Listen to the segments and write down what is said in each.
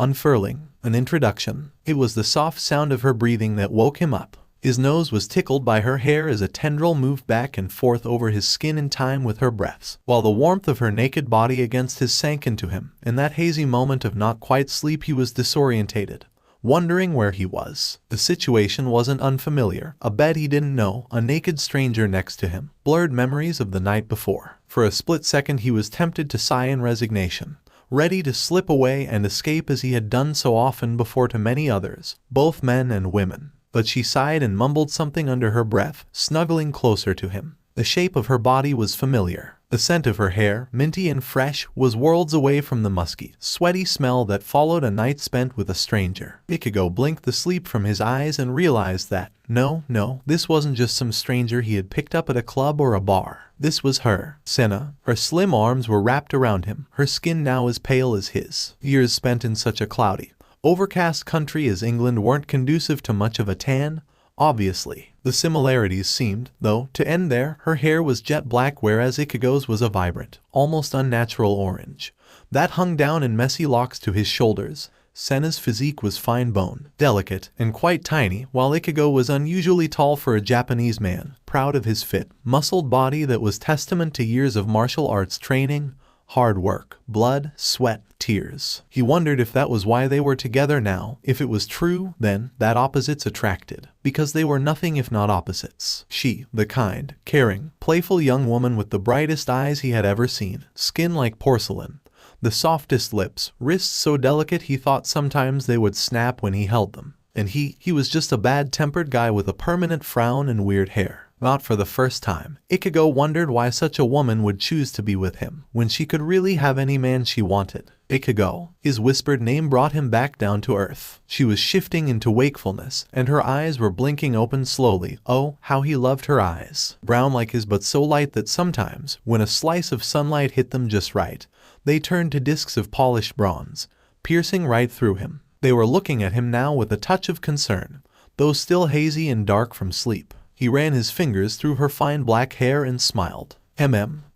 Unfurling. An introduction. It was the soft sound of her breathing that woke him up. His nose was tickled by her hair as a tendril moved back and forth over his skin in time with her breaths, while the warmth of her naked body against his sank into him. In that hazy moment of not quite sleep he was disorientated, wondering where he was. The situation wasn't unfamiliar. A bed he didn't know, a naked stranger next to him, blurred memories of the night before. For a split second he was tempted to sigh in resignation, ready to slip away and escape as he had done so often before to many others, both men and women. But she sighed and mumbled something under her breath, snuggling closer to him. The shape of her body was familiar. The scent of her hair, minty and fresh, was worlds away from the musky, sweaty smell that followed a night spent with a stranger. Ichigo blinked the sleep from his eyes and realized that, no, this wasn't just some stranger he had picked up at a club or a bar. This was her, Senna. Her slim arms were wrapped around him, her skin now as pale as his. Years spent in such a cloudy, overcast country as England weren't conducive to much of a tan, obviously. The similarities seemed, though, to end there. Her hair was jet black whereas Ichigo's was a vibrant, almost unnatural orange that hung down in messy locks to his shoulders. Senna's physique was fine-boned, delicate, and quite tiny, while Ichigo was unusually tall for a Japanese man, proud of his fit, muscled body that was testament to years of martial arts training, hard work, blood, sweat, tears. He wondered if that was why they were together now. If it was true, then, that opposites attracted, because they were nothing if not opposites. She, the kind, caring, playful young woman with the brightest eyes he had ever seen, skin like porcelain, the softest lips, wrists so delicate he thought sometimes they would snap when he held them. And he was just a bad-tempered guy with a permanent frown and weird hair. Not for the first time, Ichigo wondered why such a woman would choose to be with him, when she could really have any man she wanted. Ichigo. His whispered name brought him back down to earth. She was shifting into wakefulness, and her eyes were blinking open slowly. Oh, how he loved her eyes. Brown like his but so light that sometimes, when a slice of sunlight hit them just right, they turned to discs of polished bronze, piercing right through him. They were looking at him now with a touch of concern, though still hazy and dark from sleep. He ran his fingers through her fine black hair and smiled.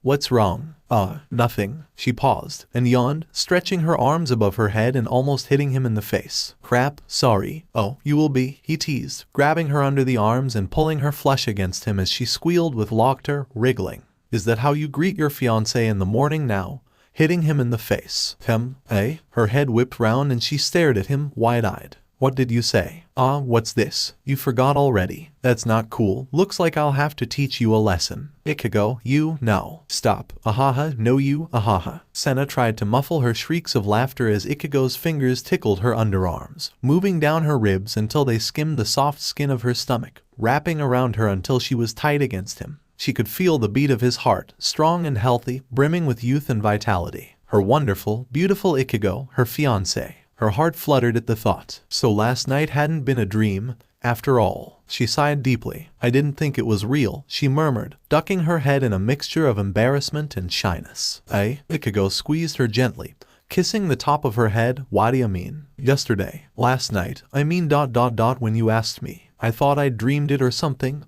What's wrong? Nothing. She paused and yawned, stretching her arms above her head and almost hitting him in the face. Crap, sorry. Oh, you will be, he teased, grabbing her under the arms and pulling her flesh against him as she squealed with laughter, wriggling. Is that how you greet your fiancé in the morning now? Hitting him in the face. Her head whipped round and she stared at him, wide-eyed. What did you say? What's this? You forgot already. That's not cool. Looks like I'll have to teach you a lesson. Ichigo, you, no. Stop. Ahaha, no you, ahaha. Senna tried to muffle her shrieks of laughter as Ichigo's fingers tickled her underarms, moving down her ribs until they skimmed the soft skin of her stomach, wrapping around her until she was tight against him. She could feel the beat of his heart, strong and healthy, brimming with youth and vitality. Her wonderful, beautiful Ichigo, her fiancé. Her heart fluttered at the thought. So last night hadn't been a dream, after all. She sighed deeply. I didn't think it was real, she murmured, ducking her head in a mixture of embarrassment and shyness. Ichigo squeezed her gently, kissing the top of her head. What do you mean? Yesterday. Last night. I mean ... when you asked me. I thought I'd dreamed it or something.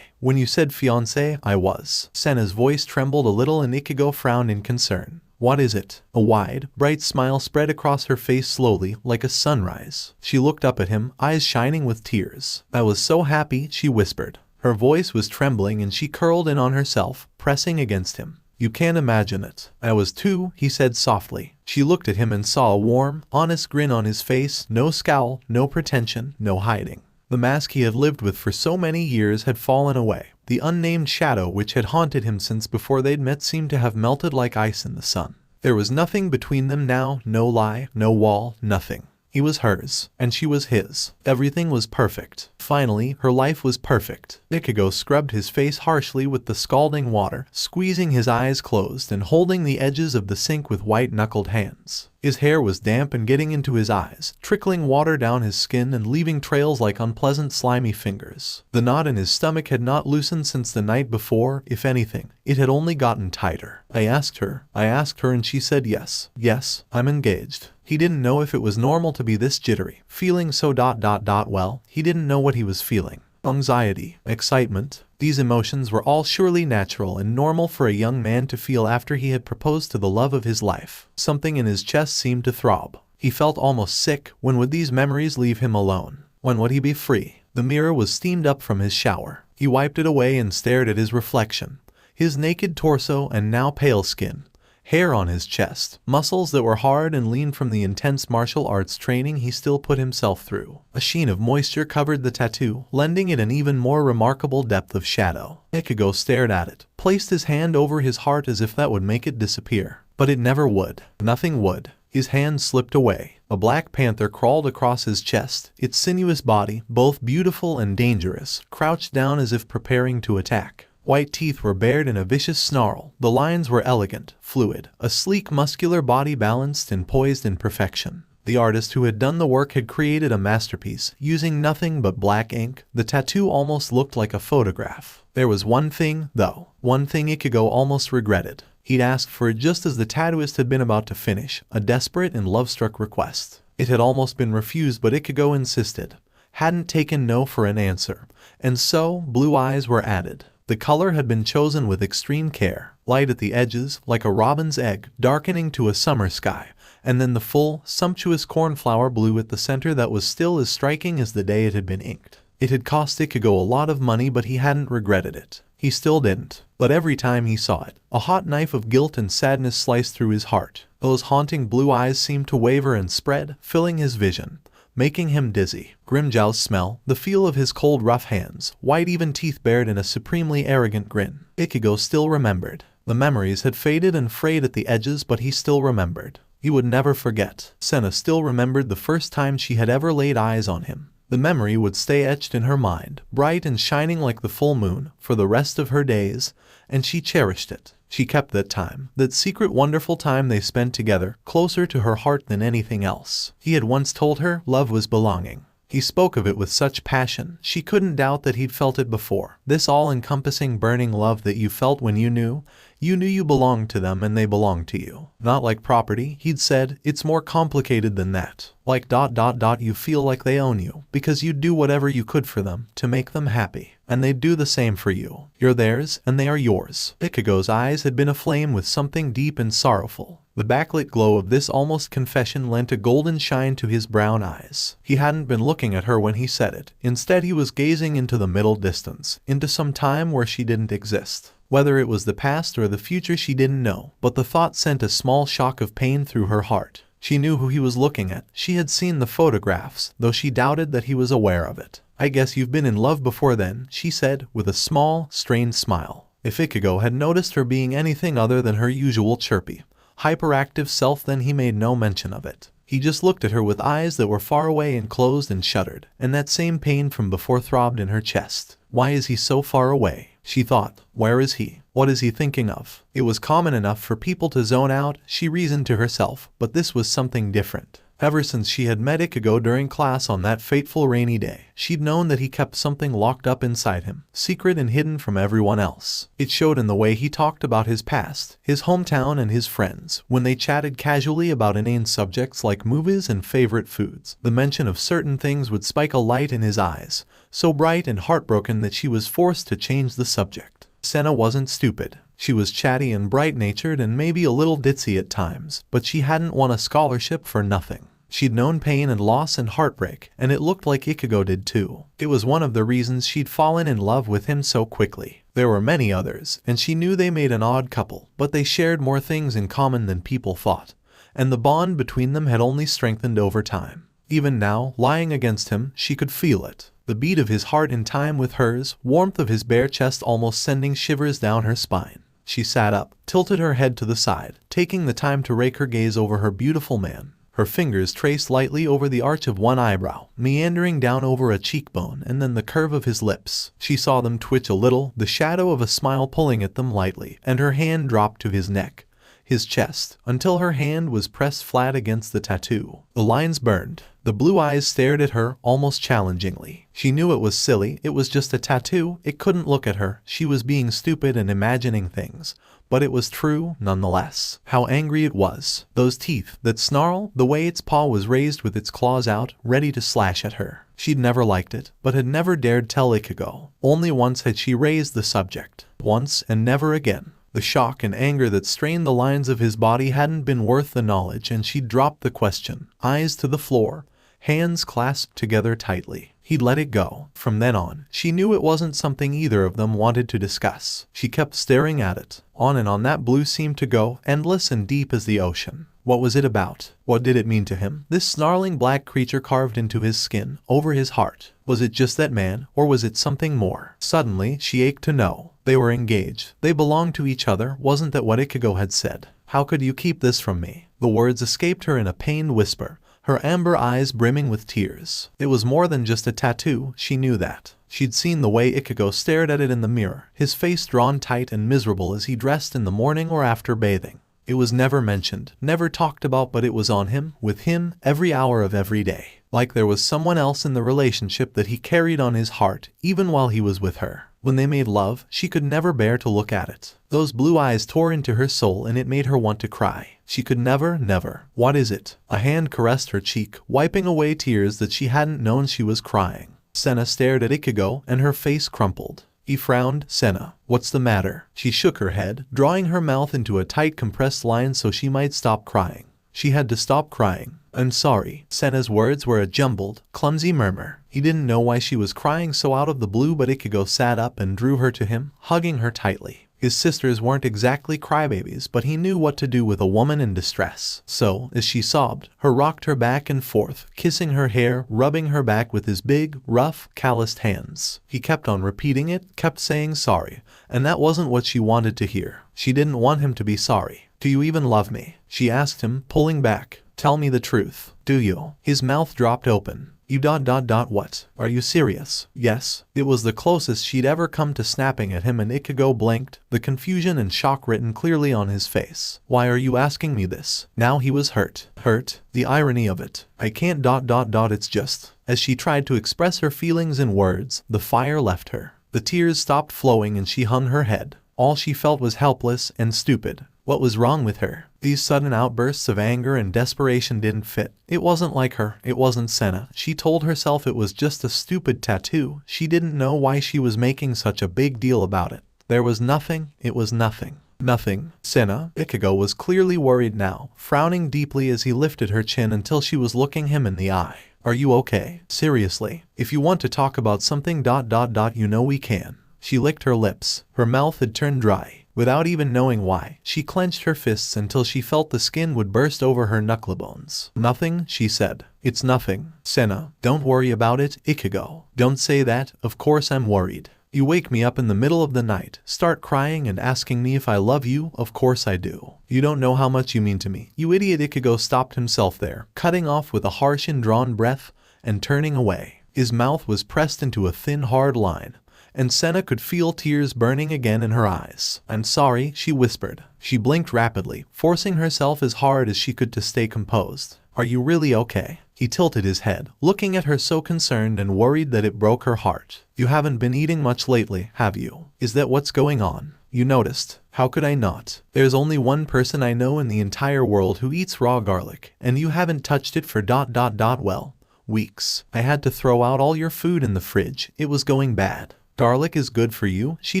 When you said fiancé, I was. Senna's voice trembled a little and Ichigo frowned in concern. What is it? A wide, bright smile spread across her face slowly, like a sunrise. She looked up at him, eyes shining with tears. I was so happy, she whispered. Her voice was trembling and she curled in on herself, pressing against him. You can't imagine it. I was too, he said softly. She looked at him and saw a warm, honest grin on his face, no scowl, no pretension, no hiding. The mask he had lived with for so many years had fallen away. The unnamed shadow which had haunted him since before they'd met seemed to have melted like ice in the sun. There was nothing between them now, no lie, no wall, nothing. He was hers, and she was his. Everything was perfect. Finally, her life was perfect. Ichigo scrubbed his face harshly with the scalding water, squeezing his eyes closed and holding the edges of the sink with white-knuckled hands. His hair was damp and getting into his eyes, trickling water down his skin and leaving trails like unpleasant slimy fingers. The knot in his stomach had not loosened since the night before. If anything, it had only gotten tighter. I asked her and she said yes. Yes, I'm engaged. He didn't know if it was normal to be this jittery, feeling so ... well, he didn't know what he was feeling. Anxiety, excitement, these emotions were all surely natural and normal for a young man to feel after he had proposed to the love of his life. Something in his chest seemed to throb. He felt almost sick. When would these memories leave him alone? When would he be free? The mirror was steamed up from his shower. He wiped it away and stared at his reflection. His naked torso and now pale skin. Hair on his chest, muscles that were hard and lean from the intense martial arts training he still put himself through. A sheen of moisture covered the tattoo, lending it an even more remarkable depth of shadow. Ichigo stared at it, placed his hand over his heart as if that would make it disappear. But it never would. Nothing would. His hand slipped away. A black panther crawled across his chest, its sinuous body, both beautiful and dangerous, crouched down as if preparing to attack. White teeth were bared in a vicious snarl. The lines were elegant, fluid, a sleek muscular body balanced and poised in perfection. The artist who had done the work had created a masterpiece, using nothing but black ink. The tattoo almost looked like a photograph. There was one thing, though, one thing Ichigo almost regretted. He'd asked for it just as the tattooist had been about to finish, a desperate and love-struck request. It had almost been refused, but Ichigo insisted. Hadn't taken no for an answer. And so, blue eyes were added. The color had been chosen with extreme care, light at the edges, like a robin's egg, darkening to a summer sky, and then the full, sumptuous cornflower blue at the center that was still as striking as the day it had been inked. It had cost Ichigo a lot of money, but he hadn't regretted it. He still didn't. But every time he saw it, a hot knife of guilt and sadness sliced through his heart. Those haunting blue eyes seemed to waver and spread, filling his vision, making him dizzy. Grimmjow's smell, the feel of his cold rough hands, white even teeth bared in a supremely arrogant grin. Ichigo still remembered. The memories had faded and frayed at the edges, but he still remembered. He would never forget. Senna still remembered the first time she had ever laid eyes on him. The memory would stay etched in her mind, bright and shining like the full moon, for the rest of her days, and she cherished it. She kept that time, that secret wonderful time they spent together, closer to her heart than anything else. He had once told her love was belonging. He spoke of it with such passion, she couldn't doubt that he'd felt it before. This all-encompassing burning love that you felt when you knew you belonged to them and they belonged to you. Not like property, he'd said, it's more complicated than that. Like ... you feel like they own you, because you'd do whatever you could for them, to make them happy. And they'd do the same for you. You're theirs, and they are yours. Ichigo's eyes had been aflame with something deep and sorrowful. The backlit glow of this almost confession lent a golden shine to his brown eyes. He hadn't been looking at her when he said it. Instead, he was gazing into the middle distance, into some time where she didn't exist. Whether it was the past or the future, she didn't know, but the thought sent a small shock of pain through her heart. She knew who he was looking at. She had seen the photographs, though she doubted that he was aware of it. I guess you've been in love before then, she said, with a small, strained smile. If Ichigo had noticed her being anything other than her usual chirpy, hyperactive self, then he made no mention of it. He just looked at her with eyes that were far away and closed and shuddered, and that same pain from before throbbed in her chest. Why is he so far away? She thought. Where is he? What is he thinking of? It was common enough for people to zone out, she reasoned to herself, but this was something different. Ever since she had met Ichigo during class on that fateful rainy day, she'd known that he kept something locked up inside him, secret and hidden from everyone else. It showed in the way he talked about his past, his hometown and his friends. When they chatted casually about inane subjects like movies and favorite foods, the mention of certain things would spike a light in his eyes, so bright and heartbroken that she was forced to change the subject. Senna wasn't stupid. She was chatty and bright-natured and maybe a little ditzy at times, but she hadn't won a scholarship for nothing. She'd known pain and loss and heartbreak, and it looked like Ichigo did too. It was one of the reasons she'd fallen in love with him so quickly. There were many others, and she knew they made an odd couple, but they shared more things in common than people thought, and the bond between them had only strengthened over time. Even now, lying against him, she could feel it. The beat of his heart in time with hers, warmth of his bare chest almost sending shivers down her spine. She sat up, tilted her head to the side, taking the time to rake her gaze over her beautiful man. Her fingers traced lightly over the arch of one eyebrow, meandering down over a cheekbone and then the curve of his lips. She saw them twitch a little, the shadow of a smile pulling at them lightly, and her hand dropped to his neck, his chest, until her hand was pressed flat against the tattoo. The lines burned. The blue eyes stared at her, almost challengingly. She knew it was silly, it was just a tattoo, it couldn't look at her, she was being stupid and imagining things. But it was true, nonetheless. How angry it was. Those teeth, that snarl, the way its paw was raised with its claws out, ready to slash at her. She'd never liked it, but had never dared tell Ichigo. Only once had she raised the subject. Once, and never again. The shock and anger that strained the lines of his body hadn't been worth the knowledge, and she dropped the question, eyes to the floor, hands clasped together tightly. He'd let it go. From then on, she knew it wasn't something either of them wanted to discuss. She kept staring at it. On and on that blue seemed to go, endless and deep as the ocean. What was it about? What did it mean to him? This snarling black creature carved into his skin, over his heart. Was it just that man, or was it something more? Suddenly, she ached to know. They were engaged. They belonged to each other. Wasn't that what Ichigo had said? How could you keep this from me? The words escaped her in a pained whisper, her amber eyes brimming with tears. It was more than just a tattoo, she knew that. She'd seen the way Ichigo stared at it in the mirror, his face drawn tight and miserable as he dressed in the morning or after bathing. It was never mentioned, never talked about, but it was on him, with him, every hour of every day. Like there was someone else in the relationship that he carried on his heart, even while he was with her. When they made love, she could never bear to look at it. Those blue eyes tore into her soul and it made her want to cry. She could never. What is it? A hand caressed her cheek, wiping away tears that she hadn't known she was crying. Senna stared at Ichigo and her face crumpled. He frowned. Senna, what's the matter? She shook her head, drawing her mouth into a tight compressed line so she might stop crying. She had to stop crying. I'm sorry. Senna's words were a jumbled, clumsy murmur. He didn't know why she was crying so out of the blue, but Ichigo sat up and drew her to him, hugging her tightly. His sisters weren't exactly crybabies, but he knew what to do with a woman in distress. So, as she sobbed, he rocked her back and forth, kissing her hair, rubbing her back with his big, rough, calloused hands. He kept on repeating it, kept saying sorry, and that wasn't what she wanted to hear. She didn't want him to be sorry. Do you even love me? She asked him, pulling back. Tell me the truth. Do you? His mouth dropped open. You ... What? Are you serious? Yes. It was the closest she'd ever come to snapping at him, and Ichigo blinked, the confusion and shock written clearly on his face. Why are you asking me this? Now he was hurt. Hurt? The irony of it. I can't ... It's just... As she tried to express her feelings in words, the fire left her. The tears stopped flowing and she hung her head. All she felt was helpless and stupid. What was wrong with her? These sudden outbursts of anger and desperation didn't fit. It wasn't like her. It wasn't Senna. She told herself it was just a stupid tattoo. She didn't know why she was making such a big deal about it. There was nothing. It was nothing. Nothing. Senna. Ichigo was clearly worried now, frowning deeply as he lifted her chin until she was looking him in the eye. Are you okay? Seriously. If you want to talk about something ... You know we can. She licked her lips. Her mouth had turned dry. Without even knowing why, she clenched her fists until she felt the skin would burst over her knuckle bones. Nothing, she said. It's nothing. Senna, don't worry about it. Ichigo, don't say that. Of course I'm worried. You wake me up in the middle of the night, start crying and asking me if I love you. Of course I do. You don't know how much you mean to me. You idiot. Ichigo stopped himself there, cutting off with a harsh indrawn breath and turning away. His mouth was pressed into a thin, hard line, and Senna could feel tears burning again in her eyes. I'm sorry, she whispered. She blinked rapidly, forcing herself as hard as she could to stay composed. Are you really okay? He tilted his head, looking at her so concerned and worried that it broke her heart. You haven't been eating much lately, have you? Is that what's going on? You noticed. How could I not? There's only one person I know in the entire world who eats raw garlic, and you haven't touched it for ... Well, weeks. I had to throw out all your food in the fridge. It was going bad. Garlic is good for you, she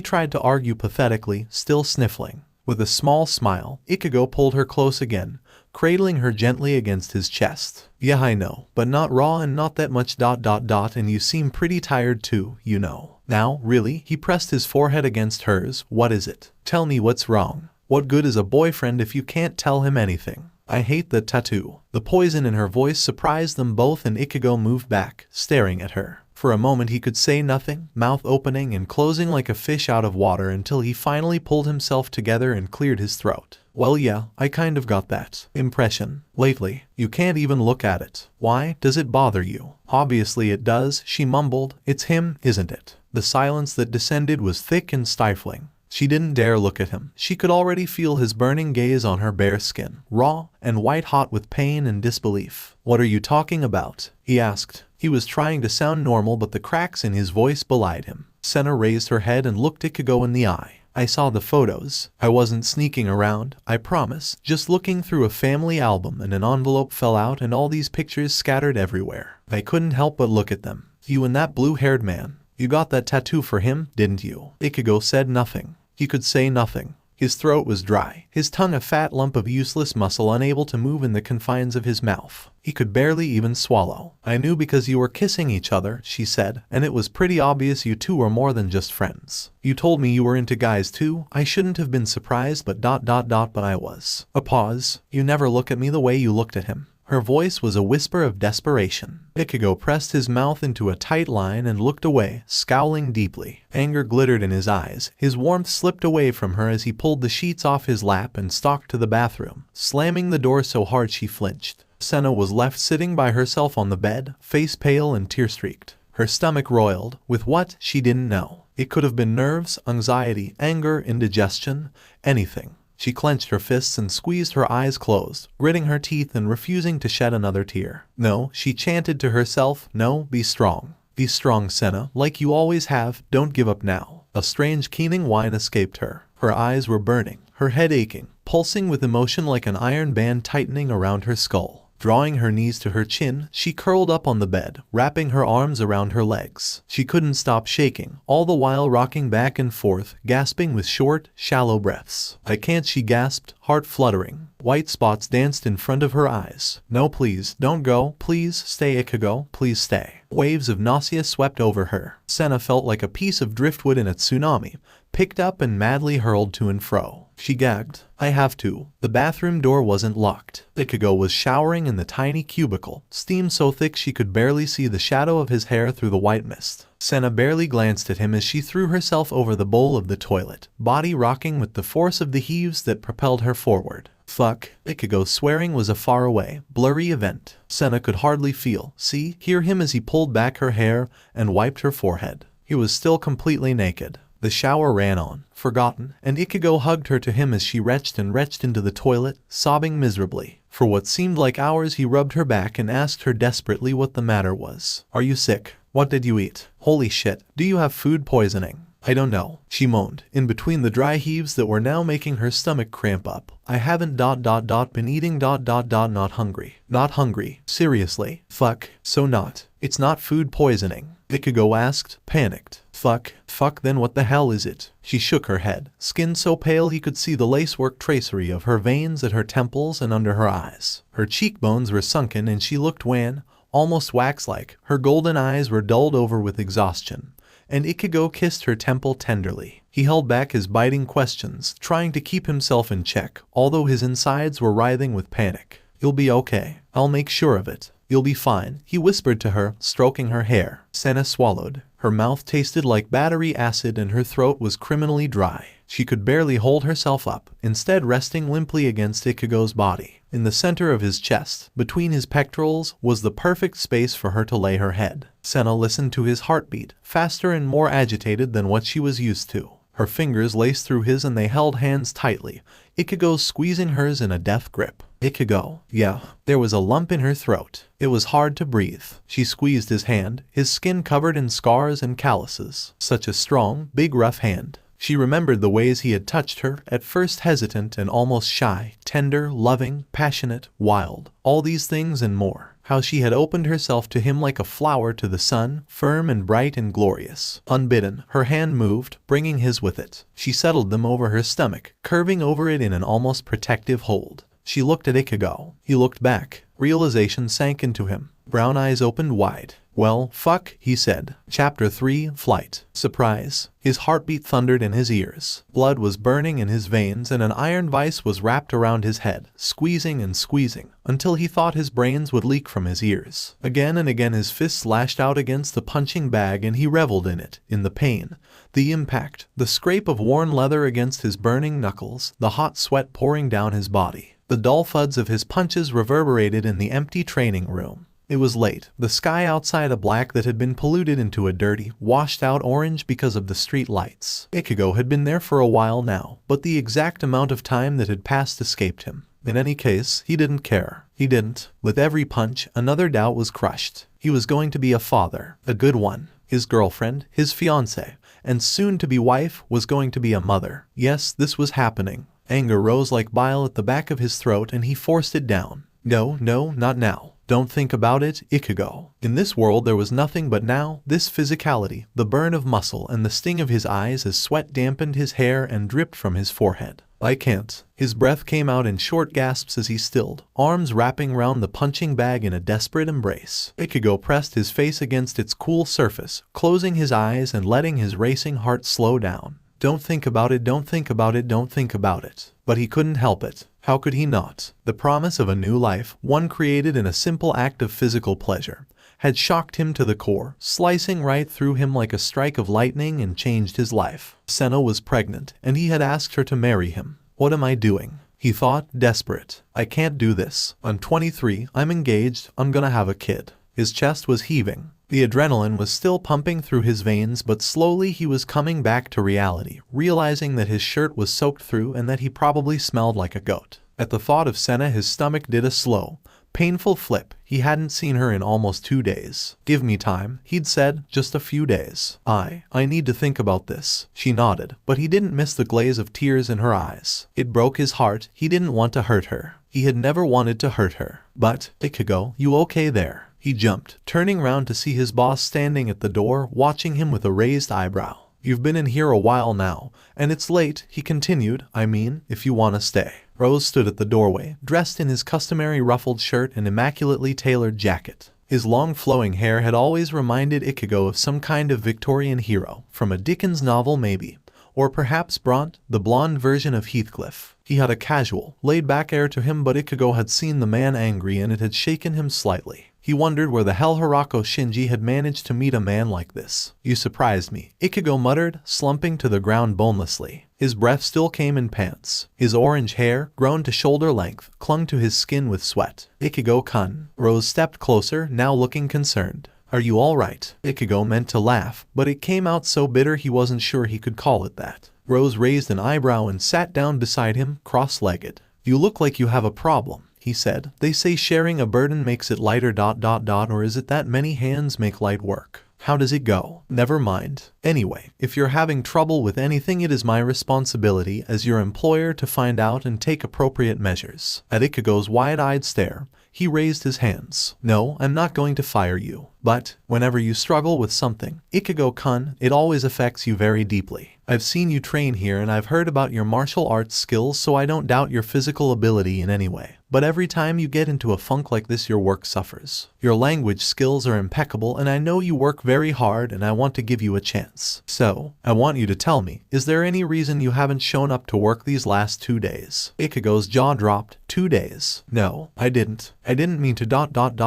tried to argue pathetically, still sniffling. With a small smile, Ichigo pulled her close again, cradling her gently against his chest. Yeah, I know, but not raw and not that much ... And you seem pretty tired too, you know. Now, really? He pressed his forehead against hers. What is it? Tell me what's wrong. What good is a boyfriend if you can't tell him anything? I hate that tattoo. The poison in her voice surprised them both, and Ichigo moved back, staring at her. For a moment he could say nothing, mouth opening and closing like a fish out of water, until he finally pulled himself together and cleared his throat. Well, yeah, I kind of got that impression lately. You can't even look at it. Why? Does it bother you? Obviously it does, she mumbled. It's him, isn't it? The silence that descended was thick and stifling. She didn't dare look at him. She could already feel his burning gaze on her bare skin, raw and white-hot with pain and disbelief. What are you talking about? He asked. He was trying to sound normal, but the cracks in his voice belied him. Senna raised her head and looked Ichigo in the eye. I saw the photos. I wasn't sneaking around, I promise. Just looking through a family album and an envelope fell out and all these pictures scattered everywhere. I couldn't help but look at them. You and that blue-haired man. You got that tattoo for him, didn't you? Ichigo said nothing. He could say nothing. His throat was dry, his tongue a fat lump of useless muscle unable to move in the confines of his mouth. He could barely even swallow. "I knew because you were kissing each other," she said, "and it was pretty obvious you two were more than just friends. You told me you were into guys too. I shouldn't have been surprised but I was." A pause. "You never look at me the way you looked at him." Her voice was a whisper of desperation. Ichigo pressed his mouth into a tight line and looked away, scowling deeply. Anger glittered in his eyes. His warmth slipped away from her as he pulled the sheets off his lap and stalked to the bathroom, slamming the door so hard she flinched. Senna was left sitting by herself on the bed, face pale and tear-streaked. Her stomach roiled. With what? She didn't know. It could have been nerves, anxiety, anger, indigestion, anything. She clenched her fists and squeezed her eyes closed, gritting her teeth and refusing to shed another tear. "No," she chanted to herself, "no, be strong. Be strong, Senna, like you always have, don't give up now." A strange keening whine escaped her. Her eyes were burning, her head aching, pulsing with emotion like an iron band tightening around her skull. Drawing her knees to her chin, she curled up on the bed, wrapping her arms around her legs. She couldn't stop shaking, all the while rocking back and forth, gasping with short, shallow breaths. "I can't," she gasped, heart fluttering. White spots danced in front of her eyes. "No, please, don't go. Please, stay, Ichigo. Please stay." Waves of nausea swept over her. Senna felt like a piece of driftwood in a tsunami, picked up and madly hurled to and fro. She gagged. "I have to." The bathroom door wasn't locked. Ichigo was showering in the tiny cubicle, steam so thick she could barely see the shadow of his hair through the white mist. Senna barely glanced at him as she threw herself over the bowl of the toilet, body rocking with the force of the heaves that propelled her forward. "Fuck." Ichigo's swearing was a faraway, blurry event. Senna could hardly hear him as he pulled back her hair and wiped her forehead. He was still completely naked. The shower ran on, forgotten, and Ichigo hugged her to him as she retched into the toilet, sobbing miserably. For what seemed like hours he rubbed her back and asked her desperately what the matter was. "Are you sick? What did you eat? Holy shit, do you have food poisoning?" "I don't know," she moaned, in between the dry heaves that were now making her stomach cramp up. "I haven't been eating not hungry." "Not hungry? Seriously? Fuck, so not. It's not food poisoning?" Ichigo asked, panicked. Fuck, then what the hell is it?" She shook her head, skin so pale he could see the lacework tracery of her veins at her temples and under her eyes. Her cheekbones were sunken and she looked wan, almost wax-like. Her golden eyes were dulled over with exhaustion, and Ichigo kissed her temple tenderly. He held back his biting questions, trying to keep himself in check, although his insides were writhing with panic. "You'll be okay. I'll make sure of it. You'll be fine," he whispered to her, stroking her hair. Senna swallowed. Her mouth tasted like battery acid and her throat was criminally dry. She could barely hold herself up, instead resting limply against Ichigo's body. In the center of his chest, between his pectorals, was the perfect space for her to lay her head. Senna listened to his heartbeat, faster and more agitated than what she was used to. Her fingers laced through his and they held hands tightly, Ichigo squeezing hers in a death grip. "Ichigo." "Yeah." There was a lump in her throat. It was hard to breathe. She squeezed his hand, his skin covered in scars and calluses. Such a strong, big rough hand. She remembered the ways he had touched her, at first hesitant and almost shy, tender, loving, passionate, wild. All these things and more. How she had opened herself to him like a flower to the sun, firm and bright and glorious. Unbidden, her hand moved, bringing his with it. She settled them over her stomach, curving over it in an almost protective hold. She looked at Ichigo. He looked back. Realization sank into him. Brown eyes opened wide. "Well, fuck," he said. Chapter 3, Flight. Surprise. His heartbeat thundered in his ears. Blood was burning in his veins and an iron vice was wrapped around his head, squeezing and squeezing, until he thought his brains would leak from his ears. Again and again his fists lashed out against the punching bag and he reveled in it, in the pain, the impact, the scrape of worn leather against his burning knuckles, the hot sweat pouring down his body. The dull thuds of his punches reverberated in the empty training room. It was late, the sky outside a black that had been polluted into a dirty, washed-out orange because of the street lights. Ichigo had been there for a while now, but the exact amount of time that had passed escaped him. In any case, he didn't care. He didn't. With every punch, another doubt was crushed. He was going to be a father, a good one. His girlfriend, his fiancée, and soon-to-be wife was going to be a mother. Yes, this was happening. Anger rose like bile at the back of his throat and he forced it down. No, not now. Don't think about it, Ichigo. In this world there was nothing but now, this physicality, the burn of muscle and the sting of his eyes as sweat dampened his hair and dripped from his forehead. I can't. His breath came out in short gasps as he stilled, arms wrapping round the punching bag in a desperate embrace. Ichigo pressed his face against its cool surface, closing his eyes and letting his racing heart slow down. Don't think about it, don't think about it, don't think about it. But he couldn't help it. How could he not? The promise of a new life, one created in a simple act of physical pleasure, had shocked him to the core, slicing right through him like a strike of lightning and changed his life. Senna was pregnant, and he had asked her to marry him. What am I doing? He thought, desperate. I can't do this. I'm 23, I'm engaged, I'm gonna have a kid. His chest was heaving. The adrenaline was still pumping through his veins, but slowly he was coming back to reality, realizing that his shirt was soaked through and that he probably smelled like a goat. At the thought of Senna, his stomach did a slow, painful flip. He hadn't seen her in almost 2 days. Give me time, he'd said, just a few days. I need to think about this. She nodded, but he didn't miss the glaze of tears in her eyes. It broke his heart. He didn't want to hurt her. He had never wanted to hurt her. But, Ichigo, you okay there? He jumped, turning round to see his boss standing at the door, watching him with a raised eyebrow. You've been in here a while now, and it's late, he continued. I mean, if you want to stay. Rose stood at the doorway, dressed in his customary ruffled shirt and immaculately tailored jacket. His long flowing hair had always reminded Ichigo of some kind of Victorian hero, from a Dickens novel maybe, or perhaps Bront, the blonde version of Heathcliff. He had a casual, laid-back air to him, but Ichigo had seen the man angry and it had shaken him slightly. He wondered where the hell Hirako Shinji had managed to meet a man like this. You surprised me, Ichigo muttered, slumping to the ground bonelessly. His breath still came in pants. His orange hair, grown to shoulder length, clung to his skin with sweat. Ichigo-kun. Rose stepped closer, now looking concerned. Are you all right? Ichigo meant to laugh, but it came out so bitter he wasn't sure he could call it that. Rose raised an eyebrow and sat down beside him, cross-legged. You look like you have a problem, he said. They say sharing a burden makes it lighter ... or is it that many hands make light work? How does it go? Never mind. Anyway, if you're having trouble with anything, it is my responsibility as your employer to find out and take appropriate measures. At Ichigo's wide-eyed stare, he raised his hands. No, I'm not going to fire you. But, whenever you struggle with something, Ichigo-kun, it always affects you very deeply. I've seen you train here and I've heard about your martial arts skills, so I don't doubt your physical ability in any way. But every time you get into a funk like this, your work suffers. Your language skills are impeccable and I know you work very hard, and I want to give you a chance. So, I want you to tell me, is there any reason you haven't shown up to work these last 2 days? Ichigo's jaw dropped. 2 days? No, I didn't. I didn't mean to ...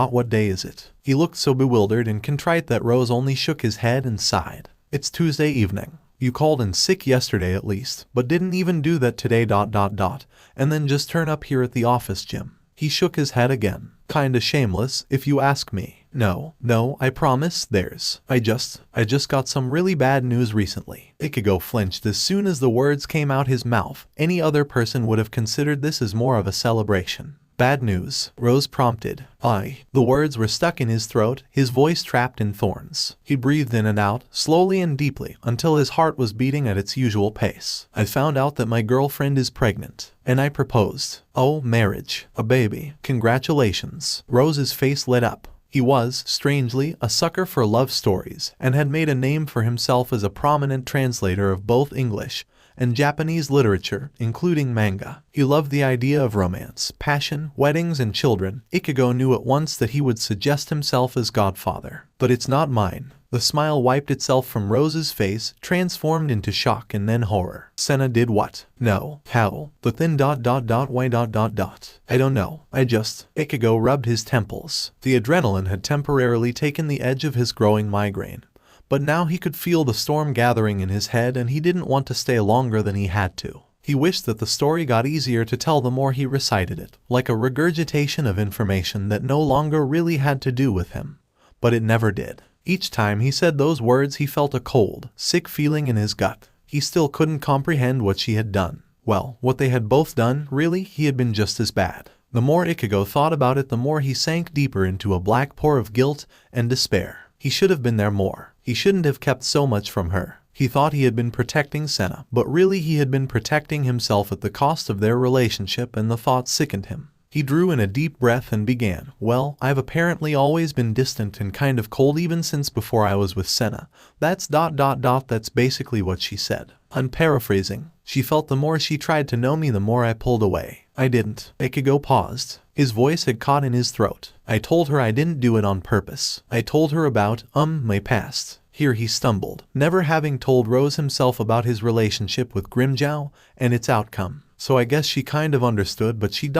What day is it? He looked so bewildered and contrite that Rose only shook his head and sighed. It's Tuesday evening. You called in sick yesterday at least, but didn't even do that today ... and then just turn up here at the office gym. He shook his head again. Kinda shameless, if you ask me. No, I promise, I just got some really bad news recently. Ichigo flinched as soon as the words came out his mouth. Any other person would have considered this as more of a celebration. Bad news, Rose prompted. The words were stuck in his throat, his voice trapped in thorns. He breathed in and out, slowly and deeply, until his heart was beating at its usual pace. I found out that my girlfriend is pregnant, and I proposed. Oh, marriage. A baby. Congratulations. Rose's face lit up. He was, strangely, a sucker for love stories, and had made a name for himself as a prominent translator of both English and Japanese literature, including manga. He loved the idea of romance, passion, weddings, and children. Ichigo knew at once that he would suggest himself as godfather. But it's not mine. The smile wiped itself from Rose's face, transformed into shock and then horror. Senna did what? No. How? But then ... Why ... I don't know. Ichigo rubbed his temples. The adrenaline had temporarily taken the edge of his growing migraine. But now he could feel the storm gathering in his head, and he didn't want to stay longer than he had to. He wished that the story got easier to tell the more he recited it, like a regurgitation of information that no longer really had to do with him. But it never did. Each time he said those words he felt a cold, sick feeling in his gut. He still couldn't comprehend what she had done. Well, what they had both done, really, he had been just as bad. The more Ichigo thought about it, the more he sank deeper into a black pour of guilt and despair. He should have been there more. He shouldn't have kept so much from her. He thought he had been protecting Senna, but really he had been protecting himself at the cost of their relationship, and the thought sickened him. He drew in a deep breath and began, well, I've apparently always been distant and kind of cold even since before I was with Senna. That's ... that's basically what she said. I'm paraphrasing. She felt the more she tried to know me the more I pulled away. I didn't. Ichigo paused. His voice had caught in his throat. I told her I didn't do it on purpose. I told her about, my past. Here he stumbled, never having told Rose himself about his relationship with Grimmjow and its outcome. So I guess she kind of understood, but she ...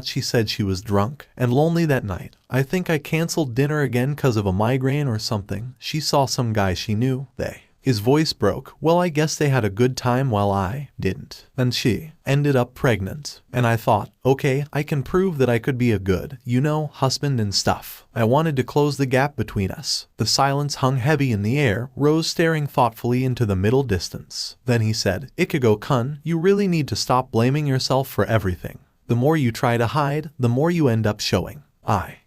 she said she was drunk and lonely that night. I think I canceled dinner again 'cause of a migraine or something. She saw some guy she knew. His voice broke. Well, I guess they had a good time while I didn't. And she ended up pregnant. And I thought, okay, I can prove that I could be a good, husband and stuff. I wanted to close the gap between us. The silence hung heavy in the air, Rose staring thoughtfully into the middle distance. Then he said, Ichigo-kun, you really need to stop blaming yourself for everything. The more you try to hide, the more you end up showing.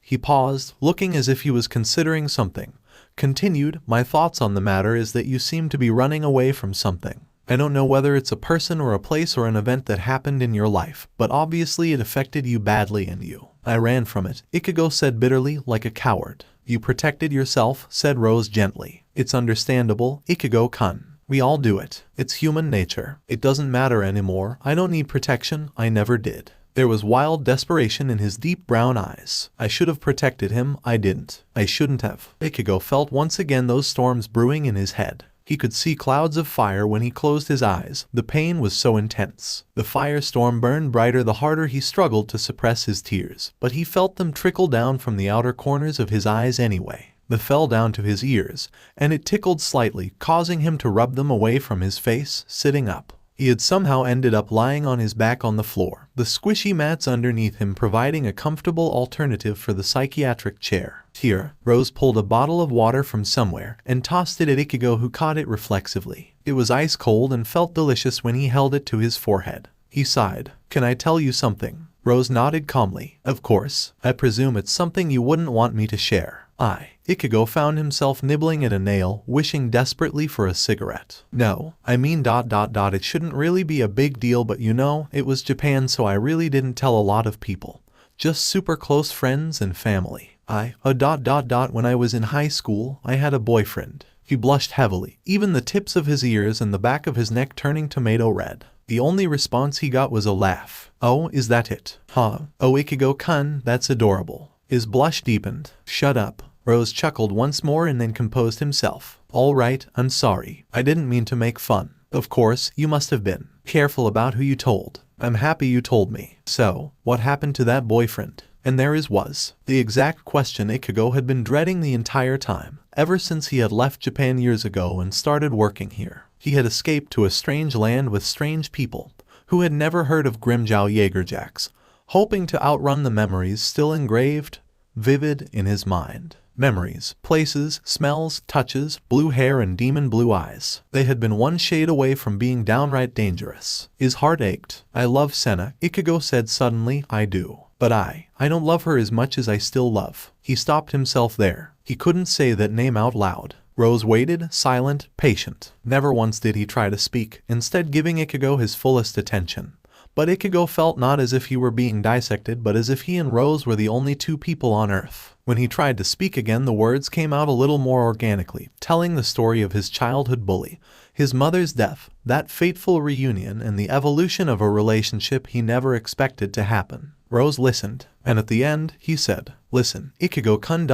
He paused, looking as if he was considering something. Continued, my thoughts on the matter is that you seem to be running away from something. I don't know whether it's a person or a place or an event that happened in your life, but obviously it affected you badly and I ran from it, Ichigo said bitterly, like a coward. You protected yourself, said Rose gently. It's understandable, Ichigo-kun. We all do it. It's human nature. It doesn't matter anymore. I don't need protection. I never did. There was wild desperation in his deep brown eyes. I should have protected him. I didn't. I shouldn't have. Ichigo felt once again those storms brewing in his head. He could see clouds of fire when he closed his eyes. The pain was so intense. The firestorm burned brighter the harder he struggled to suppress his tears, but he felt them trickle down from the outer corners of his eyes anyway. They fell down to his ears, and it tickled slightly, causing him to rub them away from his face, sitting up. He had somehow ended up lying on his back on the floor, the squishy mats underneath him providing a comfortable alternative for the psychiatric chair. Here, Rose pulled a bottle of water from somewhere and tossed it at Ichigo, who caught it reflexively. It was ice cold and felt delicious when he held it to his forehead. He sighed. Can I tell you something? Rose nodded calmly. Of course. I presume it's something you wouldn't want me to share. Ichigo found himself nibbling at a nail, wishing desperately for a cigarette. No, I mean ... it shouldn't really be a big deal, but it was Japan, so I really didn't tell a lot of people. Just super close friends and family. When I was in high school, I had a boyfriend. He blushed heavily, even the tips of his ears and the back of his neck turning tomato red. The only response he got was a laugh. Oh, is that it? Oh, Ichigo-kun, that's adorable. His blush deepened. Shut up. Rose chuckled once more and then composed himself. All right, I'm sorry. I didn't mean to make fun. Of course, you must have been. Careful about who you told. I'm happy you told me. So, what happened to that boyfriend? And there was the exact question Ichigo had been dreading the entire time, ever since he had left Japan years ago and started working here. He had escaped to a strange land with strange people, who had never heard of Grimmjow Jaegerjacks, hoping to outrun the memories still engraved, vivid in his mind. Memories, places, smells, touches, blue hair and demon blue eyes. They had been one shade away from being downright dangerous. His heart ached. I love Senna, Ichigo said suddenly. I do. But I don't love her as much as I still love. He stopped himself there. He couldn't say that name out loud. Rose waited, silent, patient. Never once did he try to speak, instead giving Ichigo his fullest attention. But Ichigo felt not as if he were being dissected, but as if he and Rose were the only two people on Earth. When he tried to speak again, the words came out a little more organically, telling the story of his childhood bully, his mother's death, that fateful reunion, and the evolution of a relationship he never expected to happen. Rose listened, and at the end, he said, Listen, Ichigo-kun ...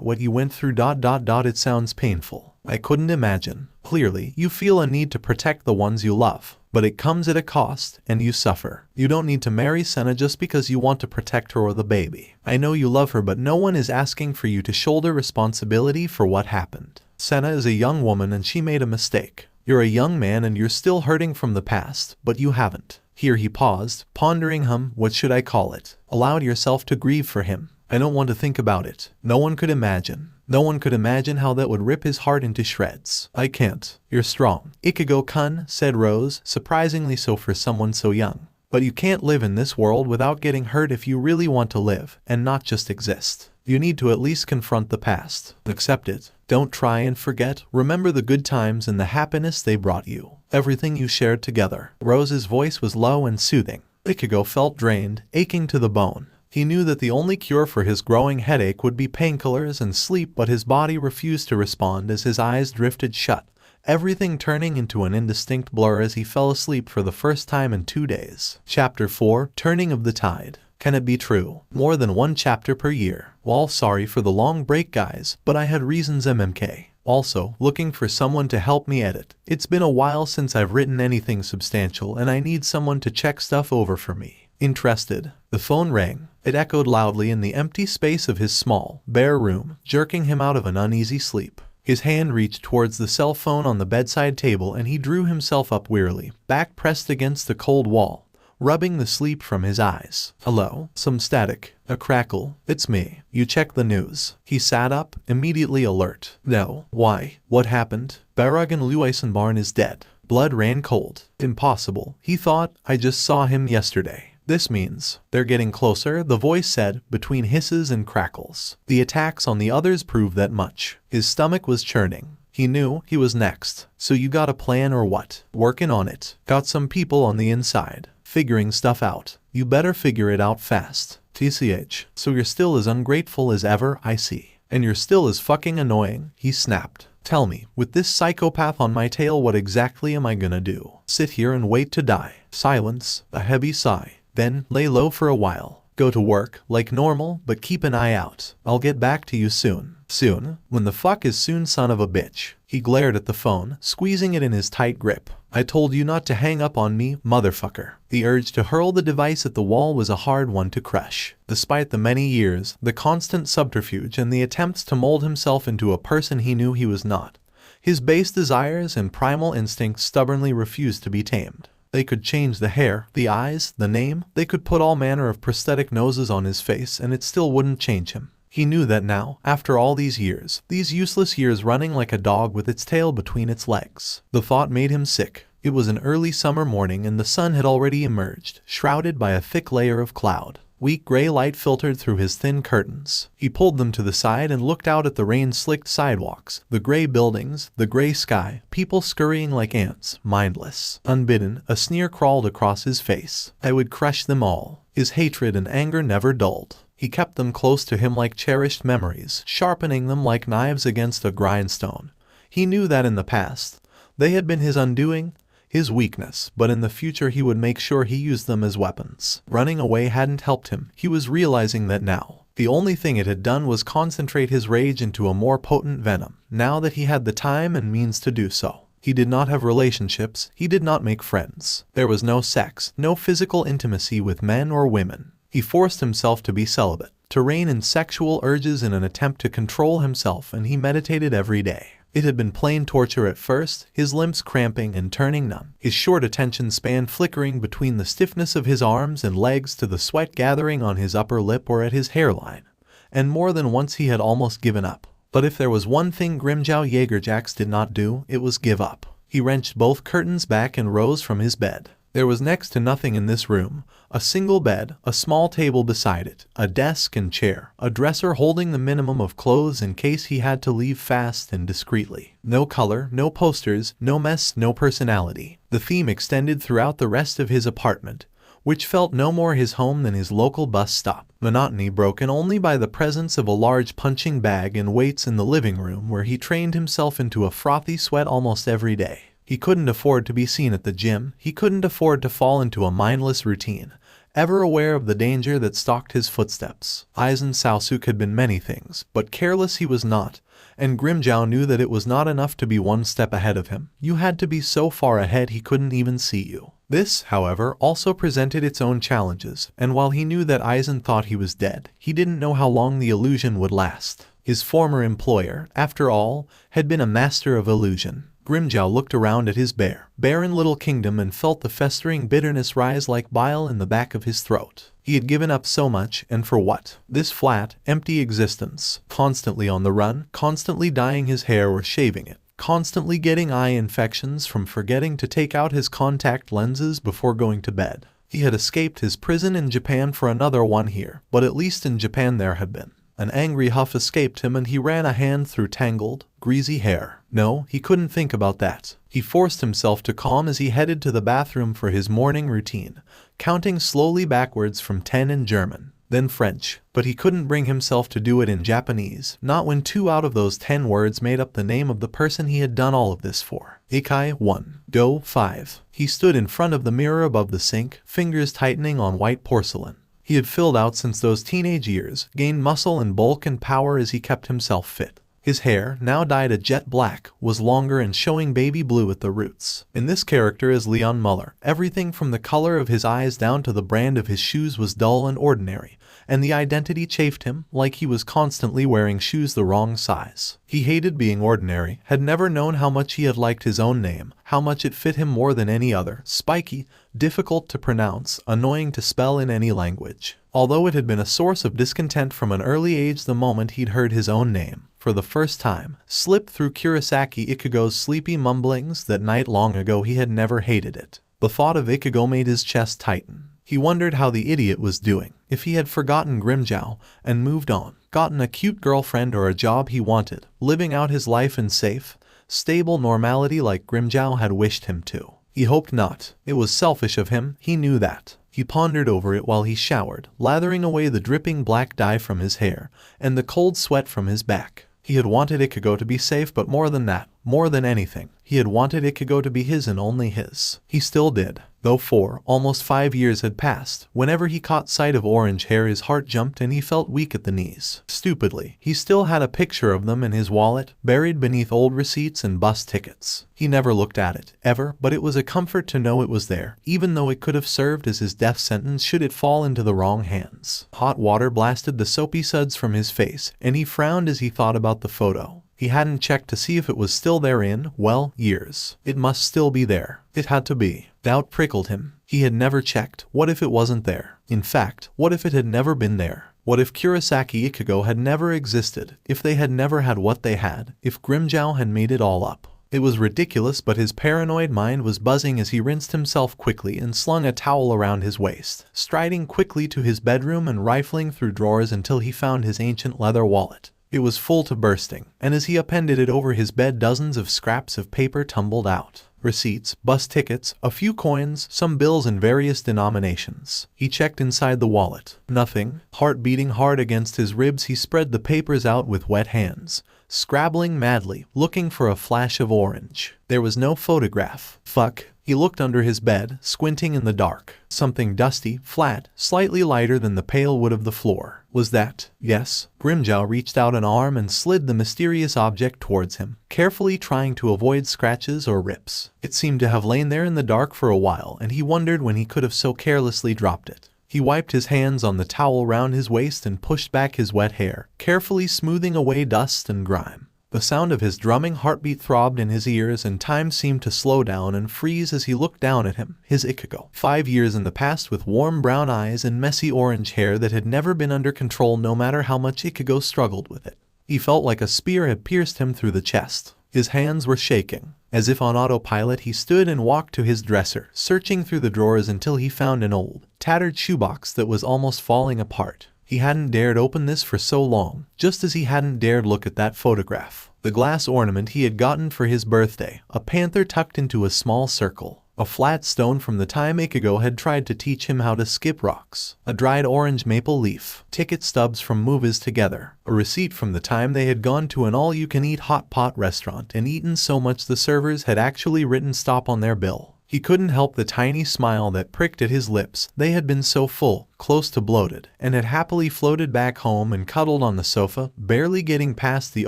what you went through ... it sounds painful. I couldn't imagine. Clearly, you feel a need to protect the ones you love. But it comes at a cost, and you suffer. You don't need to marry Senna just because you want to protect her or the baby. I know you love her, but no one is asking for you to shoulder responsibility for what happened. Senna is a young woman and she made a mistake. You're a young man and you're still hurting from the past, but you haven't. Here he paused, pondering what should I call it? Allowed yourself to grieve for him. I don't want to think about it. No one could imagine. No one could imagine how that would rip his heart into shreds. I can't. You're strong. Ichigo-kun, said Rose, surprisingly so for someone so young. But you can't live in this world without getting hurt if you really want to live, and not just exist. You need to at least confront the past. Accept it. Don't try and forget. Remember the good times and the happiness they brought you. Everything you shared together. Rose's voice was low and soothing. Ichigo felt drained, aching to the bone. He knew that the only cure for his growing headache would be painkillers and sleep, but his body refused to respond as his eyes drifted shut, everything turning into an indistinct blur as he fell asleep for the first time in 2 days. Chapter 4, Turning of the Tide. Can it be true? More than one chapter per year. Well, sorry for the long break guys, but I had reasons MMK. Also, looking for someone to help me edit. It's been a while since I've written anything substantial and I need someone to check stuff over for me. Interested? The phone rang. It echoed loudly in the empty space of his small, bare room, jerking him out of an uneasy sleep. His hand reached towards the cell phone on the bedside table and he drew himself up wearily, back pressed against the cold wall, rubbing the sleep from his eyes. Hello? Some static. A crackle. It's me. You check the news. He sat up, immediately alert. No. Why? What happened? Baragan Luisenbarn is dead. Blood ran cold. Impossible. He thought, I just saw him yesterday. This means they're getting closer, the voice said, between hisses and crackles. The attacks on the others proved that much. His stomach was churning. He knew he was next. So you got a plan or what? Working on it. Got some people on the inside. Figuring stuff out. You better figure it out fast. TCH. So you're still as ungrateful as ever, I see. And you're still as fucking annoying, he snapped. Tell me, with this psychopath on my tail, what exactly am I gonna do? Sit here and wait to die. Silence. A heavy sigh. Then, lay low for a while. Go to work, like normal, but keep an eye out. I'll get back to you soon. Soon? When the fuck is soon, son of a bitch? He glared at the phone, squeezing it in his tight grip. I told you not to hang up on me, motherfucker. The urge to hurl the device at the wall was a hard one to crush. Despite the many years, the constant subterfuge and the attempts to mold himself into a person he knew he was not, his base desires and primal instincts stubbornly refused to be tamed. They could change the hair, the eyes, the name, they could put all manner of prosthetic noses on his face and it still wouldn't change him. He knew that now, after all these years, these useless years running like a dog with its tail between its legs. The thought made him sick. It was an early summer morning and the sun had already emerged, shrouded by a thick layer of cloud. Weak gray light filtered through his thin curtains. He pulled them to the side and looked out at the rain-slicked sidewalks, the gray buildings, the gray sky, people scurrying like ants, mindless. Unbidden, a sneer crawled across his face. I would crush them all. His hatred and anger never dulled. He kept them close to him like cherished memories, sharpening them like knives against a grindstone. He knew that in the past, they had been his undoing, his weakness, but in the future he would make sure he used them as weapons. Running away hadn't helped him. He was realizing that now. The only thing it had done was concentrate his rage into a more potent venom, now that he had the time and means to do so. He did not have relationships, he did not make friends. There was no sex, no physical intimacy with men or women. He forced himself to be celibate, to rein in sexual urges in an attempt to control himself, and he meditated every day. It had been plain torture at first, his limbs cramping and turning numb, his short attention span flickering between the stiffness of his arms and legs to the sweat gathering on his upper lip or at his hairline. And more than once he had almost given up. But if there was one thing Grimmjow Jaegerjax did not do, it was give up. He wrenched both curtains back and rose from his bed. There was next to nothing in this room. A single bed, a small table beside it, a desk and chair, a dresser holding the minimum of clothes in case he had to leave fast and discreetly. No color, no posters, no mess, no personality. The theme extended throughout the rest of his apartment, which felt no more his home than his local bus stop. Monotony broken only by the presence of a large punching bag and weights in the living room where he trained himself into a frothy sweat almost every day. He couldn't afford to be seen at the gym, he couldn't afford to fall into a mindless routine, ever aware of the danger that stalked his footsteps. Aizen Sasuke had been many things, but careless he was not, and Grimmjow knew that it was not enough to be one step ahead of him. You had to be so far ahead he couldn't even see you. This, however, also presented its own challenges, and while he knew that Aizen thought he was dead, he didn't know how long the illusion would last. His former employer, after all, had been a master of illusion. Grimmjow looked around at his barren little kingdom and felt the festering bitterness rise like bile in the back of his throat. He had given up so much, and for what? This flat, empty existence, constantly on the run, constantly dyeing his hair or shaving it, constantly getting eye infections from forgetting to take out his contact lenses before going to bed. He had escaped his prison in Japan for another one here, but at least in Japan there had been. An angry huff escaped him and he ran a hand through tangled, greasy hair. No, he couldn't think about that. He forced himself to calm as he headed to the bathroom for his morning routine, counting slowly backwards from 10 in German, then French, but he couldn't bring himself to do it in Japanese, not when 2 out of those 10 words made up the name of the person he had done all of this for. Ikai 1. Go 5. He stood in front of the mirror above the sink, fingers tightening on white porcelain. He had filled out since those teenage years, gained muscle and bulk and power as he kept himself fit. His hair, now dyed a jet black, was longer and showing baby blue at the roots. In this character as Leon Muller, everything from the color of his eyes down to the brand of his shoes was dull and ordinary, and the identity chafed him like he was constantly wearing shoes the wrong size. He hated being ordinary, had never known how much he had liked his own name, how much it fit him more than any other, spiky, difficult to pronounce, annoying to spell in any language. Although it had been a source of discontent from an early age the moment he'd heard his own name, for the first time, slip through Kurosaki Ichigo's sleepy mumblings that night long ago he had never hated it. The thought of Ichigo made his chest tighten. He wondered how the idiot was doing, if he had forgotten Grimmjow and moved on, gotten a cute girlfriend or a job he wanted, living out his life in safe, stable normality like Grimmjow had wished him to. He hoped not. It was selfish of him, he knew that. He pondered over it while he showered, lathering away the dripping black dye from his hair and the cold sweat from his back. He had wanted Ichigo to be safe, but more than that, more than anything, he had wanted Ichigo to be his and only his. He still did, though 4, almost 5 years had passed. Whenever he caught sight of orange hair his heart jumped and he felt weak at the knees. Stupidly, he still had a picture of them in his wallet, buried beneath old receipts and bus tickets. He never looked at it, ever, but it was a comfort to know it was there, even though it could have served as his death sentence should it fall into the wrong hands. Hot water blasted the soapy suds from his face, and he frowned as he thought about the photo. He hadn't checked to see if it was still there in, well, years. It must still be there. It had to be. Doubt prickled him. He had never checked. What if it wasn't there? In fact, what if it had never been there? What if Kurosaki Ichigo had never existed? If they had never had what they had? If Grimmjow had made it all up? It was ridiculous, but his paranoid mind was buzzing as he rinsed himself quickly and slung a towel around his waist, striding quickly to his bedroom and rifling through drawers until he found his ancient leather wallet. It was full to bursting, and as he appended it over his bed, dozens of scraps of paper tumbled out. Receipts, bus tickets, a few coins, some bills in various denominations. He checked inside the wallet. Nothing. Heart beating hard against his ribs, he spread the papers out with wet hands, scrabbling madly, looking for a flash of orange. There was no photograph. Fuck. He looked under his bed, squinting in the dark. Something dusty, flat, slightly lighter than the pale wood of the floor. Was that? Yes. Grimmjow reached out an arm and slid the mysterious object towards him, carefully trying to avoid scratches or rips. It seemed to have lain there in the dark for a while, and he wondered when he could have so carelessly dropped it. He wiped his hands on the towel round his waist and pushed back his wet hair, carefully smoothing away dust and grime. The sound of his drumming heartbeat throbbed in his ears, and time seemed to slow down and freeze as he looked down at him, his Ichigo. 5 years in the past, with warm brown eyes and messy orange hair that had never been under control no matter how much Ichigo struggled with it. He felt like a spear had pierced him through the chest. His hands were shaking. As if on autopilot, he stood and walked to his dresser, searching through the drawers until he found an old, tattered shoebox that was almost falling apart. He hadn't dared open this for so long, just as he hadn't dared look at that photograph. The glass ornament he had gotten for his birthday, a panther tucked into a small circle. A flat stone from the time Ichigo had tried to teach him how to skip rocks. A dried orange maple leaf. Ticket stubs from movies together. A receipt from the time they had gone to an all-you-can-eat hot pot restaurant and eaten so much the servers had actually written stop on their bill. He couldn't help the tiny smile that pricked at his lips. They had been so full, close to bloated, and had happily floated back home and cuddled on the sofa, barely getting past the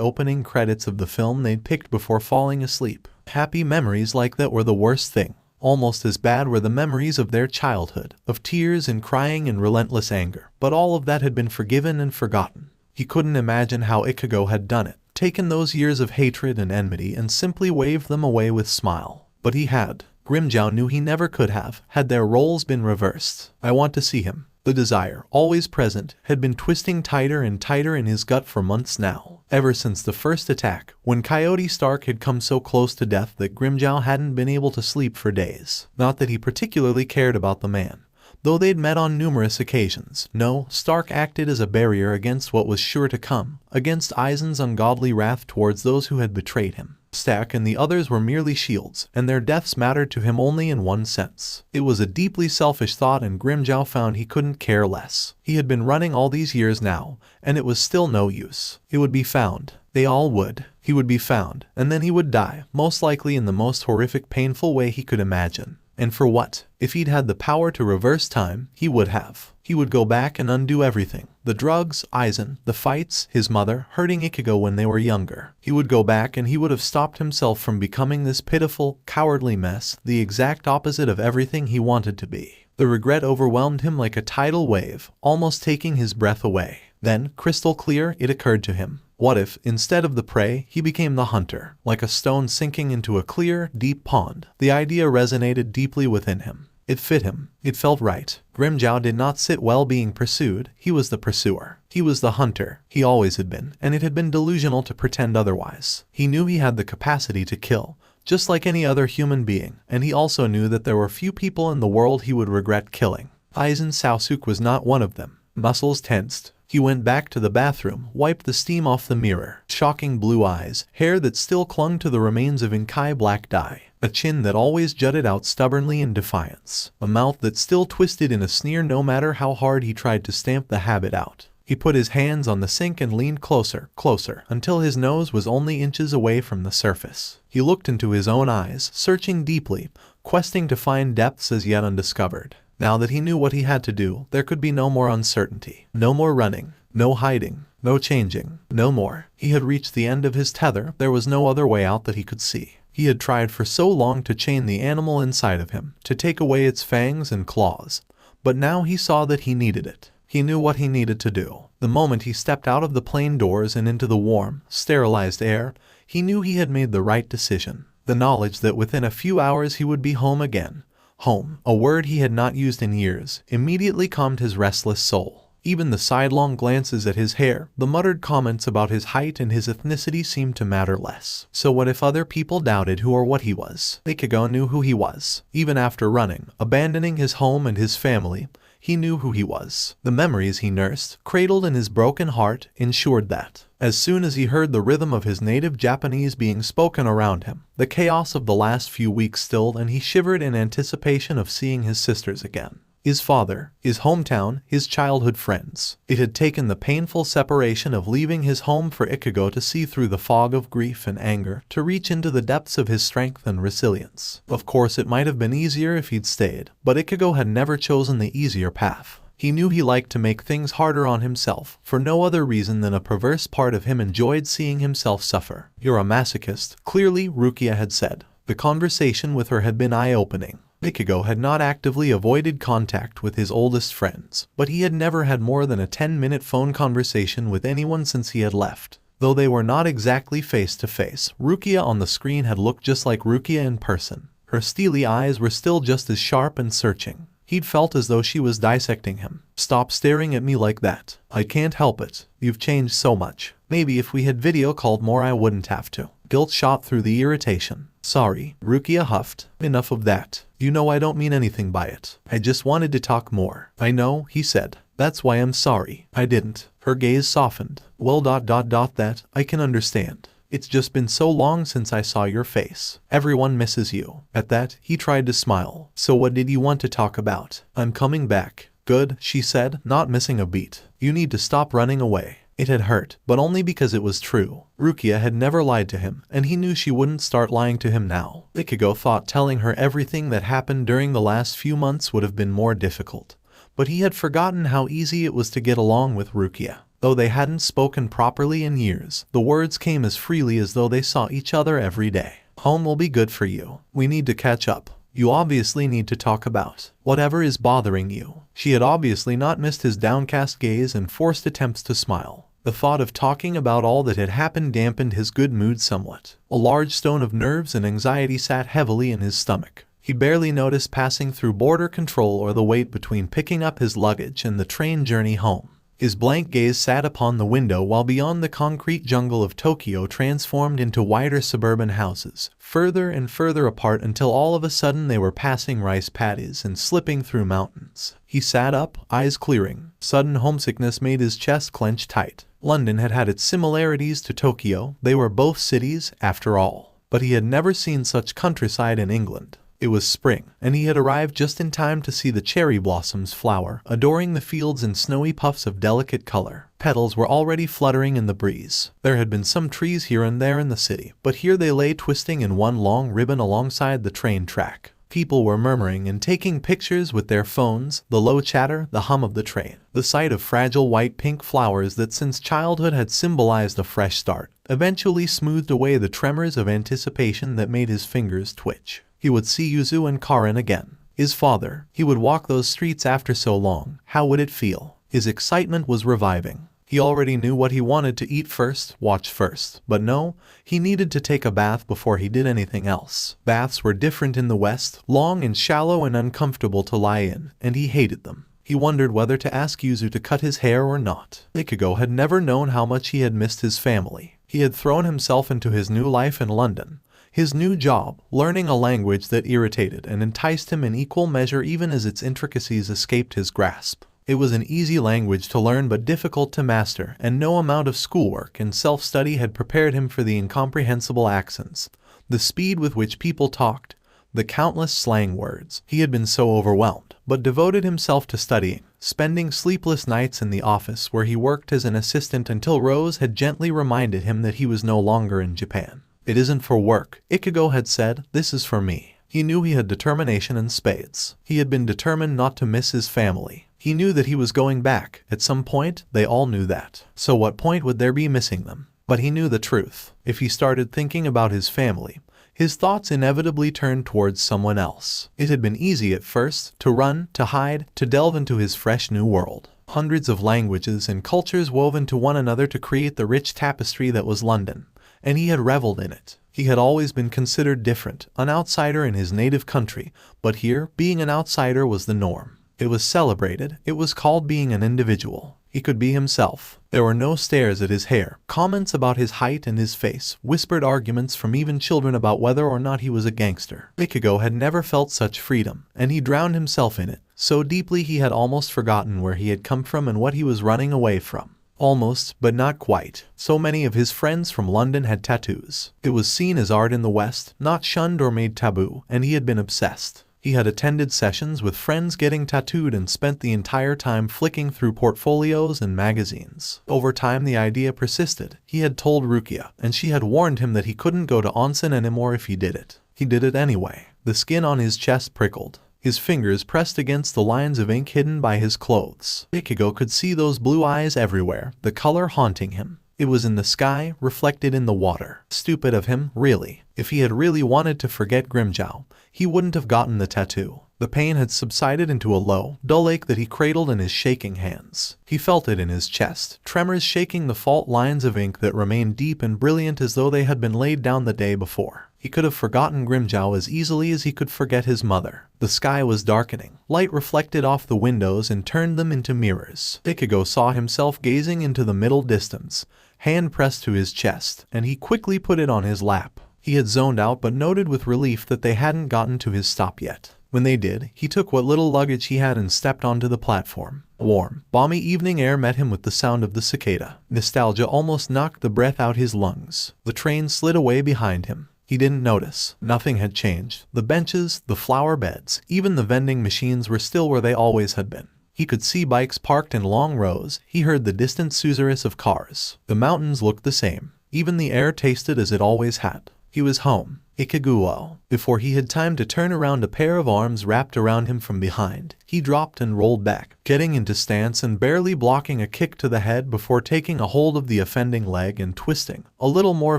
opening credits of the film they'd picked before falling asleep. Happy memories like that were the worst thing. Almost as bad were the memories of their childhood, of tears and crying and relentless anger. But all of that had been forgiven and forgotten. He couldn't imagine how Ichigo had done it, taken those years of hatred and enmity and simply waved them away with smile. But he had. Grimmjow knew he never could have, had their roles been reversed. I want to see him. The desire, always present, had been twisting tighter and tighter in his gut for months now. Ever since the first attack, when Coyote Stark had come so close to death that Grimmjow hadn't been able to sleep for days. Not that he particularly cared about the man, though they'd met on numerous occasions. No, Stark acted as a barrier against what was sure to come, against Aizen's ungodly wrath towards those who had betrayed him. Stack and the others were merely shields, and their deaths mattered to him only in one sense. It was a deeply selfish thought, and Grimmjow found he couldn't care less. He had been running all these years now, and it was still no use. It would be found. They all would. He would be found, and then he would die, most likely in the most horrific, painful way he could imagine. And for what? If he'd had the power to reverse time, he would have. He would go back and undo everything. The drugs, Aizen, the fights, his mother, hurting Ichigo when they were younger. He would go back and he would have stopped himself from becoming this pitiful, cowardly mess, the exact opposite of everything he wanted to be. The regret overwhelmed him like a tidal wave, almost taking his breath away. Then, crystal clear, it occurred to him. What if, instead of the prey, he became the hunter, like a stone sinking into a clear, deep pond? The idea resonated deeply within him. It fit him. It felt right. Grimmjow did not sit well being pursued. He was the pursuer. He was the hunter. He always had been, and it had been delusional to pretend otherwise. He knew he had the capacity to kill, just like any other human being, and he also knew that there were few people in the world he would regret killing. Aizen Sasuke was not one of them. Muscles tensed. He went back to the bathroom, wiped the steam off the mirror. Shocking blue eyes, hair that still clung to the remains of Inkai black dye, a chin that always jutted out stubbornly in defiance, a mouth that still twisted in a sneer no matter how hard he tried to stamp the habit out. He put his hands on the sink and leaned closer, closer, until his nose was only inches away from the surface. He looked into his own eyes, searching deeply, questing to find depths as yet undiscovered. Now that he knew what he had to do, there could be no more uncertainty. No more running. No hiding. No changing. No more. He had reached the end of his tether. There was no other way out that he could see. He had tried for so long to chain the animal inside of him, to take away its fangs and claws. But now he saw that he needed it. He knew what he needed to do. The moment he stepped out of the plane doors and into the warm, sterilized air, he knew he had made the right decision. The knowledge that within a few hours he would be home again. Home, a word he had not used in years, immediately calmed his restless soul. Even the sidelong glances at his hair, the muttered comments about his height and his ethnicity seemed to matter less. So what if other people doubted who or what he was? Ichigo knew who he was. Even after running, abandoning his home and his family, he knew who he was. The memories he nursed, cradled in his broken heart, ensured that. As soon as he heard the rhythm of his native Japanese being spoken around him, the chaos of the last few weeks stilled and he shivered in anticipation of seeing his sisters again. His father, his hometown, his childhood friends. It had taken the painful separation of leaving his home for Ichigo to see through the fog of grief and anger, to reach into the depths of his strength and resilience. Of course, it might have been easier if he'd stayed, but Ichigo had never chosen the easier path. He knew he liked to make things harder on himself, for no other reason than a perverse part of him enjoyed seeing himself suffer. "You're a masochist," clearly Rukia had said. The conversation with her had been eye-opening. Ichigo had not actively avoided contact with his oldest friends, but he had never had more than a 10-minute phone conversation with anyone since he had left. Though they were not exactly face-to-face, Rukia on the screen had looked just like Rukia in person. Her steely eyes were still just as sharp and searching. He'd felt as though she was dissecting him. "Stop staring at me like that. I can't help it. You've changed so much. Maybe if we had video called more I wouldn't have to." Guilt shot through the irritation. "Sorry," Rukia huffed. "Enough of that. You know I don't mean anything by it. I just wanted to talk more." "I know," he said. "That's why I'm sorry. I didn't." Her gaze softened. "Well, that, I can understand. It's just been so long since I saw your face. Everyone misses you." At that, he tried to smile. "So what did you want to talk about?" "I'm coming back." "Good," she said, not missing a beat. "You need to stop running away." It had hurt, but only because it was true. Rukia had never lied to him, and he knew she wouldn't start lying to him now. Ichigo thought telling her everything that happened during the last few months would have been more difficult. But he had forgotten how easy it was to get along with Rukia. Though they hadn't spoken properly in years, the words came as freely as though they saw each other every day. "Home will be good for you. We need to catch up. You obviously need to talk about whatever is bothering you." She had obviously not missed his downcast gaze and forced attempts to smile. The thought of talking about all that had happened dampened his good mood somewhat. A large stone of nerves and anxiety sat heavily in his stomach. He barely noticed passing through border control or the wait between picking up his luggage and the train journey home. His blank gaze sat upon the window while beyond the concrete jungle of Tokyo transformed into wider suburban houses, further and further apart until all of a sudden they were passing rice paddies and slipping through mountains. He sat up, eyes clearing. Sudden homesickness made his chest clench tight. London had had its similarities to Tokyo. They were both cities, after all. But he had never seen such countryside in England. It was spring, and he had arrived just in time to see the cherry blossoms flower, adoring the fields in snowy puffs of delicate color. Petals were already fluttering in the breeze. There had been some trees here and there in the city, but here they lay twisting in one long ribbon alongside the train track. People were murmuring and taking pictures with their phones, the low chatter, the hum of the train. The sight of fragile white-pink flowers that since childhood had symbolized a fresh start, eventually smoothed away the tremors of anticipation that made his fingers twitch. He would see Yuzu and Karin again. His father. He would walk those streets after so long. How would it feel? His excitement was reviving. He already knew what he wanted to eat first, watch first. But no, he needed to take a bath before he did anything else. Baths were different in the West, long and shallow and uncomfortable to lie in, and he hated them. He wondered whether to ask Yuzu to cut his hair or not. Ichigo had never known how much he had missed his family. He had thrown himself into his new life in London. His new job, learning a language that irritated and enticed him in equal measure even as its intricacies escaped his grasp. It was an easy language to learn but difficult to master, and no amount of schoolwork and self-study had prepared him for the incomprehensible accents, the speed with which people talked, the countless slang words. He had been so overwhelmed, but devoted himself to studying, spending sleepless nights in the office where he worked as an assistant until Rose had gently reminded him that he was no longer in Japan. It isn't for work, Ichigo had said, this is for me. He knew he had determination in spades. He had been determined not to miss his family. He knew that he was going back. At some point, they all knew that. So what point would there be missing them? But he knew the truth. If he started thinking about his family, his thoughts inevitably turned towards someone else. It had been easy at first, to run, to hide, to delve into his fresh new world. Hundreds of languages and cultures woven to one another to create the rich tapestry that was London. And he had reveled in it. He had always been considered different, an outsider in his native country, but here, being an outsider was the norm. It was celebrated, it was called being an individual. He could be himself. There were no stares at his hair, comments about his height and his face, whispered arguments from even children about whether or not he was a gangster. Ichigo had never felt such freedom, and he drowned himself in it, so deeply he had almost forgotten where he had come from and what he was running away from. Almost, but not quite. So many of his friends from London had tattoos. It was seen as art in the West, not shunned or made taboo, and he had been obsessed. He had attended sessions with friends getting tattooed and spent the entire time flicking through portfolios and magazines. Over time the idea persisted. He had told Rukia, and she had warned him that he couldn't go to onsen anymore if he did it. He did it anyway. The skin on his chest prickled. His fingers pressed against the lines of ink hidden by his clothes. Ichigo could see those blue eyes everywhere, the color haunting him. It was in the sky, reflected in the water. Stupid of him, really. If he had really wanted to forget Grimmjow, he wouldn't have gotten the tattoo. The pain had subsided into a low, dull ache that he cradled in his shaking hands. He felt it in his chest, tremors shaking the fault lines of ink that remained deep and brilliant as though they had been laid down the day before. He could have forgotten Grimmjow as easily as he could forget his mother. The sky was darkening. Light reflected off the windows and turned them into mirrors. Ichigo saw himself gazing into the middle distance, hand pressed to his chest, and he quickly put it on his lap. He had zoned out but noted with relief that they hadn't gotten to his stop yet. When they did, he took what little luggage he had and stepped onto the platform. Warm, balmy evening air met him with the sound of the cicada. Nostalgia almost knocked the breath out his lungs. The train slid away behind him. He didn't notice. Nothing had changed. The benches, the flower beds, even the vending machines were still where they always had been. He could see bikes parked in long rows. He heard the distant susurrus of cars. The mountains looked the same. Even the air tasted as it always had. He was home. Ichigo. Before he had time to turn around, a pair of arms wrapped around him from behind. He dropped and rolled back, getting into stance and barely blocking a kick to the head before taking a hold of the offending leg and twisting, a little more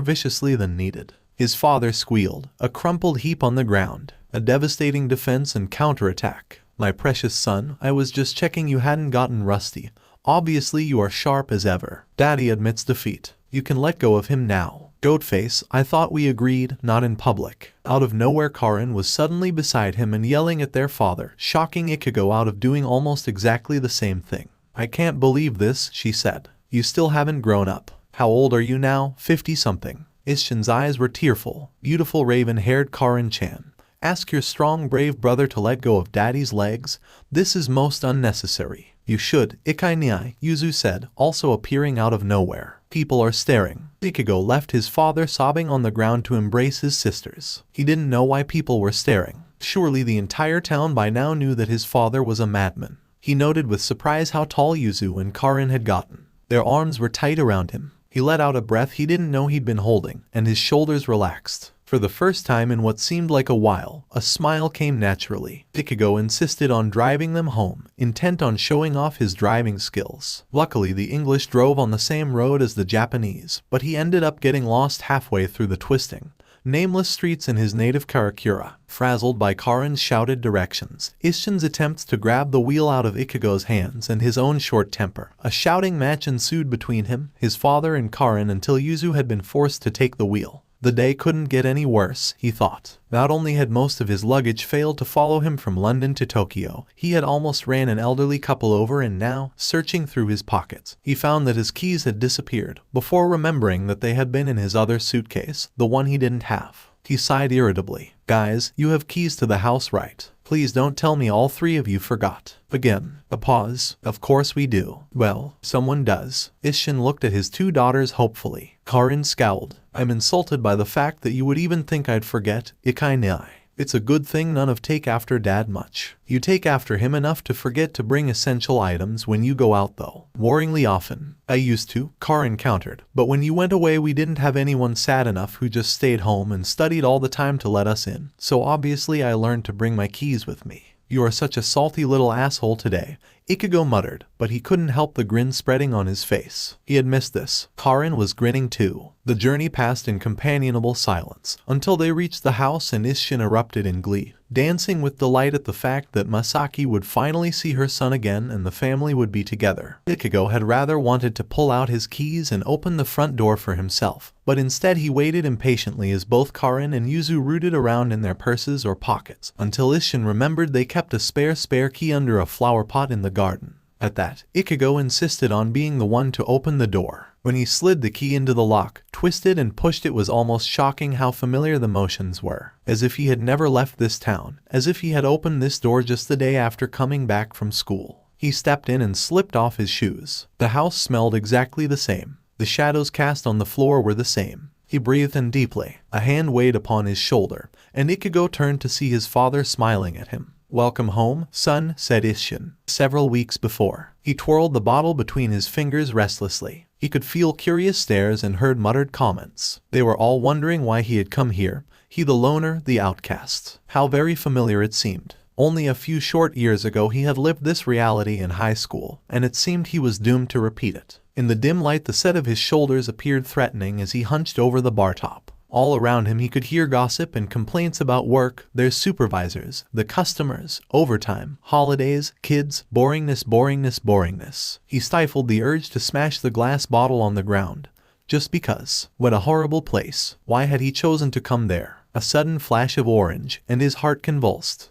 viciously than needed. His father squealed, a crumpled heap on the ground, a devastating defense and counterattack. My precious son, I was just checking you hadn't gotten rusty. Obviously you are sharp as ever. Daddy admits defeat. You can let go of him now. Goatface, I thought we agreed, not in public. Out of nowhere Karin was suddenly beside him and yelling at their father, shocking Ichigo out of doing almost exactly the same thing. I can't believe this, she said. You still haven't grown up. How old are you now? 50-something. Isshin's eyes were tearful. Beautiful raven-haired Karin-chan. Ask your strong, brave brother to let go of daddy's legs. This is most unnecessary. You should, Ikai-ni, Yuzu said, also appearing out of nowhere. People are staring. Ichigo left his father sobbing on the ground to embrace his sisters. He didn't know why people were staring. Surely the entire town by now knew that his father was a madman. He noted with surprise how tall Yuzu and Karin had gotten. Their arms were tight around him. He let out a breath he didn't know he'd been holding, and his shoulders relaxed. For the first time in what seemed like a while, a smile came naturally. Ichigo insisted on driving them home, intent on showing off his driving skills. Luckily, the English drove on the same road as the Japanese, but he ended up getting lost halfway through the twisting, nameless streets in his native Karakura. Frazzled by Karin's shouted directions, Isshin's attempts to grab the wheel out of Ichigo's hands, and his own short temper, a shouting match ensued between him, his father, and Karin until Yuzu had been forced to take the wheel. The day couldn't get any worse, he thought. Not only had most of his luggage failed to follow him from London to Tokyo, he had almost ran an elderly couple over, and now, searching through his pockets, he found that his keys had disappeared, before remembering that they had been in his other suitcase, the one he didn't have. He sighed irritably. Guys, you have keys to the house, right? Please don't tell me all three of you forgot. Again, a pause. Of course we do. Well, someone does. Isshin looked at his two daughters hopefully. Karin scowled. I'm insulted by the fact that you would even think I'd forget, Ikai-ni. It's a good thing none of take after dad much. You take after him enough to forget to bring essential items when you go out though. Worryingly often. I used to, Karin countered. But when you went away we didn't have anyone sad enough who just stayed home and studied all the time to let us in. So obviously I learned to bring my keys with me. You are such a salty little asshole today, Ichigo muttered, but he couldn't help the grin spreading on his face. He had missed this. Karin was grinning too. The journey passed in companionable silence, until they reached the house and Isshin erupted in glee, dancing with delight at the fact that Masaki would finally see her son again and the family would be together. Ichigo had rather wanted to pull out his keys and open the front door for himself, but instead he waited impatiently as both Karin and Yuzu rooted around in their purses or pockets, until Isshin remembered they kept a spare key under a flower pot in the garden. At that, Ichigo insisted on being the one to open the door. When he slid the key into the lock, twisted and pushed, it was almost shocking how familiar the motions were. As if he had never left this town, as if he had opened this door just the day after coming back from school. He stepped in and slipped off his shoes. The house smelled exactly the same. The shadows cast on the floor were the same. He breathed in deeply. A hand weighed upon his shoulder, and Ichigo turned to see his father smiling at him. Welcome home, son, said Isshin. Several weeks before, he twirled the bottle between his fingers restlessly. He could feel curious stares and heard muttered comments. They were all wondering why he had come here, he the loner, the outcast. How very familiar it seemed. Only a few short years ago he had lived this reality in high school, and it seemed he was doomed to repeat it. In the dim light the set of his shoulders appeared threatening as he hunched over the bar top. All around him he could hear gossip and complaints about work, their supervisors, the customers, overtime, holidays, kids, boringness. He stifled the urge to smash the glass bottle on the ground. Just because. What a horrible place. Why had he chosen to come there? A sudden flash of orange, and his heart convulsed.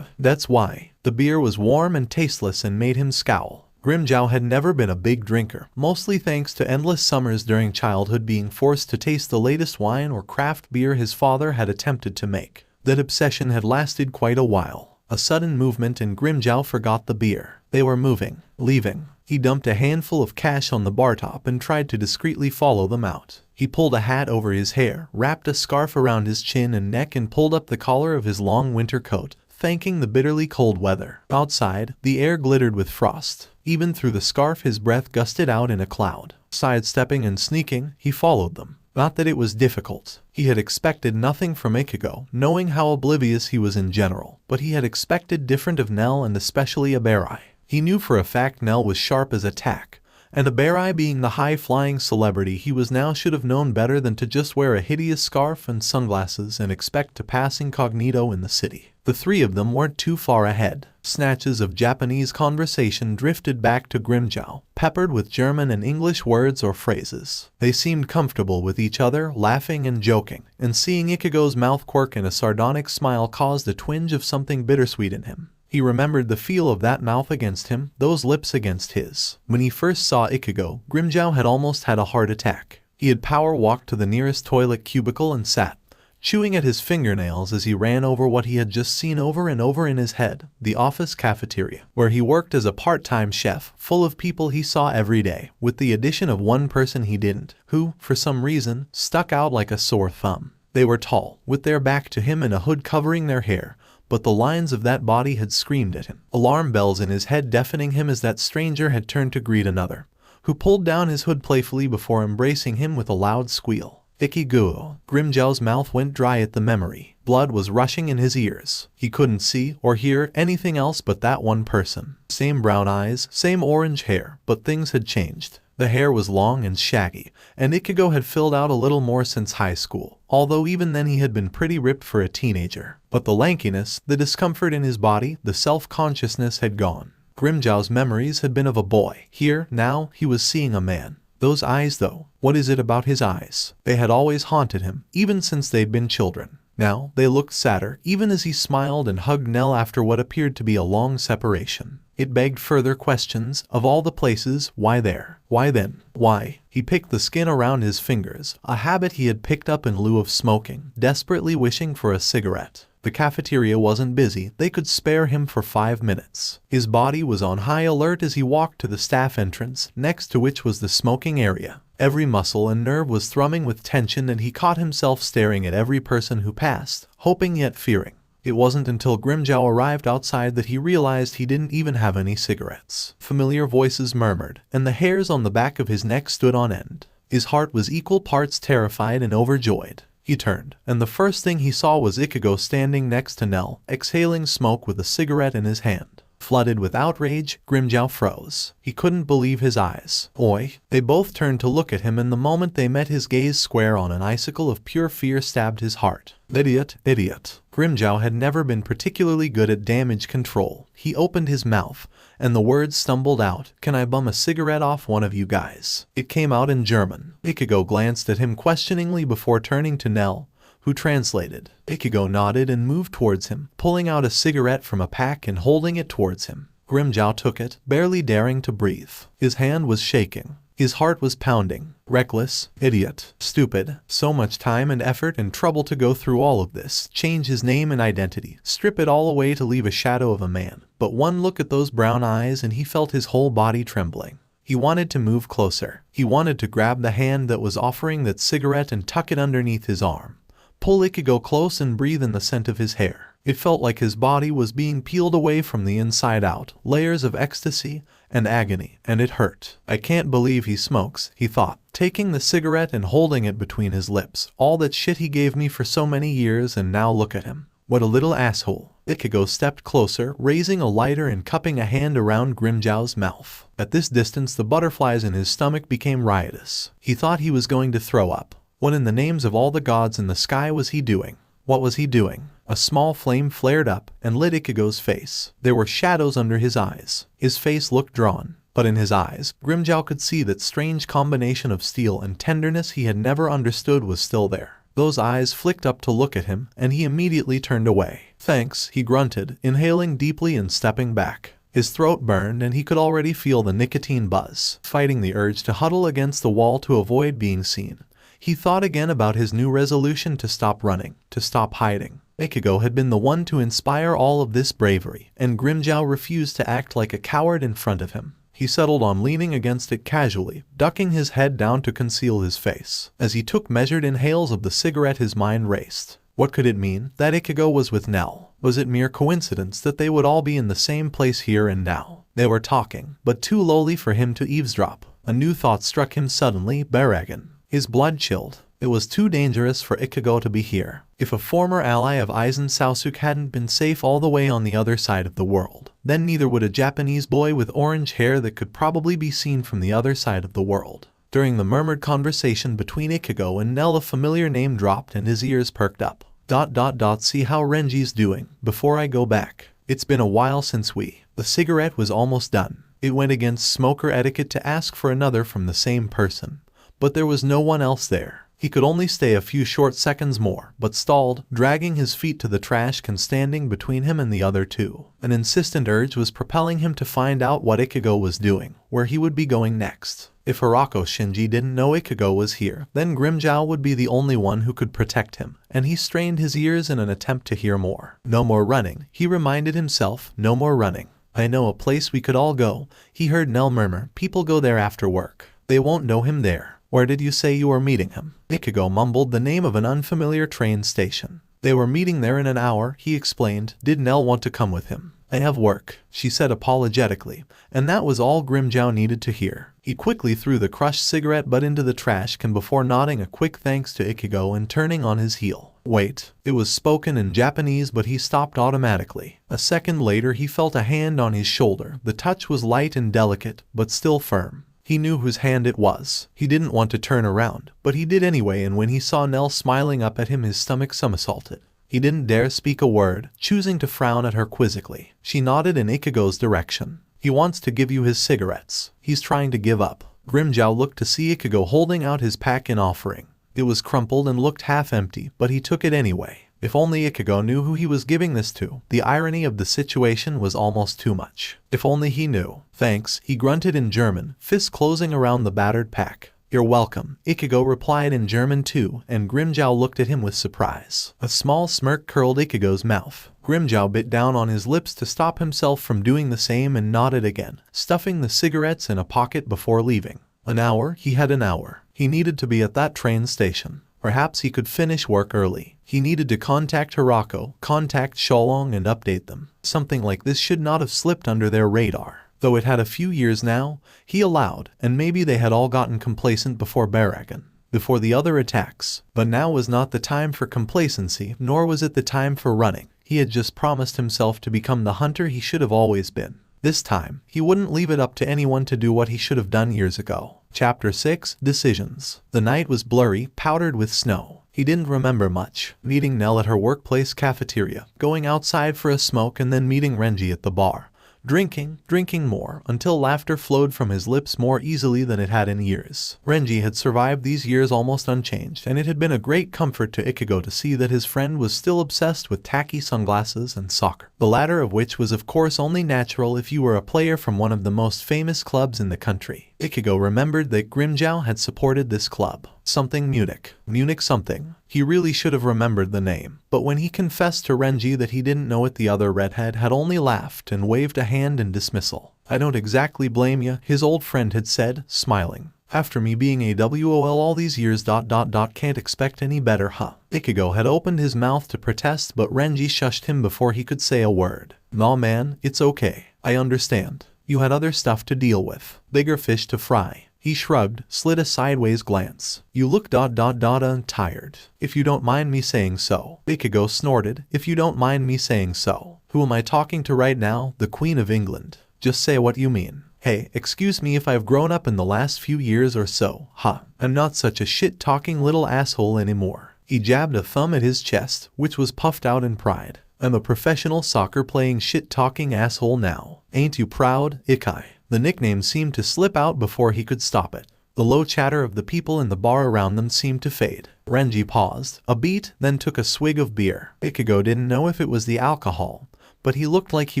That's why. The beer was warm and tasteless and made him scowl. Grimmjow had never been a big drinker, mostly thanks to endless summers during childhood being forced to taste the latest wine or craft beer his father had attempted to make. That obsession had lasted quite a while. A sudden movement and Grimmjow forgot the beer. They were moving, leaving. He dumped a handful of cash on the bar top and tried to discreetly follow them out. He pulled a hat over his hair, wrapped a scarf around his chin and neck and pulled up the collar of his long winter coat, thanking the bitterly cold weather. Outside, the air glittered with frost. Even through the scarf his breath gusted out in a cloud. Sidestepping and sneaking, he followed them. Not that it was difficult. He had expected nothing from Ichigo, knowing how oblivious he was in general, but he had expected different of Nell and especially Aberai. He knew for a fact Nell was sharp as a tack, and Aberai being the high-flying celebrity he was now should have known better than to just wear a hideous scarf and sunglasses and expect to pass incognito in the city. The three of them weren't too far ahead. Snatches of Japanese conversation drifted back to Grimmjow, peppered with German and English words or phrases. They seemed comfortable with each other, laughing and joking, and seeing Ichigo's mouth quirk and a sardonic smile caused a twinge of something bittersweet in him. He remembered the feel of that mouth against him, those lips against his. When he first saw Ichigo, Grimmjow had almost had a heart attack. He had power walked to the nearest toilet cubicle and sat, chewing at his fingernails as he ran over what he had just seen over and over in his head, the office cafeteria, where he worked as a part-time chef, full of people he saw every day, with the addition of one person he didn't, who, for some reason, stuck out like a sore thumb. They were tall, with their back to him and a hood covering their hair, but the lines of that body had screamed at him. Alarm bells in his head deafening him as that stranger had turned to greet another, who pulled down his hood playfully before embracing him with a loud squeal. Ichigo. Grimmjow's mouth went dry at the memory. Blood was rushing in his ears. He couldn't see or hear anything else but that one person. Same brown eyes, same orange hair, but things had changed. The hair was long and shaggy, and Ichigo had filled out a little more since high school, although even then he had been pretty ripped for a teenager. But the lankiness, the discomfort in his body, the self-consciousness had gone. Grimmjow's memories had been of a boy. Here, now, he was seeing a man. Those eyes though, what is it about his eyes? They had always haunted him, even since they'd been children. Now, they looked sadder, even as he smiled and hugged Nell after what appeared to be a long separation. It begged further questions. Of all the places, why there? Why then? Why? He picked the skin around his fingers, a habit he had picked up in lieu of smoking, desperately wishing for a cigarette. The cafeteria wasn't busy, they could spare him for 5 minutes. His body was on high alert as he walked to the staff entrance, next to which was the smoking area. Every muscle and nerve was thrumming with tension and he caught himself staring at every person who passed, hoping yet fearing. It wasn't until Grimmjow arrived outside that he realized he didn't even have any cigarettes. Familiar voices murmured, and the hairs on the back of his neck stood on end. His heart was equal parts terrified and overjoyed. He turned, and the first thing he saw was Ichigo standing next to Nell, exhaling smoke with a cigarette in his hand. Flooded with outrage, Grimmjow froze. He couldn't believe his eyes. Oi! They both turned to look at him, and the moment they met, his gaze square on an icicle of pure fear stabbed his heart. Idiot, idiot. Grimmjow had never been particularly good at damage control. He opened his mouth, and the words stumbled out. Can I bum a cigarette off one of you guys? It came out in German. Ichigo glanced at him questioningly before turning to Nell, who translated. Ichigo nodded and moved towards him, pulling out a cigarette from a pack and holding it towards him. Grimmjow took it, barely daring to breathe. His hand was shaking. His heart was pounding. Reckless, idiot, stupid, so much time and effort and trouble to go through all of this, change his name and identity, strip it all away to leave a shadow of a man. But one look at those brown eyes and he felt his whole body trembling. He wanted to move closer. He wanted to grab the hand that was offering that cigarette and tuck it underneath his arm. Pull Ichigo close and breathe in the scent of his hair. It felt like his body was being peeled away from the inside out, layers of ecstasy and agony, and it hurt. I can't believe he smokes, he thought, taking the cigarette and holding it between his lips. All that shit he gave me for so many years, and now look at him. What a little asshole. Ichigo stepped closer, raising a lighter and cupping a hand around Grimmjow's mouth. At this distance, the butterflies in his stomach became riotous. He thought he was going to throw up. What in the names of all the gods in the sky was he doing? What was he doing? A small flame flared up and lit Ichigo's face. There were shadows under his eyes. His face looked drawn, but in his eyes, Grimmjow could see that strange combination of steel and tenderness he had never understood was still there. Those eyes flicked up to look at him, and he immediately turned away. Thanks, he grunted, inhaling deeply and stepping back. His throat burned and he could already feel the nicotine buzz. Fighting the urge to huddle against the wall to avoid being seen, he thought again about his new resolution to stop running, to stop hiding. Ichigo had been the one to inspire all of this bravery, and Grimmjow refused to act like a coward in front of him. He settled on leaning against it casually, ducking his head down to conceal his face. As he took measured inhales of the cigarette, his mind raced. What could it mean that Ichigo was with Nell? Was it mere coincidence that they would all be in the same place here and now? They were talking, but too lowly for him to eavesdrop. A new thought struck him suddenly. Baragon. His blood chilled. It was too dangerous for Ichigo to be here. If a former ally of Aizen Sasuke hadn't been safe all the way on the other side of the world, then neither would a Japanese boy with orange hair that could probably be seen from the other side of the world. During the murmured conversation between Ichigo and Nell, a familiar name dropped and his ears perked up. See how Renji's doing before I go back. It's been a while since we. The cigarette was almost done. It went against smoker etiquette to ask for another from the same person, but there was no one else there. He could only stay a few short seconds more, but stalled, dragging his feet to the trash can standing between him and the other two. An insistent urge was propelling him to find out what Ichigo was doing, where he would be going next. If Hirako Shinji didn't know Ichigo was here, then Grimmjow would be the only one who could protect him, and he strained his ears in an attempt to hear more. No more running, he reminded himself, no more running. I know a place we could all go, he heard Nell murmur. People go there after work. They won't know him there. Where did you say you were meeting him? Ichigo mumbled the name of an unfamiliar train station. They were meeting there in an hour, he explained. Did Nell want to come with him? I have work, she said apologetically, and that was all Grimmjow needed to hear. He quickly threw the crushed cigarette butt into the trash can before nodding a quick thanks to Ichigo and turning on his heel. Wait. It was spoken in Japanese, but he stopped automatically. A second later he felt a hand on his shoulder. The touch was light and delicate, but still firm. He knew whose hand it was. He didn't want to turn around, but he did anyway, and when he saw Nell smiling up at him, his stomach somersaulted. He didn't dare speak a word, choosing to frown at her quizzically. She nodded in Ichigo's direction. He wants to give you his cigarettes. He's trying to give up. Grimmjow looked to see Ichigo holding out his pack in offering. It was crumpled and looked half empty, but he took it anyway. If only Ichigo knew who he was giving this to. The irony of the situation was almost too much. If only he knew. Thanks, he grunted in German, fists closing around the battered pack. You're welcome, Ichigo replied in German too, and Grimmjow looked at him with surprise. A small smirk curled Ichigo's mouth. Grimmjow bit down on his lips to stop himself from doing the same and nodded again, stuffing the cigarettes in a pocket before leaving. An hour? He had an hour. He needed to be at that train station. Perhaps he could finish work early. He needed to contact Hirako, contact Sholong and update them. Something like this should not have slipped under their radar. Though it had a few years now, he allowed, and maybe they had all gotten complacent before Baragon, before the other attacks. But now was not the time for complacency, nor was it the time for running. He had just promised himself to become the hunter he should have always been. This time, he wouldn't leave it up to anyone to do what he should have done years ago. Chapter 6, Decisions. The night was blurry, powdered with snow. He didn't remember much. Meeting Nell at her workplace cafeteria, going outside for a smoke, and then meeting Renji at the bar. Drinking more, until laughter flowed from his lips more easily than it had in years. Renji had survived these years almost unchanged, and it had been a great comfort to Ichigo to see that his friend was still obsessed with tacky sunglasses and soccer. The latter of which was of course only natural if you were a player from one of the most famous clubs in the country. Ichigo remembered that Grimmjow had supported this club. Something Munich. Munich something. He really should have remembered the name. But when he confessed to Renji that he didn't know it, the other redhead had only laughed and waved a hand in dismissal. I don't exactly blame you, his old friend had said, smiling. After me being a WOL all these years ... can't expect any better, huh? Ichigo had opened his mouth to protest, but Renji shushed him before he could say a word. Nah man, it's okay. I understand. You had other stuff to deal with. Bigger fish to fry. He shrugged, slid a sideways glance. You look ... tired. If you don't mind me saying so. Ichigo snorted. If you don't mind me saying so. Who am I talking to right now? The Queen of England. Just say what you mean. Hey, excuse me if I've grown up in the last few years or so, huh? I'm not such a shit-talking little asshole anymore. He jabbed a thumb at his chest, which was puffed out in pride. I'm a professional soccer-playing shit-talking asshole now. Ain't you proud, Ikai? The nickname seemed to slip out before he could stop it. The low chatter of the people in the bar around them seemed to fade. Renji paused a beat, then took a swig of beer. Ichigo didn't know if it was the alcohol, but he looked like he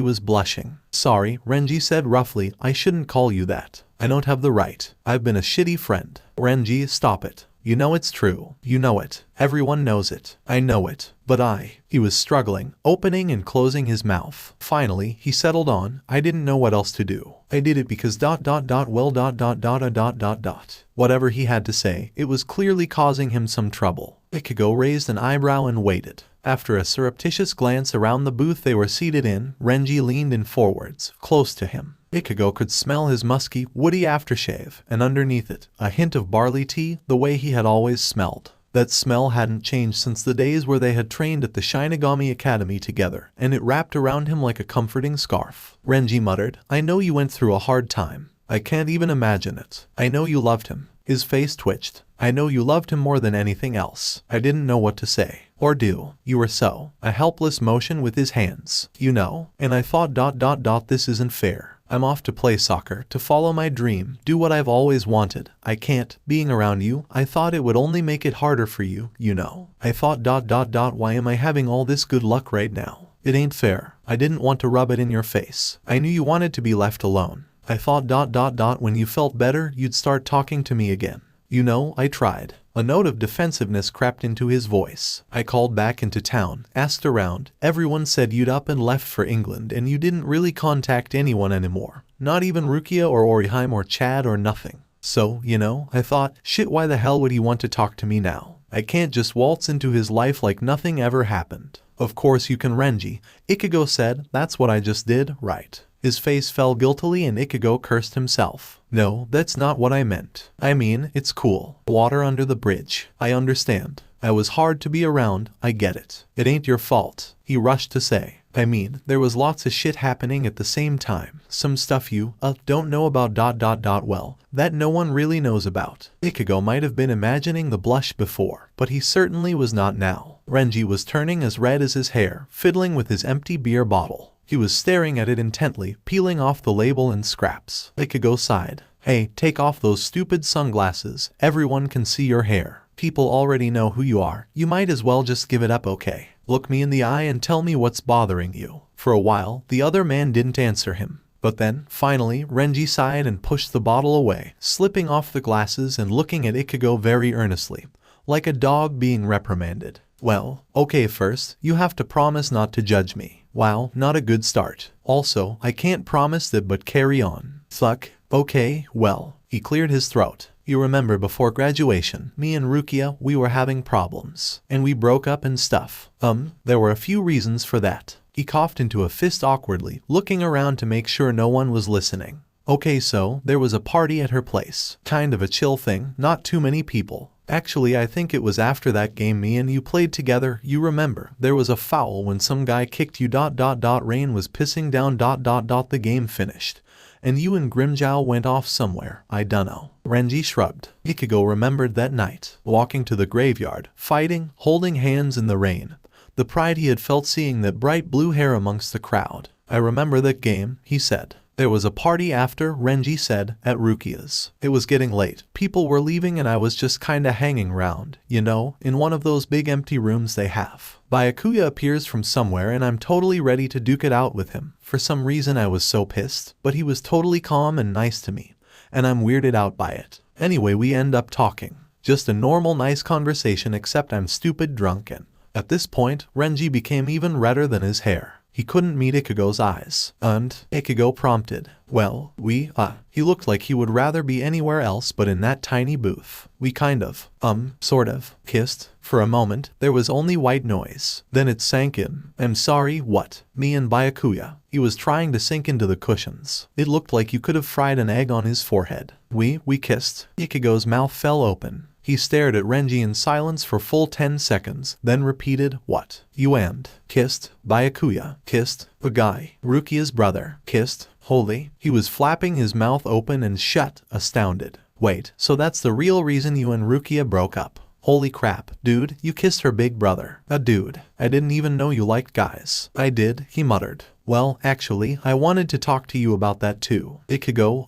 was blushing. Sorry, Renji said roughly, I shouldn't call you that. I don't have the right. I've been a shitty friend. Renji, stop it. You know it's true. You know it. Everyone knows it. I know it. But he was struggling, opening and closing his mouth. Finally, he settled on, I didn't know what else to do. I did it because ... Whatever he had to say, it was clearly causing him some trouble. Ichigo raised an eyebrow and waited. After a surreptitious glance around the booth they were seated in, Renji leaned in forwards, close to him. Ichigo could smell his musky, woody aftershave, and underneath it, a hint of barley tea, the way he had always smelled. That smell hadn't changed since the days where they had trained at the Shinigami Academy together, and it wrapped around him like a comforting scarf. Renji muttered, I know you went through a hard time. I can't even imagine it. I know you loved him. His face twitched. I know you loved him more than anything else. I didn't know what to say. Or do. You were so. A helpless motion with his hands. You know. And I thought ... this isn't fair. I'm off to play soccer, to follow my dream, do what I've always wanted. I can't. Being around you, I thought it would only make it harder for you, you know. I thought ... why am I having all this good luck right now? It ain't fair. I didn't want to rub it in your face. I knew you wanted to be left alone. I thought ... when you felt better, you'd start talking to me again. You know, I tried. A note of defensiveness crept into his voice. I called back into town, asked around. Everyone said you'd up and left for England and you didn't really contact anyone anymore. Not even Rukia or Orihime or Chad or nothing. So, you know, I thought, shit, why the hell would he want to talk to me now? I can't just waltz into his life like nothing ever happened. Of course you can, Renji. Ichigo said, that's what I just did, right? His face fell guiltily and Ichigo cursed himself. No, that's not what I meant. I mean, it's cool. Water under the bridge. I understand. I was hard to be around, I get it. It ain't your fault, he rushed to say. I mean, there was lots of shit happening at the same time. Some stuff you, don't know about ... well, that no one really knows about. Ichigo might have been imagining the blush before, but he certainly was not now. Renji was turning as red as his hair, fiddling with his empty beer bottle. He was staring at it intently, peeling off the label and scraps. Ichigo sighed. Hey, take off those stupid sunglasses. Everyone can see your hair. People already know who you are. You might as well just give it up, okay? Look me in the eye and tell me what's bothering you. For a while, the other man didn't answer him. But then, finally, Renji sighed and pushed the bottle away, slipping off the glasses and looking at Ichigo very earnestly, like a dog being reprimanded. Well, okay, first, you have to promise not to judge me. Wow, not a good start. Also, I can't promise that, but carry on. Fuck. Okay, well, he cleared his throat. You remember before graduation, me and Rukia, we were having problems. And we broke up and stuff. There were a few reasons for that. He coughed into a fist awkwardly, looking around to make sure no one was listening. Okay, so, there was a party at her place. Kind of a chill thing, not too many people. Actually, I think it was after that game me and you played together. You remember, there was a foul when some guy kicked you ... Rain was pissing down ... The game finished. And you and Grimmjow went off somewhere, I dunno. Renji shrugged. Ichigo remembered that night, walking to the graveyard, fighting, holding hands in the rain. The pride he had felt seeing that bright blue hair amongst the crowd. I remember that game, he said. There was a party after, Renji said, at Rukia's. It was getting late. People were leaving and I was just kinda hanging around, you know, in one of those big empty rooms they have. Byakuya appears from somewhere and I'm totally ready to duke it out with him. For some reason I was so pissed, but he was totally calm and nice to me. And I'm weirded out by it. Anyway, we end up talking. Just a normal nice conversation except I'm stupid drunk and... At this point, Renji became even redder than his hair. He couldn't meet Ichigo's eyes. And, Ichigo prompted. Well, he looked like he would rather be anywhere else but in that tiny booth. We kind of, sort of, kissed. For a moment, there was only white noise. Then it sank in. I'm sorry, what? Me and Byakuya. He was trying to sink into the cushions. It looked like you could have fried an egg on his forehead. We kissed. Ichigo's mouth fell open. He stared at Renji in silence for full 10 seconds, then repeated, what? You and kissed, Byakuya, kissed, the guy, Rukia's brother, kissed, holy. He was flapping his mouth open and shut, astounded. Wait, so that's the real reason you and Rukia broke up? Holy crap, dude, you kissed her big brother. Dude, I didn't even know you liked guys. I did, he muttered. Well, actually, I wanted to talk to you about that too. Ichigo,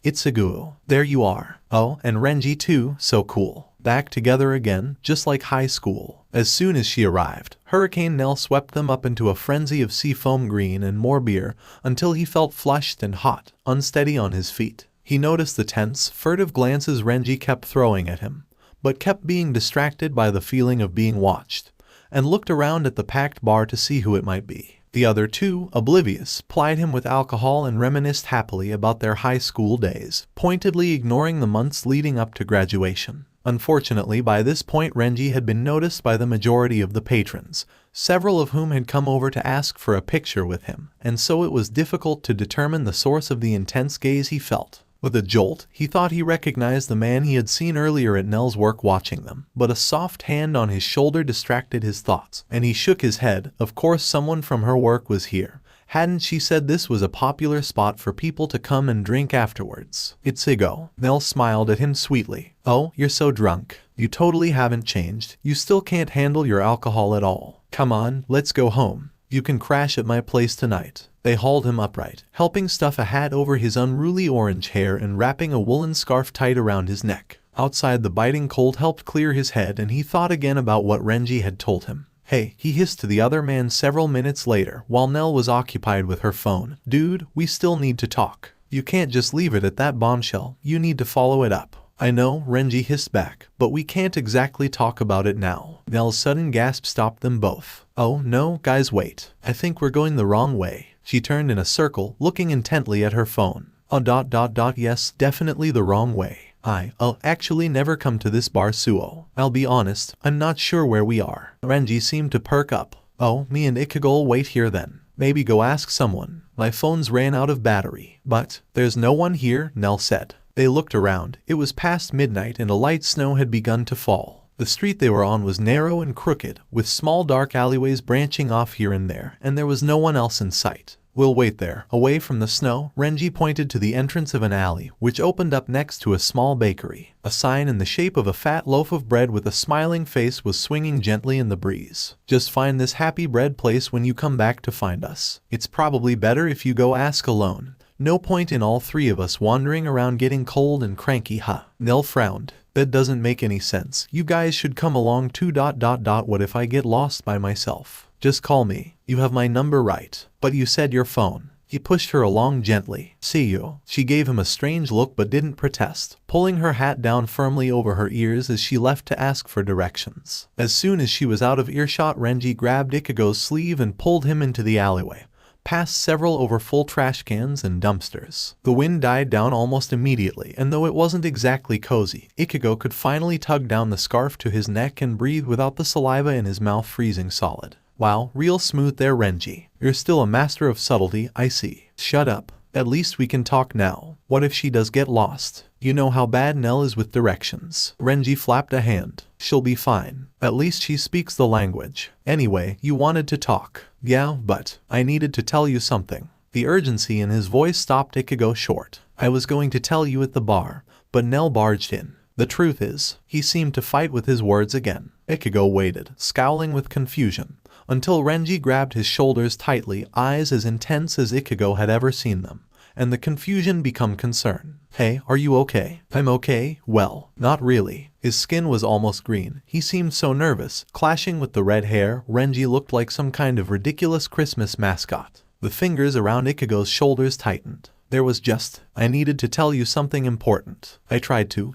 Ichigo. There you are. Oh, and Renji too, so cool. Back together again, just like high school. As soon as she arrived, Hurricane Nell swept them up into a frenzy of seafoam green and more beer, until he felt flushed and hot, unsteady on his feet. He noticed the tense, furtive glances Renji kept throwing at him, but kept being distracted by the feeling of being watched, and looked around at the packed bar to see who it might be. The other two, oblivious, plied him with alcohol and reminisced happily about their high school days, pointedly ignoring the months leading up to graduation. Unfortunately, by this point Renji had been noticed by the majority of the patrons, several of whom had come over to ask for a picture with him, and so it was difficult to determine the source of the intense gaze he felt. With a jolt, he thought he recognized the man he had seen earlier at Nell's work watching them, but a soft hand on his shoulder distracted his thoughts, and he shook his head. Of course someone from her work was here. Hadn't she said this was a popular spot for people to come and drink afterwards? Ichigo. Nell smiled at him sweetly. Oh, you're so drunk. You totally haven't changed. You still can't handle your alcohol at all. Come on, let's go home. You can crash at my place tonight. They hauled him upright, helping stuff a hat over his unruly orange hair and wrapping a woolen scarf tight around his neck. Outside, the biting cold helped clear his head and he thought again about what Renji had told him. Hey, he hissed to the other man several minutes later while Nell was occupied with her phone. Dude, we still need to talk. You can't just leave it at that bombshell. You need to follow it up. I know, Renji hissed back, but we can't exactly talk about it now. Nell's sudden gasp stopped them both. Oh, no, guys, wait. I think we're going the wrong way. She turned in a circle, looking intently at her phone. Yes, definitely the wrong way. I'll actually never come to this bar, Suo. I'll be honest, I'm not sure where we are. Renji seemed to perk up. Oh, me and Ichigo'll wait here then. Maybe go ask someone. My phone's ran out of battery. But there's no one here, Nell said. They looked around. It was past midnight and a light snow had begun to fall. The street they were on was narrow and crooked, with small dark alleyways branching off here and there, and there was no one else in sight. We'll wait there. Away from the snow, Renji pointed to the entrance of an alley, which opened up next to a small bakery. A sign in the shape of a fat loaf of bread with a smiling face was swinging gently in the breeze. Just find this happy bread place when you come back to find us. It's probably better if you go ask alone. No point in all three of us wandering around getting cold and cranky, huh? Nell frowned. That doesn't make any sense. You guys should come along too. What if I get lost by myself? Just call me. You have my number, right? But you said your phone. He pushed her along gently. See you. She gave him a strange look but didn't protest, pulling her hat down firmly over her ears as she left to ask for directions. As soon as she was out of earshot, Renji grabbed Ichigo's sleeve and pulled him into the alleyway, past several overfull trash cans and dumpsters. The wind died down almost immediately, and though it wasn't exactly cozy, Ichigo could finally tug down the scarf to his neck and breathe without the saliva in his mouth freezing solid. Wow, real smooth there, Renji. You're still a master of subtlety, I see. Shut up. At least we can talk now. What if she does get lost? You know how bad Nell is with directions. Renji flapped a hand. She'll be fine. At least she speaks the language. Anyway, you wanted to talk. Yeah, but I needed to tell you something. The urgency in his voice stopped Ichigo short. I was going to tell you at the bar, but Nell barged in. The truth is, he seemed to fight with his words again. Ichigo waited, scowling with confusion, until Renji grabbed his shoulders tightly, eyes as intense as Ichigo had ever seen them, and the confusion become concern. Hey, are you okay? I'm okay. Well, not really. His skin was almost green. He seemed so nervous. Clashing with the red hair, Renji looked like some kind of ridiculous Christmas mascot. The fingers around Ichigo's shoulders tightened. There was just, I needed to tell you something important. I tried to,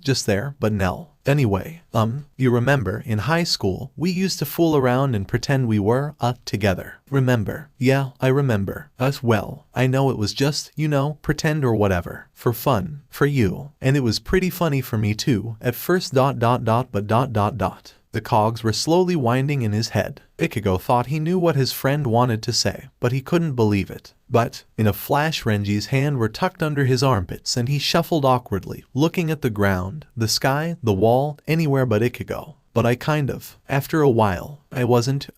just there, but Nell. Anyway, you remember, in high school, we used to fool around and pretend we were, together. Remember? Yeah, I remember. Us, well, I know it was just, pretend or whatever. For fun. For you. And it was pretty funny for me too, at first. The cogs were slowly winding in his head. Ichigo thought he knew what his friend wanted to say, but he couldn't believe it. But, in a flash, Renji's hands were tucked under his armpits and he shuffled awkwardly, looking at the ground, the sky, the wall, anywhere but Ichigo. But after a while, I wasn't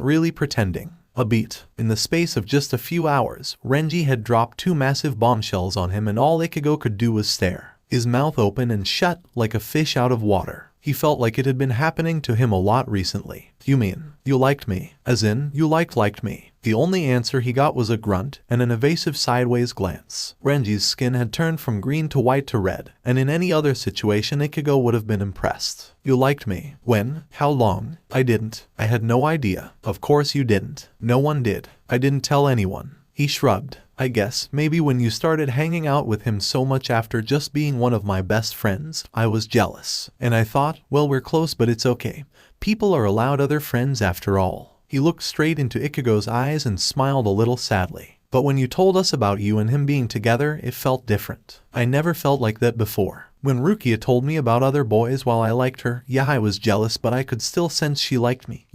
really pretending. A beat. In the space of just a few hours, Renji had dropped 2 massive bombshells on him and all Ichigo could do was stare, his mouth open and shut like a fish out of water. He felt like it had been happening to him a lot recently. You mean, you liked me? As in, you liked me? The only answer he got was a grunt and an evasive sideways glance. Renji's skin had turned from green to white to red, and in any other situation Ichigo would have been impressed. You liked me? When? How long? I didn't. I had no idea. Of course you didn't. No one did. I didn't tell anyone. He shrugged. I guess maybe when you started hanging out with him so much after just being one of my best friends, I was jealous. And I thought, well, we're close but it's okay. People are allowed other friends after all. He looked straight into Ichigo's eyes and smiled a little sadly. But when you told us about you and him being together, it felt different. I never felt like that before. When Rukia told me about other boys while I liked her, yeah, I was jealous but I could still sense she liked me,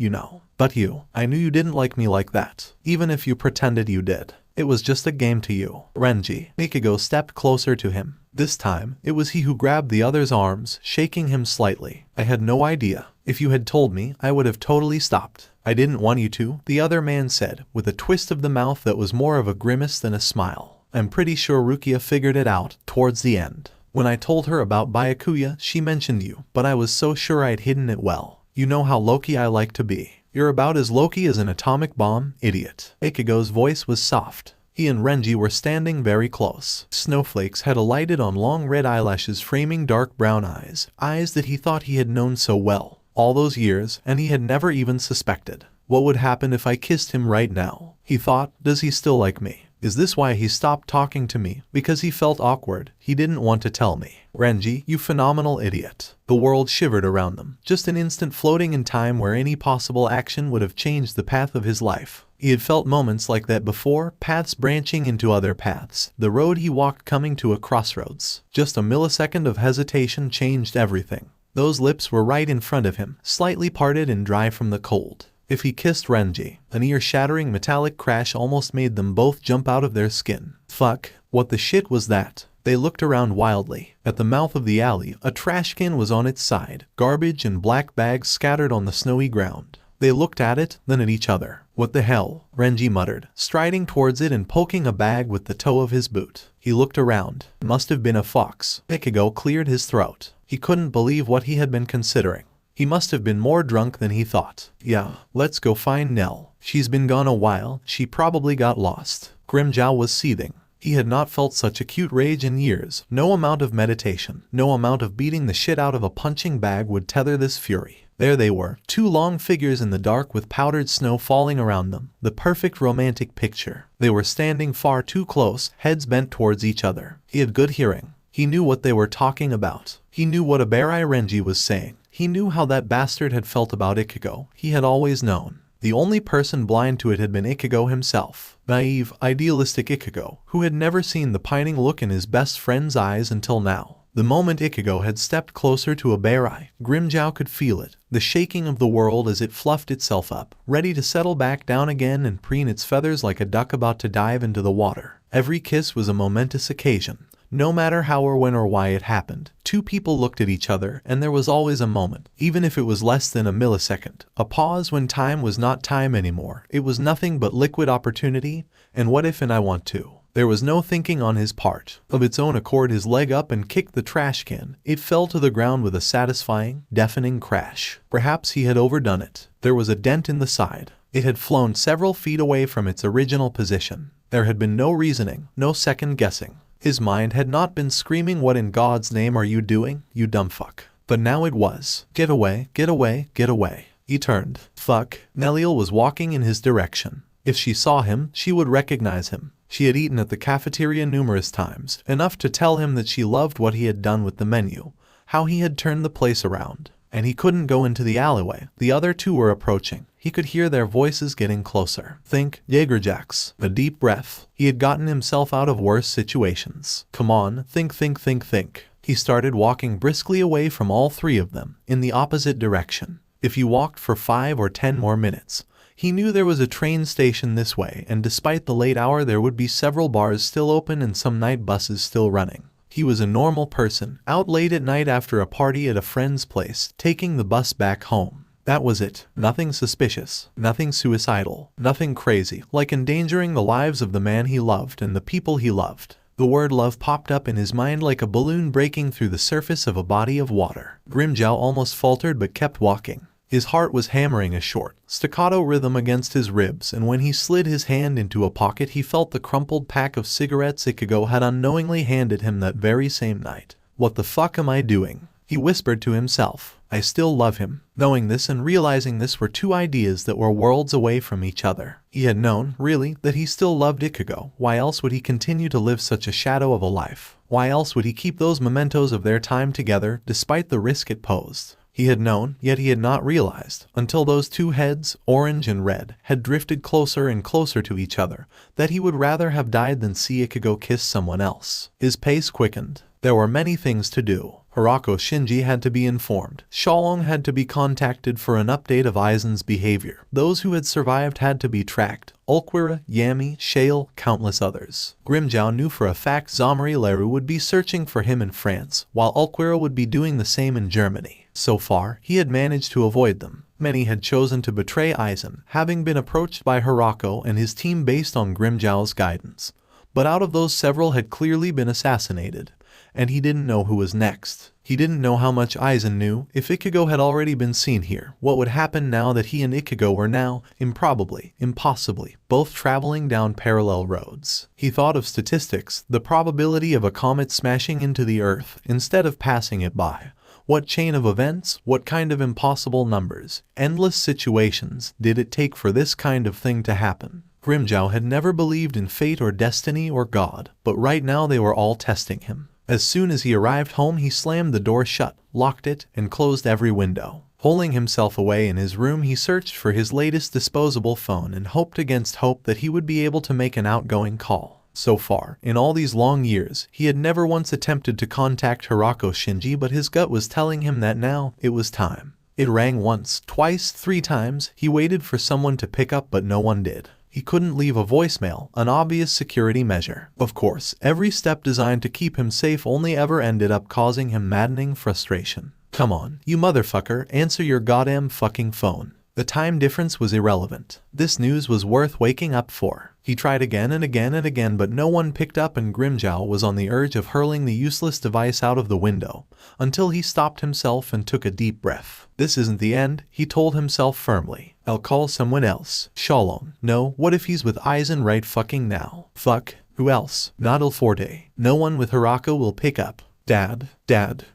But I knew you didn't like me like that, even if you pretended you did. It was just a game to you. Renji. Ichigo stepped closer to him. This time, it was he who grabbed the other's arms, shaking him slightly. I had no idea. If you had told me, I would have totally stopped. I didn't want you to, the other man said, with a twist of the mouth that was more of a grimace than a smile. I'm pretty sure Rukia figured it out, towards the end. When I told her about Byakuya, she mentioned you, but I was so sure I'd hidden it well. You know how low-key I like to be. You're about as low-key as an atomic bomb, idiot. Ichigo's voice was soft. He and Renji were standing very close. Snowflakes had alighted on long red eyelashes framing dark brown eyes, eyes that he thought he had known so well all those years, and he had never even suspected. What would happen if I kissed him right now? He thought, does he still like me? Is this why he stopped talking to me? Because he felt awkward. He didn't want to tell me. Renji, you phenomenal idiot. The world shivered around them, just an instant floating in time where any possible action would have changed the path of his life. He had felt moments like that before, paths branching into other paths, the road he walked coming to a crossroads. Just a millisecond of hesitation changed everything. Those lips were right in front of him, slightly parted and dry from the cold. If he kissed Renji, an ear-shattering metallic crash almost made them both jump out of their skin. Fuck, what the shit was that? They looked around wildly. At the mouth of the alley, a trash can was on its side, garbage and black bags scattered on the snowy ground. They looked at it, then at each other. What the hell? Renji muttered, striding towards it and poking a bag with the toe of his boot. He looked around. It must have been a fox. Ichigo cleared his throat. He couldn't believe what he had been considering. He must have been more drunk than he thought. Yeah, let's go find Nell. She's been gone a while, she probably got lost. Grimmjow was seething. He had not felt such acute rage in years. No amount of meditation, no amount of beating the shit out of a punching bag would tether this fury. There they were, two long figures in the dark with powdered snow falling around them, the perfect romantic picture. They were standing far too close, heads bent towards each other. He had good hearing. He knew what they were talking about. He knew what Abarai Renji was saying. He knew how that bastard had felt about Ichigo. He had always known. The only person blind to it had been Ichigo himself. Naive, idealistic Ichigo, who had never seen the pining look in his best friend's eyes until now. The moment Ichigo had stepped closer to Abarai, Grimmjow could feel it, the shaking of the world as it fluffed itself up, ready to settle back down again and preen its feathers like a duck about to dive into the water. Every kiss was a momentous occasion. No matter how or when or why it happened, two people looked at each other and there was always a moment, even if it was less than a millisecond, a pause when time was not time anymore. It was nothing but liquid opportunity, and what if and I want to. There was no thinking on his part. Of its own accord his leg up and kicked the trash can. It fell to the ground with a satisfying, deafening crash. Perhaps he had overdone it. There was a dent in the side. It had flown several feet away from its original position. There had been no reasoning, no second guessing. His mind had not been screaming, what in God's name are you doing, you dumb fuck. But now it was. Get away, get away, get away. He turned. Fuck. Neliel was walking in his direction. If she saw him, she would recognize him. She had eaten at the cafeteria numerous times, enough to tell him that she loved what he had done with the menu, how he had turned the place around. And he couldn't go into the alleyway. The other two were approaching. He could hear their voices getting closer. Think, Jaegerjacks. A deep breath. He had gotten himself out of worse situations. Come on, think. He started walking briskly away from all three of them, in the opposite direction. If he walked for 5 or 10 more minutes, he knew there was a train station this way, and despite the late hour there would be several bars still open and some night buses still running. He was a normal person, out late at night after a party at a friend's place, taking the bus back home. That was it. Nothing suspicious, nothing suicidal, nothing crazy, like endangering the lives of the man he loved and the people he loved. The word love popped up in his mind like a balloon breaking through the surface of a body of water. Grimmjow almost faltered but kept walking. His heart was hammering a short, staccato rhythm against his ribs, and when he slid his hand into a pocket he felt the crumpled pack of cigarettes Ichigo had unknowingly handed him that very same night. What the fuck am I doing? He whispered to himself. I still love him. Knowing this and realizing this were two ideas that were worlds away from each other. He had known, really, that he still loved Ichigo. Why else would he continue to live such a shadow of a life? Why else would he keep those mementos of their time together, despite the risk it posed? He had known, yet he had not realized, until those two heads, orange and red, had drifted closer and closer to each other, that he would rather have died than see Ichigo kiss someone else. His pace quickened. There were many things to do. Hirako Shinji had to be informed. Shalong had to be contacted for an update of Aizen's behavior. Those who had survived had to be tracked. Ulquira, Yami, Shale, countless others. Grimmjow knew for a fact Zomari Leru would be searching for him in France, while Ulquira would be doing the same in Germany. So far, he had managed to avoid them. Many had chosen to betray Aizen, having been approached by Hirako and his team based on Grimmjow's guidance. But out of those several had clearly been assassinated. and he didn't know who was next. He didn't know how much Aizen knew. If Ichigo had already been seen here, what would happen now that he and Ichigo were now, impossibly, both traveling down parallel roads? He thought of statistics, the probability of a comet smashing into the Earth instead of passing it by. What chain of events, what kind of impossible numbers, endless situations did it take for this kind of thing to happen? Grimmjow had never believed in fate or destiny or God, but right now they were all testing him. As soon as he arrived home, he slammed the door shut, locked it, and closed every window. Holding himself away in his room, he searched for his latest disposable phone and hoped against hope that he would be able to make an outgoing call. So far, in all these long years, he had never once attempted to contact Hirako Shinji, but his gut was telling him that now, it was time. It rang once, twice, 3 times. He waited for someone to pick up, but no one did. He couldn't leave a voicemail, an obvious security measure. Of course, every step designed to keep him safe only ever ended up causing him maddening frustration. Come on, you motherfucker, answer your goddamn fucking phone. The time difference was irrelevant. This news was worth waking up for. He tried again and again and again, but no one picked up, and Grimmjow was on the urge of hurling the useless device out of the window, until he stopped himself and took a deep breath. This isn't the end, he told himself firmly. I'll call someone else. Shalom. No, what if he's with Aizen right fucking now? Fuck. Who else? Not Ilforte. No one with Hirako will pick up. Dad.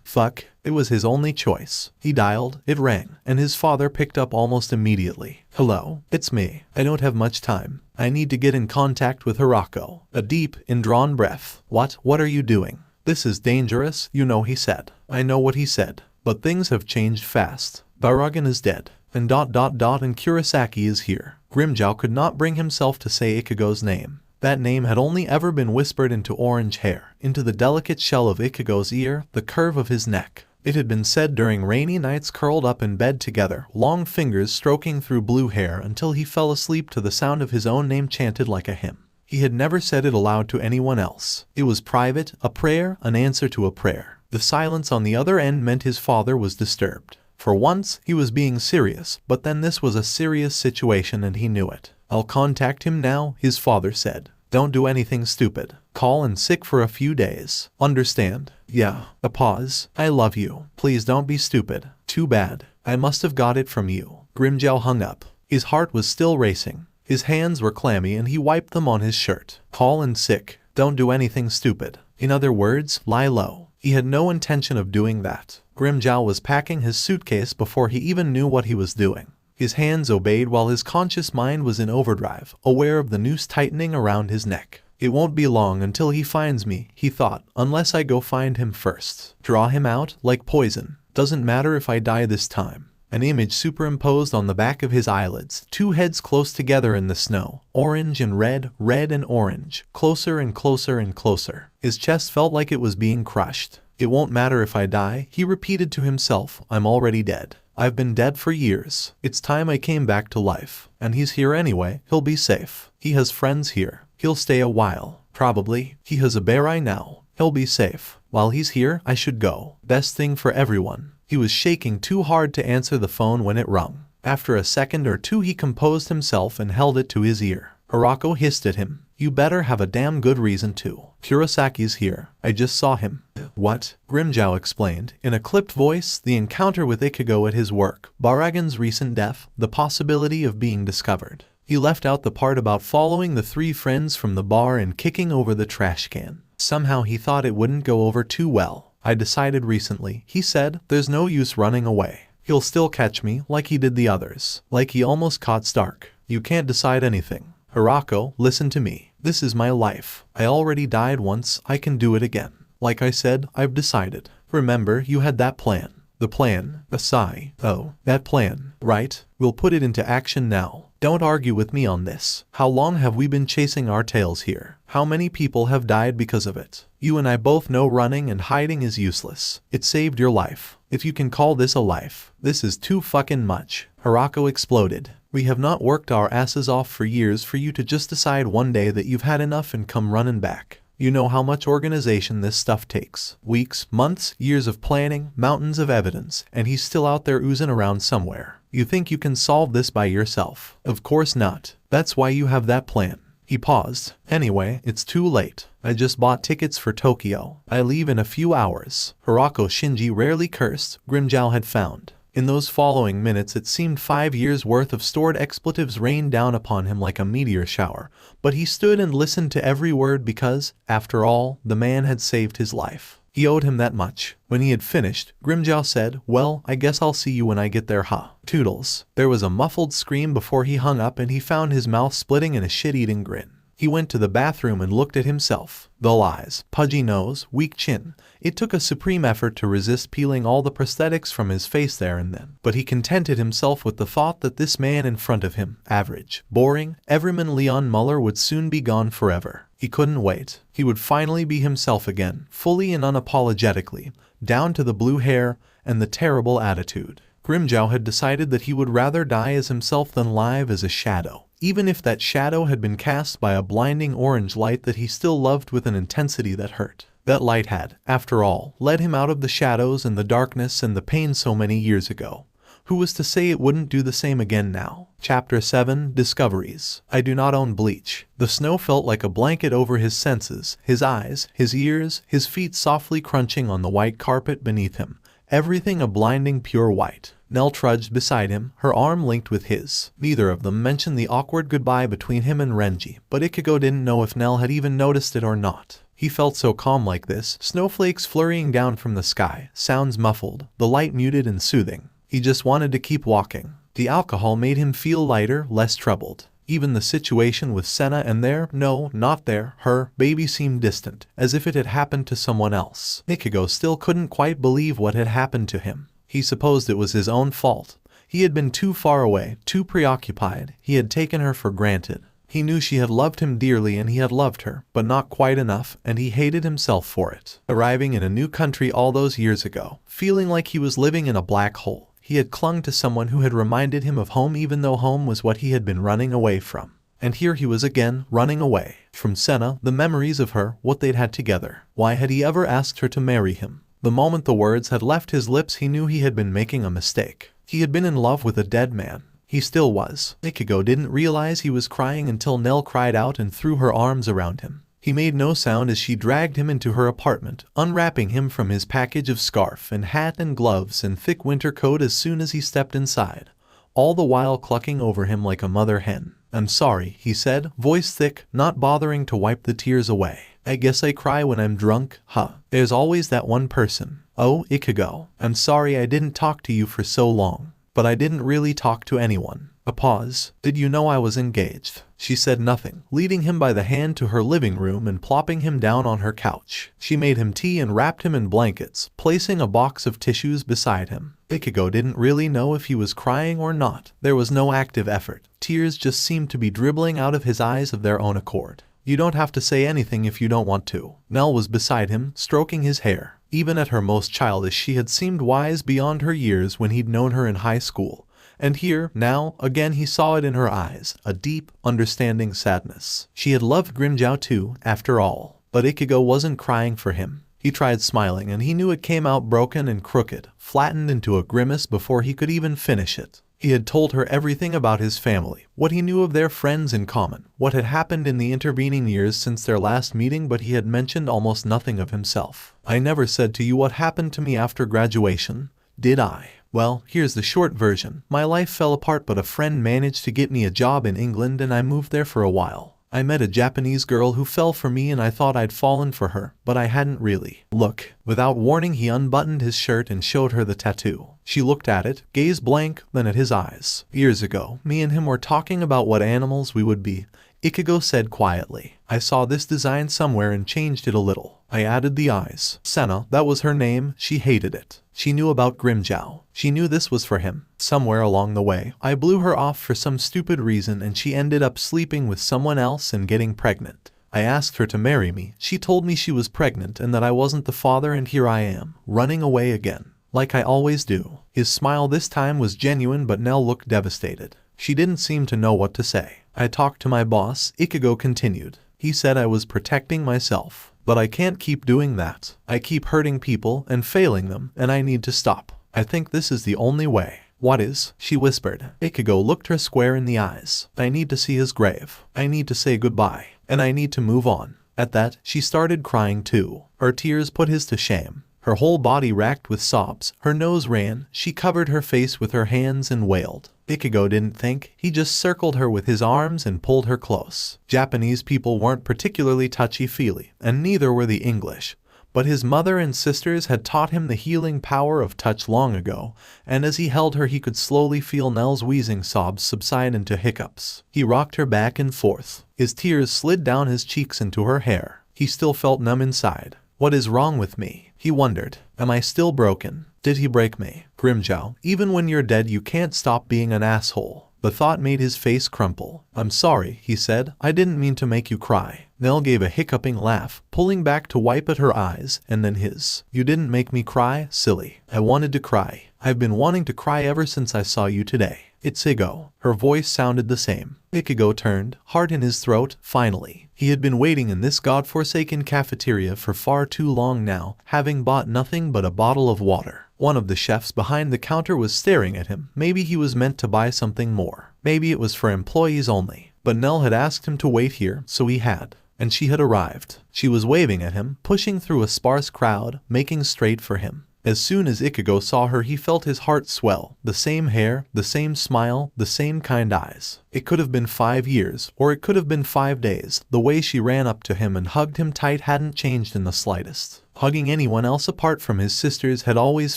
Fuck. It was his only choice. He dialed, it rang, and his father picked up almost immediately. Hello, it's me. I don't have much time. I need to get in contact with Hirako. A deep, indrawn breath. What are you doing? This is dangerous, you know, he said. I know what he said, but things have changed fast. Baragan is dead. And and Kurosaki is here. Grimmjow could not bring himself to say Ichigo's name. That name had only ever been whispered into orange hair, into the delicate shell of Ichigo's ear, the curve of his neck. It had been said during rainy nights curled up in bed together, long fingers stroking through blue hair until he fell asleep to the sound of his own name chanted like a hymn. He had never said it aloud to anyone else. It was private, a prayer, an answer to a prayer. The silence on the other end meant his father was disturbed. For once, he was being serious, but then this was a serious situation and he knew it. I'll contact him now, his father said. Don't do anything stupid. Call in sick for a few days. Understand? Yeah. A pause. I love you. Please don't be stupid. Too bad. I must have got it from you. Grimmjow hung up. His heart was still racing. His hands were clammy and he wiped them on his shirt. Call in sick. Don't do anything stupid. In other words, lie low. He had no intention of doing that. Grimmjow was packing his suitcase before he even knew what he was doing. His hands obeyed while his conscious mind was in overdrive, aware of the noose tightening around his neck. It won't be long until he finds me, he thought, unless I go find him first. Draw him out, like poison. Doesn't matter if I die this time. An image superimposed on the back of his eyelids, 2 heads close together in the snow, orange and red, red and orange, closer and closer and closer. His chest felt like it was being crushed. It won't matter if I die, he repeated to himself, I'm already dead. I've been dead for years. It's time I came back to life. And he's here anyway, he'll be safe. He has friends here. He'll stay a while. Probably. He has a bear now. He'll be safe. While he's here, I should go. Best thing for everyone. He was shaking too hard to answer the phone when it rung. After a second or two he composed himself and held it to his ear. Hirako hissed at him. You better have a damn good reason to. Kurosaki's here. I just saw him. What? Grimmjow explained, in a clipped voice, the encounter with Ichigo at his work, Baragan's recent death, the possibility of being discovered. He left out the part about following the 3 friends from the bar and kicking over the trash can. Somehow he thought it wouldn't go over too well. I decided recently, he said, there's no use running away. He'll still catch me, like he did the others. Like he almost caught Stark. You can't decide anything. Hirako, listen to me. This is my life. I already died once, I can do it again. Like I said, I've decided. Remember, you had that plan. The plan, a sigh. Oh, that plan, right? We'll put it into action now. Don't argue with me on this. How long have we been chasing our tails here? How many people have died because of it? You and I both know running and hiding is useless. It saved your life. If you can call this a life, this is too fucking much. Hirako exploded. We have not worked our asses off for years for you to just decide one day that you've had enough and come running back. You know how much organization this stuff takes. Weeks, months, years of planning, mountains of evidence, and he's still out there oozing around somewhere. You think you can solve this by yourself? Of course not. That's why you have that plan. He paused. Anyway, it's too late. I just bought tickets for Tokyo. I leave in a few hours. Hirako Shinji rarely cursed, Grimmjow had found. In those following minutes it seemed 5 years' worth of stored expletives rained down upon him like a meteor shower, but he stood and listened to every word because, after all, the man had saved his life. He owed him that much. When he had finished, Grimmjow said, "Well, I guess I'll see you when I get there, huh? Toodles." There was a muffled scream before he hung up and he found his mouth splitting in a shit-eating grin. He went to the bathroom and looked at himself. Dull eyes, pudgy nose, weak chin. It took a supreme effort to resist peeling all the prosthetics from his face there and then. But he contented himself with the thought that this man in front of him, average, boring, everyman Leon Muller, would soon be gone forever. He couldn't wait. He would finally be himself again, fully and unapologetically, down to the blue hair and the terrible attitude. Grimmjow had decided that he would rather die as himself than live as a shadow. Even if that shadow had been cast by a blinding orange light that he still loved with an intensity that hurt. That light had, after all, led him out of the shadows and the darkness and the pain so many years ago. Who was to say it wouldn't do the same again now? Chapter 7 Discoveries. I do not own Bleach. The snow felt like a blanket over his senses, his eyes, his ears, his feet softly crunching on the white carpet beneath him. Everything a blinding pure white. Nell trudged beside him, her arm linked with his. Neither of them mentioned the awkward goodbye between him and Renji, but Ichigo didn't know if Nell had even noticed it or not. He felt so calm like this, snowflakes flurrying down from the sky, sounds muffled, the light muted and soothing. He just wanted to keep walking. The alcohol made him feel lighter, less troubled. Even the situation with Senna and her baby seemed distant, as if it had happened to someone else. Ichigo still couldn't quite believe what had happened to him. He supposed it was his own fault. He had been too far away, too preoccupied. He had taken her for granted. He knew she had loved him dearly and he had loved her, but not quite enough, and he hated himself for it. Arriving in a new country all those years ago, feeling like he was living in a black hole, he had clung to someone who had reminded him of home even though home was what he had been running away from. And here he was again, running away. From Senna, the memories of her, what they'd had together. Why had he ever asked her to marry him? The moment the words had left his lips he knew he had been making a mistake. He had been in love with a dead man. He still was. Ichigo didn't realize he was crying until Nell cried out and threw her arms around him. He made no sound as she dragged him into her apartment, unwrapping him from his package of scarf and hat and gloves and thick winter coat as soon as he stepped inside, all the while clucking over him like a mother hen. "I'm sorry," he said, voice thick, not bothering to wipe the tears away. "I guess I cry when I'm drunk, huh? There's always that one person. Oh, Ichigo, I'm sorry I didn't talk to you for so long. But I didn't really talk to anyone." A pause. "Did you know I was engaged?" She said nothing, leading him by the hand to her living room and plopping him down on her couch. She made him tea and wrapped him in blankets, placing a box of tissues beside him. Ichigo didn't really know if he was crying or not. There was no active effort. Tears just seemed to be dribbling out of his eyes of their own accord. "You don't have to say anything if you don't want to." Nell was beside him, stroking his hair. Even at her most childish she had seemed wise beyond her years when he'd known her in high school. And here, now, again he saw it in her eyes, a deep, understanding sadness. She had loved Grimmjow too, after all. But Ichigo wasn't crying for him. He tried smiling and he knew it came out broken and crooked, flattened into a grimace before he could even finish it. He had told her everything about his family, what he knew of their friends in common, what had happened in the intervening years since their last meeting, but he had mentioned almost nothing of himself. "I never said to you what happened to me after graduation, did I? Well, here's the short version. My life fell apart, but a friend managed to get me a job in England and I moved there for a while. I met a Japanese girl who fell for me and I thought I'd fallen for her, but I hadn't really. Look." Without warning he unbuttoned his shirt and showed her the tattoo. She looked at it, gaze blank, then at his eyes. "Years ago, me and him were talking about what animals we would be," Ichigo said quietly. "I saw this design somewhere and changed it a little. I added the eyes. Senna, that was her name, she hated it. She knew about Grimmjow. She knew this was for him. Somewhere along the way, I blew her off for some stupid reason and she ended up sleeping with someone else and getting pregnant. I asked her to marry me. She told me she was pregnant and that I wasn't the father, and here I am, running away again. Like I always do." His smile this time was genuine, but Nell looked devastated. She didn't seem to know what to say. "I talked to my boss," Ichigo continued. "He said I was protecting myself. But I can't keep doing that. I keep hurting people and failing them, and I need to stop. I think this is the only way." What is? She whispered. Ichigo looked her square in the eyes. I need to see his grave. I need to say goodbye. And I need to move on. At that, she started crying too. Her tears put his to shame. Her whole body racked with sobs. Her nose ran. She covered her face with her hands and wailed. Ichigo didn't think. He just circled her with his arms and pulled her close. Japanese people weren't particularly touchy-feely, and neither were the English. But his mother and sisters had taught him the healing power of touch long ago, and as he held her he could slowly feel Nell's wheezing sobs subside into hiccups. He rocked her back and forth. His tears slid down his cheeks into her hair. He still felt numb inside. What is wrong with me? He wondered. Am I still broken? Did he break me? Grimmjow, even when you're dead you can't stop being an asshole. The thought made his face crumple. I'm sorry, he said. I didn't mean to make you cry. Nell gave a hiccuping laugh, pulling back to wipe at her eyes, and then his. You didn't make me cry, silly. I wanted to cry. I've been wanting to cry ever since I saw you today. Ichigo. Her voice sounded the same. Ichigo turned, heart in his throat, finally. He had been waiting in this godforsaken cafeteria for far too long now, having bought nothing but a bottle of water. One of the chefs behind the counter was staring at him. Maybe he was meant to buy something more. Maybe it was for employees only. But Nell had asked him to wait here, so he had. And she had arrived. She was waving at him, pushing through a sparse crowd, making straight for him. As soon as Ichigo saw her he felt his heart swell. The same hair, the same smile, the same kind eyes. It could have been 5 years, or it could have been 5 days. The way she ran up to him and hugged him tight hadn't changed in the slightest. Hugging anyone else apart from his sisters had always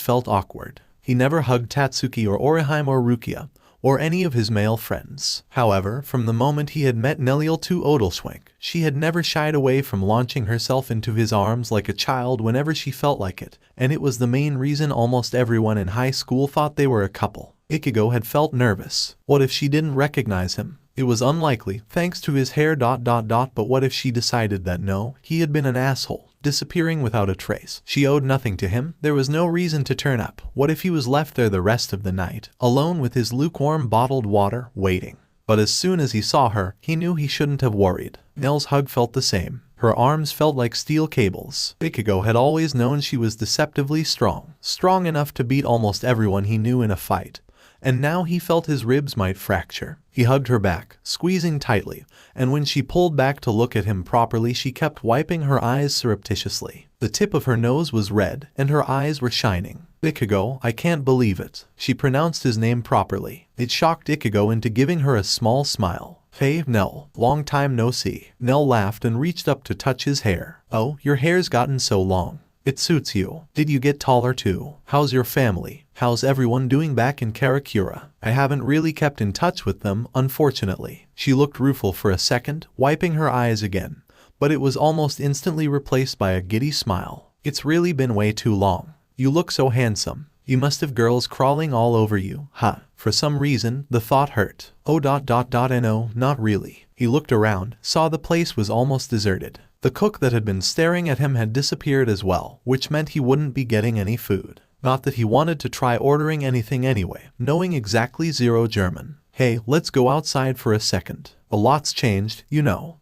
felt awkward. He never hugged Tatsuki or Orihime or Rukia, or any of his male friends. However, from the moment he had met Neliel to Odelschwenk, she had never shied away from launching herself into his arms like a child whenever she felt like it, and it was the main reason almost everyone in high school thought they were a couple. Ichigo had felt nervous. What if she didn't recognize him? It was unlikely, thanks to his hair ... but what if she decided that no, he had been an asshole, disappearing without a trace. She owed nothing to him. There was no reason to turn up. What if he was left there the rest of the night, alone with his lukewarm bottled water, waiting? But as soon as he saw her, he knew he shouldn't have worried. Nell's hug felt the same. Her arms felt like steel cables. Ichigo had always known she was deceptively strong. Strong enough to beat almost everyone he knew in a fight. And now he felt his ribs might fracture. He hugged her back, squeezing tightly, and when she pulled back to look at him properly she kept wiping her eyes surreptitiously. The tip of her nose was red, and her eyes were shining. Ichigo, I can't believe it. She pronounced his name properly. It shocked Ichigo into giving her a small smile. Hey, Nell, long time no see. Nell laughed and reached up to touch his hair. Oh, your hair's gotten so long. It suits you. Did you get taller too? How's your family? How's everyone doing back in Karakura? I haven't really kept in touch with them, unfortunately. She looked rueful for a second, wiping her eyes again, but it was almost instantly replaced by a giddy smile. It's really been way too long. You look so handsome. You must have girls crawling all over you, huh? For some reason, the thought hurt. Oh ... no, not really. He looked around, saw the place was almost deserted. The cook that had been staring at him had disappeared as well, which meant he wouldn't be getting any food. Not that he wanted to try ordering anything anyway, knowing exactly zero German. Hey, let's go outside for a second. A lot's changed, you know.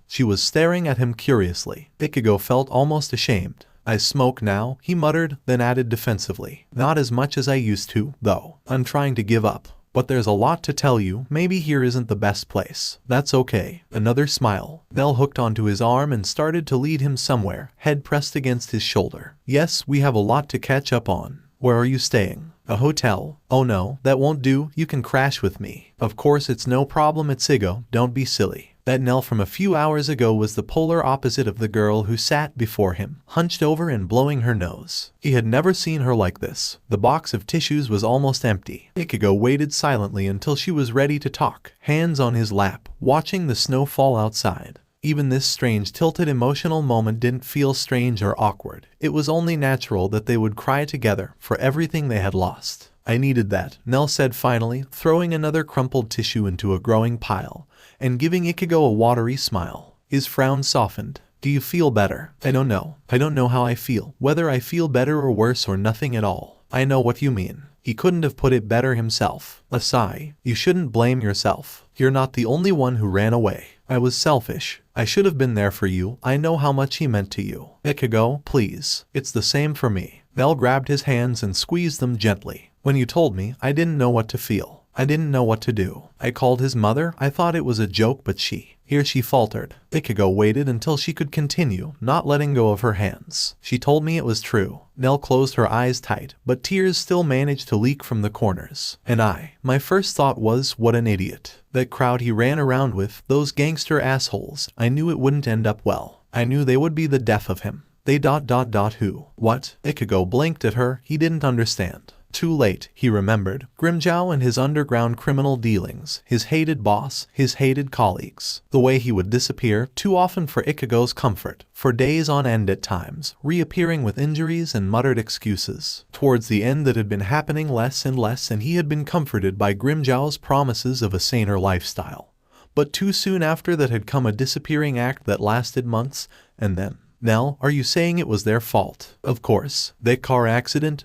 She was staring at him curiously. Ichigo felt almost ashamed. I smoke now, he muttered, then added defensively. Not as much as I used to, though. I'm trying to give up. But there's a lot to tell you. Maybe here isn't the best place. That's okay. Another smile. Nell hooked onto his arm and started to lead him somewhere, head pressed against his shoulder. Yes, we have a lot to catch up on. Where are you staying? A hotel? Oh no, that won't do. You can crash with me. Of course it's no problem, Ichigo. Don't be silly. That Nell from a few hours ago was the polar opposite of the girl who sat before him, hunched over and blowing her nose. He had never seen her like this. The box of tissues was almost empty. Ichigo waited silently until she was ready to talk, hands on his lap, watching the snow fall outside. Even this strange tilted emotional moment didn't feel strange or awkward. It was only natural that they would cry together for everything they had lost. I needed that, Nell said finally, throwing another crumpled tissue into a growing pile, and giving Ichigo a watery smile. His frown softened. Do you feel better? I don't know. I don't know how I feel. Whether I feel better or worse or nothing at all. I know what you mean. He couldn't have put it better himself. A sigh. You shouldn't blame yourself. You're not the only one who ran away. I was selfish. I should have been there for you. I know how much he meant to you. Ichigo, please. It's the same for me. Nell grabbed his hands and squeezed them gently. When you told me, I didn't know what to feel. I didn't know what to do. I called his mother. I thought it was a joke, but Here she faltered. Ichigo waited until she could continue, not letting go of her hands. She told me it was true. Nell closed her eyes tight, but tears still managed to leak from the corners. And my first thought was, what an idiot. That crowd he ran around with, those gangster assholes, I knew it wouldn't end up well. I knew they would be the death of him. They ... who? What? Ichigo blinked at her. He didn't understand. Too late, he remembered. Grimmjow and his underground criminal dealings, his hated boss, his hated colleagues. The way he would disappear, too often for Ichigo's comfort, for days on end at times, reappearing with injuries and muttered excuses. Towards the end that had been happening less and less, and he had been comforted by Grimmjow's promises of a saner lifestyle. But too soon after that had come a disappearing act that lasted months, and then... Nell, are you saying it was their fault? Of course. That car accident?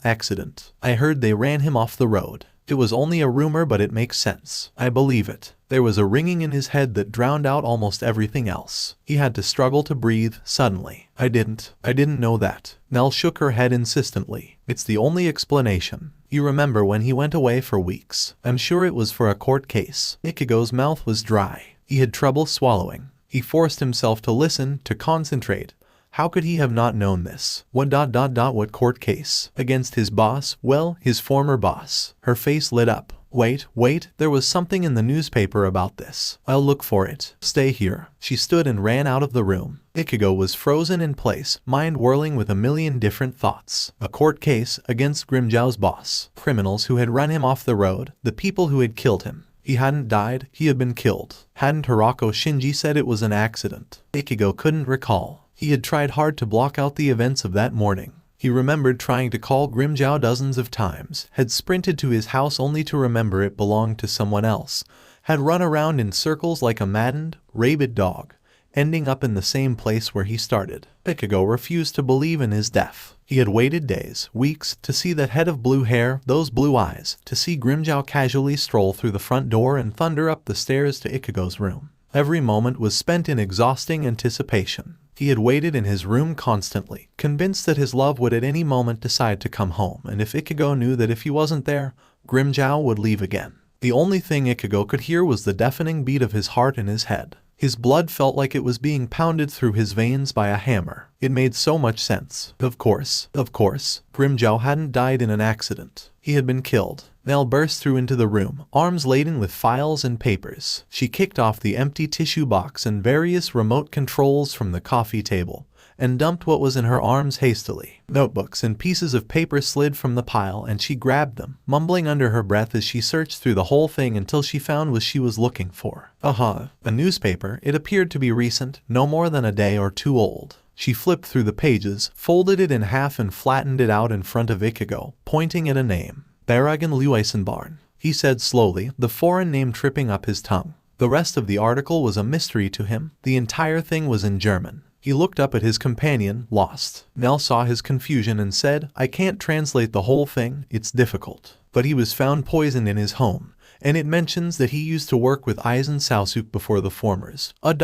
Accident. I heard they ran him off the road. It was only a rumor, but it makes sense. I believe it. There was a ringing in his head that drowned out almost everything else. He had to struggle to breathe, suddenly. I didn't know that. Nell shook her head insistently. It's the only explanation. You remember when he went away for weeks? I'm sure it was for a court case. Ichigo's mouth was dry. He had trouble swallowing. He forced himself to listen, to concentrate. How could he have not known this? What court case? Against his boss? Well, his former boss. Her face lit up. Wait, there was something in the newspaper about this. I'll look for it. Stay here. She stood and ran out of the room. Ichigo was frozen in place, mind whirling with a million different thoughts. A court case against Grimmjow's boss. Criminals who had run him off the road. The people who had killed him. He hadn't died, he had been killed. Hadn't Hirako Shinji said it was an accident? Ichigo couldn't recall. He had tried hard to block out the events of that morning. He remembered trying to call Grimmjow dozens of times, had sprinted to his house only to remember it belonged to someone else, had run around in circles like a maddened, rabid dog, ending up in the same place where he started. Ichigo refused to believe in his death. He had waited days, weeks, to see that head of blue hair, those blue eyes, to see Grimmjow casually stroll through the front door and thunder up the stairs to Ichigo's room. Every moment was spent in exhausting anticipation. He had waited in his room constantly, convinced that his love would at any moment decide to come home, and if Ichigo knew that if he wasn't there, Grimmjow would leave again. The only thing Ichigo could hear was the deafening beat of his heart in his head. His blood felt like it was being pounded through his veins by a hammer. It made so much sense. Of course, Grimmjow hadn't died in an accident. He had been killed. Nell burst through into the room, arms laden with files and papers. She kicked off the empty tissue box and various remote controls from the coffee table, and dumped what was in her arms hastily. Notebooks and pieces of paper slid from the pile, and she grabbed them, mumbling under her breath as she searched through the whole thing until she found what she was looking for. A newspaper. It appeared to be recent, no more than a day or two old. She flipped through the pages, folded it in half and flattened it out in front of Ichigo, pointing at a name. Bergen Luisenbarn, he said slowly, the foreign name tripping up his tongue. The rest of the article was a mystery to him. The entire thing was in German. He looked up at his companion, lost. Nell saw his confusion and said, I can't translate the whole thing, it's difficult. But he was found poisoned in his home, and it mentions that he used to work with Aizen Sasuke before the formers. What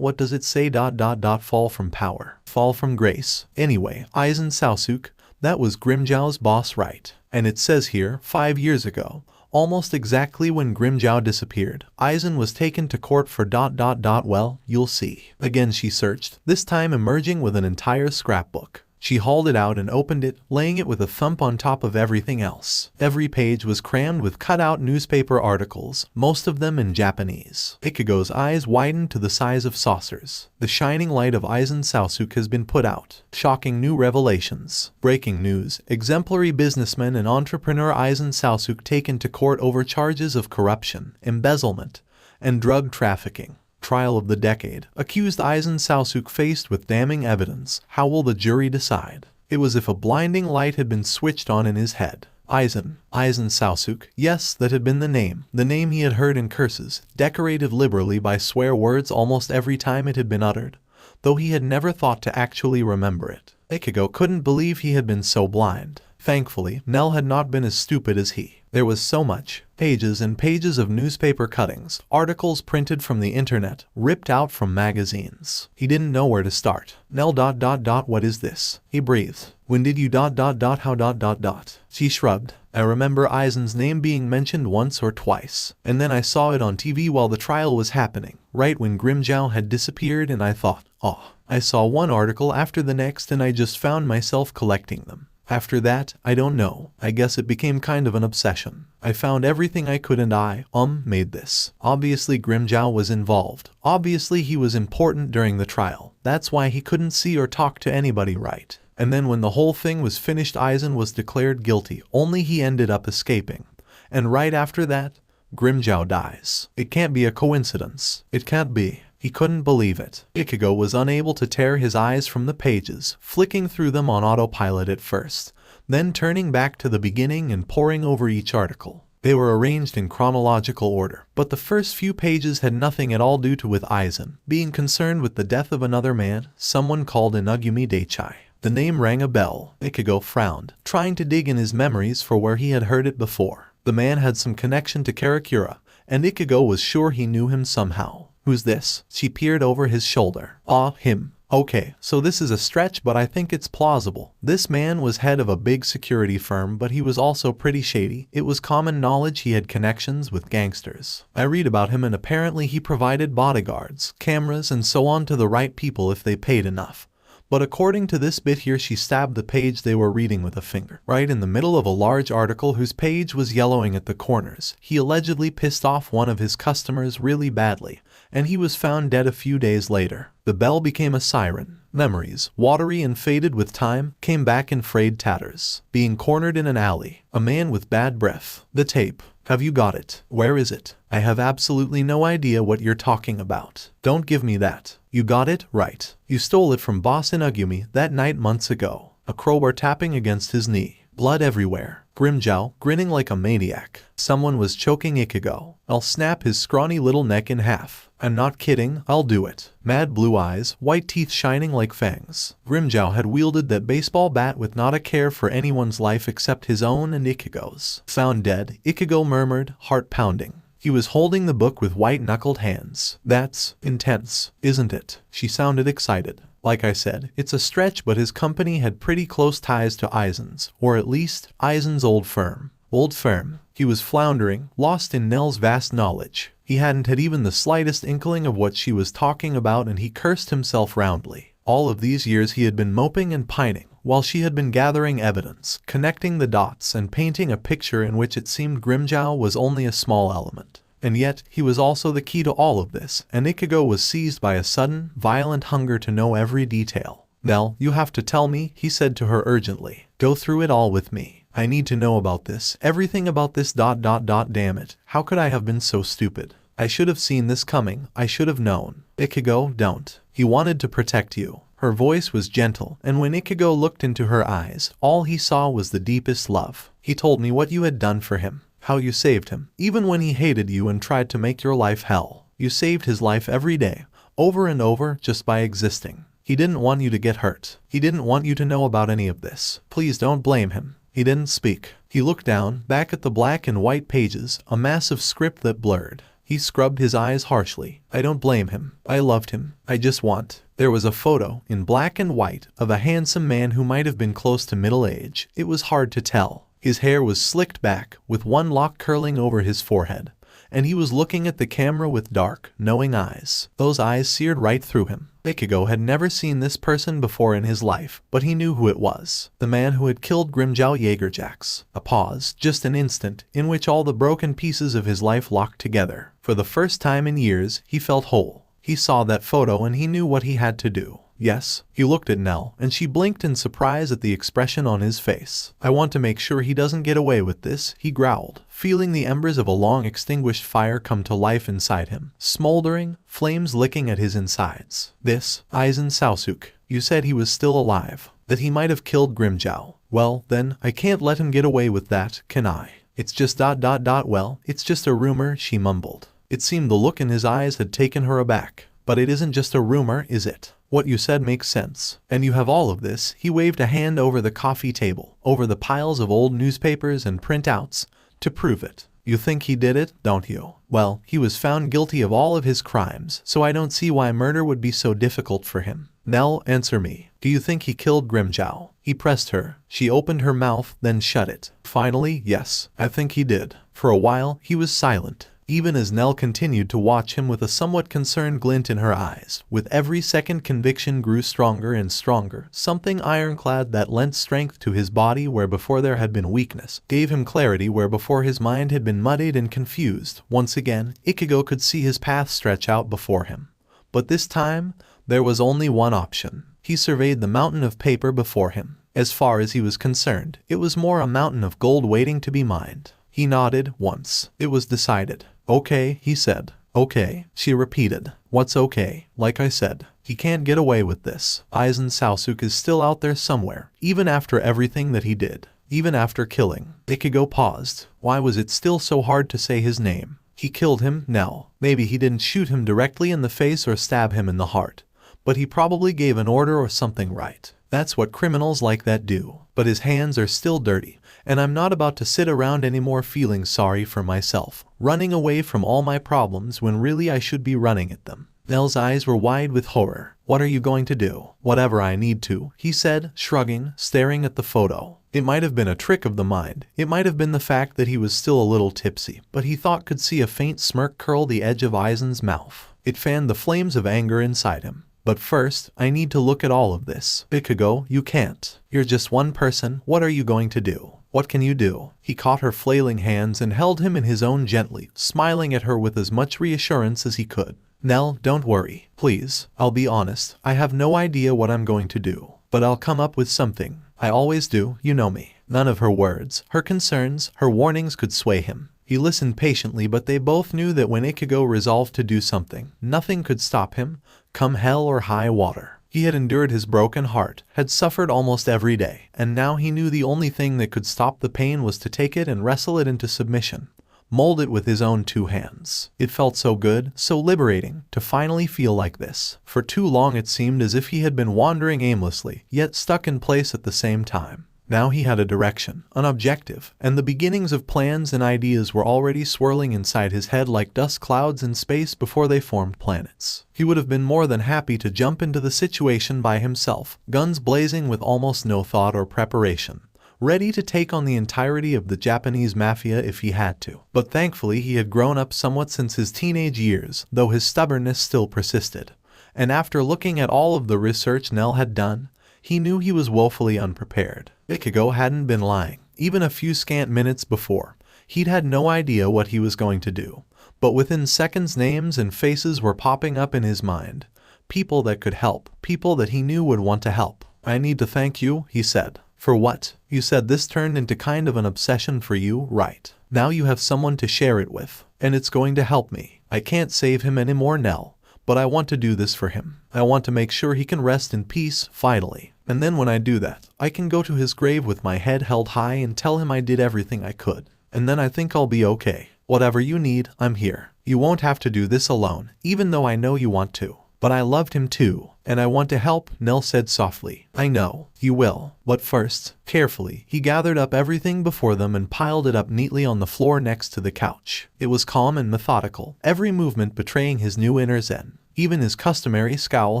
does it say? Fall from power. Fall from grace. Anyway, Aizen Sasuke, that was Grimmjow's boss, right? And it says here, 5 years ago, almost exactly when Grimmjow disappeared, Aizen was taken to court for ... Well, you'll see. Again she searched, this time emerging with an entire scrapbook. She hauled it out and opened it, laying it with a thump on top of everything else. Every page was crammed with cut-out newspaper articles, most of them in Japanese. Ichigo's eyes widened to the size of saucers. The shining light of Aizen Sasuke has been put out. Shocking new revelations. Breaking news. Exemplary businessman and entrepreneur Aizen Sasuke taken to court over charges of corruption, embezzlement, and drug trafficking. Trial of the decade. Accused Aizen Sasuke faced with damning evidence. How will the jury decide? It was as if a blinding light had been switched on in his head. Aizen Sasuke. Yes, that had been the name he had heard in curses, decorated liberally by swear words almost every time it had been uttered, though he had never thought to actually remember it. Ichigo couldn't believe he had been so blind. Thankfully, Nell had not been as stupid as he. There was so much. Pages and pages of newspaper cuttings, articles printed from the internet, ripped out from magazines. He didn't know where to start. Nell ... What is this? He breathed. When did you how? She shrugged. I remember Aizen's name being mentioned once or twice, and then I saw it on TV while the trial was happening, right when Grimmjow had disappeared, and I thought, oh. I saw one article after the next and I just found myself collecting them. After that, I don't know, I guess it became kind of an obsession. I found everything I could and I, made this. Obviously Grimmjow was involved. Obviously he was important during the trial. That's why he couldn't see or talk to anybody, right? And then when the whole thing was finished, Aizen was declared guilty, only he ended up escaping. And right after that, Grimmjow dies. It can't be a coincidence. It can't be. He couldn't believe it. Ichigo was unable to tear his eyes from the pages, flicking through them on autopilot at first, then turning back to the beginning and poring over each article. They were arranged in chronological order, but the first few pages had nothing at all to do with Aizen being concerned with the death of another man, someone called Inugumi Daichai. The name rang a bell. Ichigo frowned, trying to dig in his memories for where he had heard it before. The man had some connection to Karakura, and Ichigo was sure he knew him somehow. Who's this? She peered over his shoulder. Ah, him. Okay, so this is a stretch, but I think it's plausible. This man was head of a big security firm, but he was also pretty shady. It was common knowledge he had connections with gangsters. I read about him, and apparently he provided bodyguards, cameras, and so on to the right people if they paid enough. But according to this bit here, she stabbed the page they were reading with a finger. Right in the middle of a large article whose page was yellowing at the corners. He allegedly pissed off one of his customers really badly, and he was found dead a few days later. The bell became a siren. Memories, watery and faded with time, came back in frayed tatters. Being cornered in an alley. A man with bad breath. The tape. Have you got it? Where is it? I have absolutely no idea what you're talking about. Don't give me that. You got it? Right. You stole it from Boss Inugumi that night months ago. A crowbar tapping against his knee. Blood everywhere. Grimmjow, grinning like a maniac. Someone was choking Ichigo. I'll snap his scrawny little neck in half. I'm not kidding, I'll do it. Mad blue eyes, white teeth shining like fangs. Grimmjow had wielded that baseball bat with not a care for anyone's life except his own and Ichigo's. Found dead, Ichigo murmured, heart pounding. He was holding the book with white-knuckled hands. That's intense, isn't it? She sounded excited. Like I said, it's a stretch, but his company had pretty close ties to Aizen's, or at least, Aizen's old firm. Old firm. He was floundering, lost in Nell's vast knowledge. He hadn't had even the slightest inkling of what she was talking about, and he cursed himself roundly. All of these years he had been moping and pining, while she had been gathering evidence, connecting the dots, and painting a picture in which it seemed Grimmjow was only a small element. And yet, he was also the key to all of this, and Ichigo was seized by a sudden, violent hunger to know every detail. Nell, you have to tell me, he said to her urgently. Go through it all with me. I need to know about this, everything about this ... Damn it, how could I have been so stupid? I should have seen this coming, I should have known. Ichigo, don't. He wanted to protect you. Her voice was gentle, and when Ichigo looked into her eyes, all he saw was the deepest love. He told me what you had done for him, how you saved him, even when he hated you and tried to make your life hell. You saved his life every day, over and over, just by existing. He didn't want you to get hurt. He didn't want you to know about any of this. Please don't blame him. He didn't speak. He looked down, back at the black and white pages, a mass of script that blurred. He scrubbed his eyes harshly. I don't blame him. I loved him. I just want. There was a photo, in black and white, of a handsome man who might have been close to middle age. It was hard to tell. His hair was slicked back, with one lock curling over his forehead, and he was looking at the camera with dark, knowing eyes. Those eyes seared right through him. Ichigo had never seen this person before in his life, but he knew who it was. The man who had killed Grimmjow Jaegerjax. A pause, just an instant, in which all the broken pieces of his life locked together. For the first time in years, he felt whole. He saw that photo and he knew what he had to do. Yes, he looked at Nell, and she blinked in surprise at the expression on his face. I want to make sure he doesn't get away with this, he growled, feeling the embers of a long-extinguished fire come to life inside him, smoldering, flames licking at his insides. This, Aizen Sasuke, you said he was still alive, that he might have killed Grimmjow. Well, then, I can't let him get away with that, can I? It's just ... Well, it's just a rumor, she mumbled. It seemed the look in his eyes had taken her aback. But it isn't just a rumor, is it? What you said makes sense. And you have all of this. He waved a hand over the coffee table, over the piles of old newspapers and printouts, to prove it. You think he did it, don't you? Well, he was found guilty of all of his crimes, so I don't see why murder would be so difficult for him. Nell, answer me. Do you think he killed Grimmjow? He pressed her. She opened her mouth, then shut it. Finally, yes, I think he did. For a while, he was silent, even as Nell continued to watch him with a somewhat concerned glint in her eyes. With every second, conviction grew stronger and stronger. Something ironclad that lent strength to his body where before there had been weakness, gave him clarity where before his mind had been muddied and confused. Once again, Ichigo could see his path stretch out before him. But this time, there was only one option. He surveyed the mountain of paper before him. As far as he was concerned, it was more a mountain of gold waiting to be mined. He nodded once. It was decided. Okay, he said. Okay, she repeated. What's okay? Like I said, he can't get away with this. Aizen Sasuke is still out there somewhere, even after everything that he did. Even after killing. Ichigo paused. Why was it still so hard to say his name? He killed him, Nell. Maybe he didn't shoot him directly in the face or stab him in the heart, but he probably gave an order or something, right? That's what criminals like that do. But his hands are still dirty, and I'm not about to sit around anymore feeling sorry for myself, running away from all my problems when really I should be running at them. Nell's eyes were wide with horror. What are you going to do? Whatever I need to, he said, shrugging, staring at the photo. It might have been a trick of the mind. It might have been the fact that he was still a little tipsy, but he thought could see a faint smirk curl the edge of Aizen's mouth. It fanned the flames of anger inside him. But first, I need to look at all of this. Ichigo, you can't. You're just one person. What are you going to do? What can you do? He caught her flailing hands and held him in his own gently, smiling at her with as much reassurance as he could. Nell, don't worry. Please, I'll be honest. I have no idea what I'm going to do. But I'll come up with something. I always do, you know me. None of her words, her concerns, her warnings could sway him. He listened patiently, but they both knew that when Ichigo resolved to do something, nothing could stop him, come hell or high water. He had endured his broken heart, had suffered almost every day, and now he knew the only thing that could stop the pain was to take it and wrestle it into submission. Mold it with his own two hands. It felt so good, so liberating, to finally feel like this. For too long it seemed as if he had been wandering aimlessly, yet stuck in place at the same time. Now he had a direction, an objective, and the beginnings of plans and ideas were already swirling inside his head like dust clouds in space before they formed planets. He would have been more than happy to jump into the situation by himself, guns blazing with almost no thought or preparation, ready to take on the entirety of the Japanese mafia if he had to. But thankfully he had grown up somewhat since his teenage years, though his stubbornness still persisted. And after looking at all of the research Nell had done, he knew he was woefully unprepared. Ichigo hadn't been lying. Even a few scant minutes before, he'd had no idea what he was going to do. But within seconds names and faces were popping up in his mind. People that could help. People that he knew would want to help. I need to thank you, he said. For what? You said this turned into kind of an obsession for you, right? Now you have someone to share it with. And it's going to help me. I can't save him anymore, Nell. But I want to do this for him. I want to make sure he can rest in peace, finally. And then when I do that, I can go to his grave with my head held high and tell him I did everything I could. And then I think I'll be okay. Whatever you need, I'm here. You won't have to do this alone, even though I know you want to. But I loved him too, and I want to help, Nell said softly. I know, you will. But first, carefully, he gathered up everything before them and piled it up neatly on the floor next to the couch. It was calm and methodical, every movement betraying his new inner zen. Even his customary scowl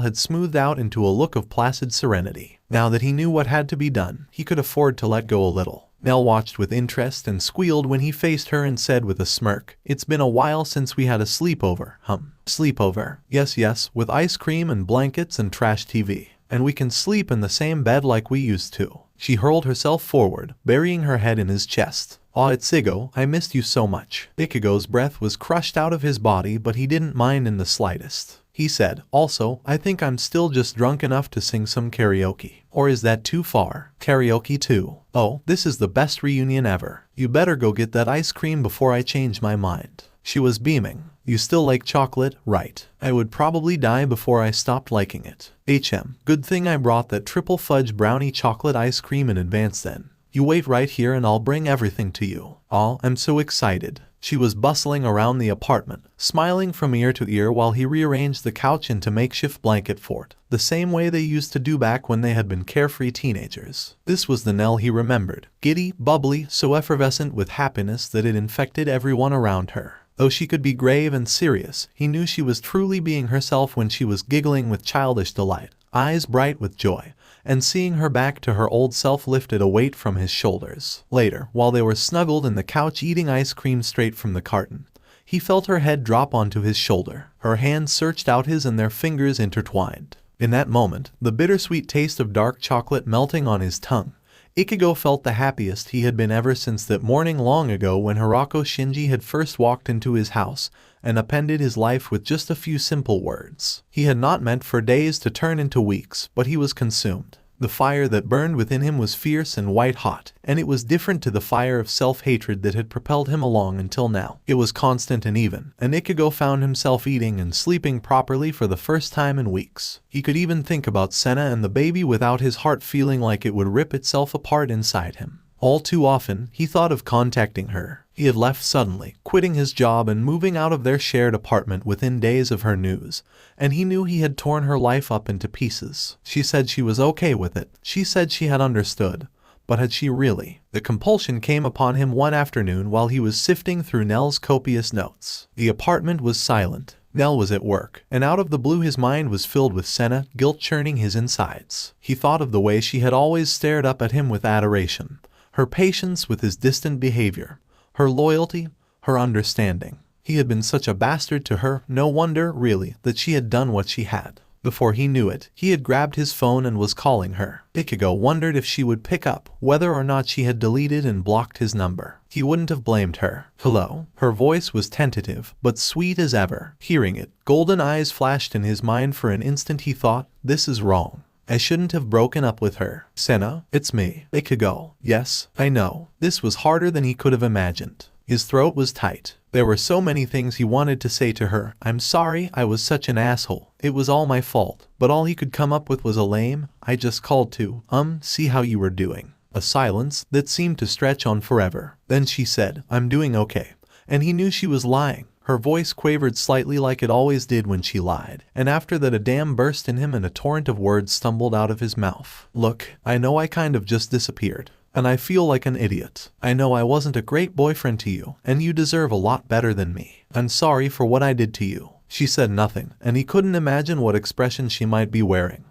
had smoothed out into a look of placid serenity. Now that he knew what had to be done, he could afford to let go a little. Nell watched with interest and squealed when he faced her and said with a smirk, "It's been a while since we had a sleepover, Sleepover? Yes, with ice cream and blankets and trash TV. And we can sleep in the same bed like we used to." She hurled herself forward, burying her head in his chest. "Aw, Ichigo, I missed you so much." Ichigo's breath was crushed out of his body, but he didn't mind in the slightest. He said, "Also, I think I'm still just drunk enough to sing some karaoke. Or is that too far? Karaoke too? Oh, this is the best reunion ever. You better go get that ice cream before I change my mind." She was beaming. "You still like chocolate, right? I would probably die before I stopped liking it. Good thing I brought that triple fudge brownie chocolate ice cream in advance then. You wait right here and I'll bring everything to you. Aw, I'm so excited." She was bustling around the apartment, smiling from ear to ear while he rearranged the couch into makeshift blanket fort, the same way they used to do back when they had been carefree teenagers. This was the Nell he remembered, giddy, bubbly, so effervescent with happiness that it infected everyone around her. Though she could be grave and serious, he knew she was truly being herself when she was giggling with childish delight. eyes bright with joy, and seeing her back to her old self lifted a weight from his shoulders. Later, while they were snuggled in the couch eating ice cream straight from the carton, he felt her head drop onto his shoulder. Her hand searched out his and their fingers intertwined. In that moment, the bittersweet taste of dark chocolate melting on his tongue, Ichigo felt the happiest he had been ever since that morning long ago when Hirako Shinji had first walked into his house and upended his life with just a few simple words. He had not meant for days to turn into weeks, but he was consumed. The fire that burned within him was fierce and white-hot, and it was different to the fire of self-hatred that had propelled him along until now. It was constant and even, and Ichigo found himself eating and sleeping properly for the first time in weeks. He could even think about Senna and the baby without his heart feeling like it would rip itself apart inside him. All too often, he thought of contacting her. He had left suddenly, quitting his job and moving out of their shared apartment within days of her news, and he knew he had torn her life up into pieces. She said she was okay with it. She said she had understood. But had she really? The compulsion came upon him one afternoon while he was sifting through Nell's copious notes. The apartment was silent. Nell was at work, and out of the blue his mind was filled with Senna, guilt churning his insides. He thought of the way she had always stared up at him with adoration, her patience with his distant behavior, her loyalty, her understanding. He had been such a bastard to her, no wonder, really, that she had done what she had. Before he knew it, he had grabbed his phone and was calling her. Ichigo wondered if she would pick up, whether or not she had deleted and blocked his number. He wouldn't have blamed her. Hello? Her voice was tentative, but sweet as ever. Hearing it, golden eyes flashed in his mind for an instant. He thought, this is wrong. I shouldn't have broken up with her. Senna, it's me. Ichigo. Yes, I know. This was harder than he could have imagined. His throat was tight. There were so many things he wanted to say to her. I'm sorry I was such an asshole. It was all my fault. But all he could come up with was a lame, I just called to, see how you were doing. A silence that seemed to stretch on forever. Then she said, I'm doing okay. And he knew she was lying. Her voice quavered slightly like it always did when she lied. And after that a dam burst in him and a torrent of words stumbled out of his mouth. Look, I know I kind of just disappeared. And I feel like an idiot. I know I wasn't a great boyfriend to you, and you deserve a lot better than me. I'm sorry for what I did to you. She said nothing, and he couldn't imagine what expression she might be wearing.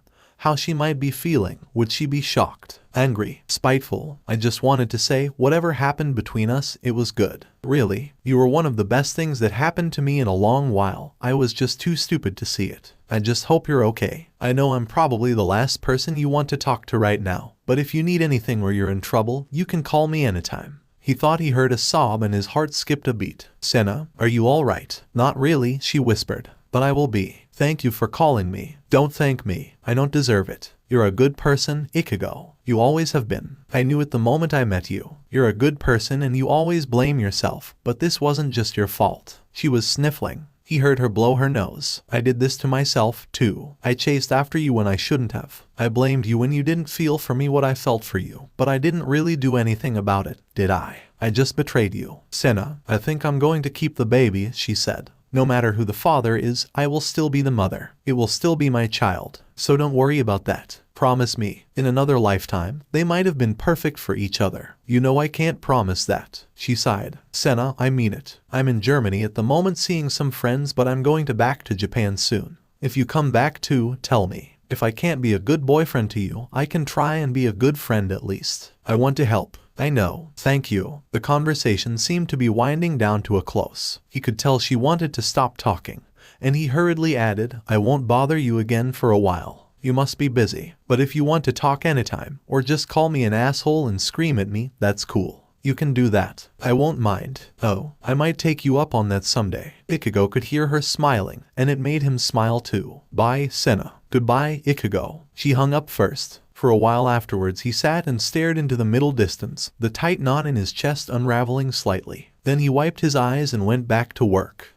How she might be feeling. Would she be shocked? Angry? Spiteful? I just wanted to say, whatever happened between us, it was good. Really, you were one of the best things that happened to me in a long while. I was just too stupid to see it. I just hope you're okay. I know I'm probably the last person you want to talk to right now, but if you need anything or you're in trouble, you can call me anytime. He thought he heard a sob and his heart skipped a beat. Senna, are you all right? Not really, she whispered. But I will be. Thank you for calling me. Don't thank me. I don't deserve it. You're a good person, Ichigo. You always have been. I knew it the moment I met you. You're a good person and you always blame yourself, but this wasn't just your fault. She was sniffling. He heard her blow her nose. I did this to myself, too. I chased after you when I shouldn't have. I blamed you when you didn't feel for me what I felt for you. But I didn't really do anything about it, did I? I just betrayed you. Senna, I think I'm going to keep the baby, she said. No matter who the father is, I will still be the mother. It will still be my child. So don't worry about that. Promise me, in another lifetime, they might have been perfect for each other. You know I can't promise that. She sighed. Senna, I mean it. I'm in Germany at the moment seeing some friends, but I'm going back to Japan soon. If you come back too, tell me. If I can't be a good boyfriend to you, I can try and be a good friend at least. I want to help. I know. Thank you. The conversation seemed to be winding down to a close. He could tell she wanted to stop talking, and he hurriedly added, I won't bother you again for a while. You must be busy. But if you want to talk anytime, or just call me an asshole and scream at me, that's cool. You can do that. I won't mind. Oh, I might take you up on that someday. Ichigo could hear her smiling, and it made him smile too. Bye, Senna. Goodbye, Ichigo. She hung up first. For a while afterwards he sat and stared into the middle distance, the tight knot in his chest unraveling slightly. Then he wiped his eyes and went back to work.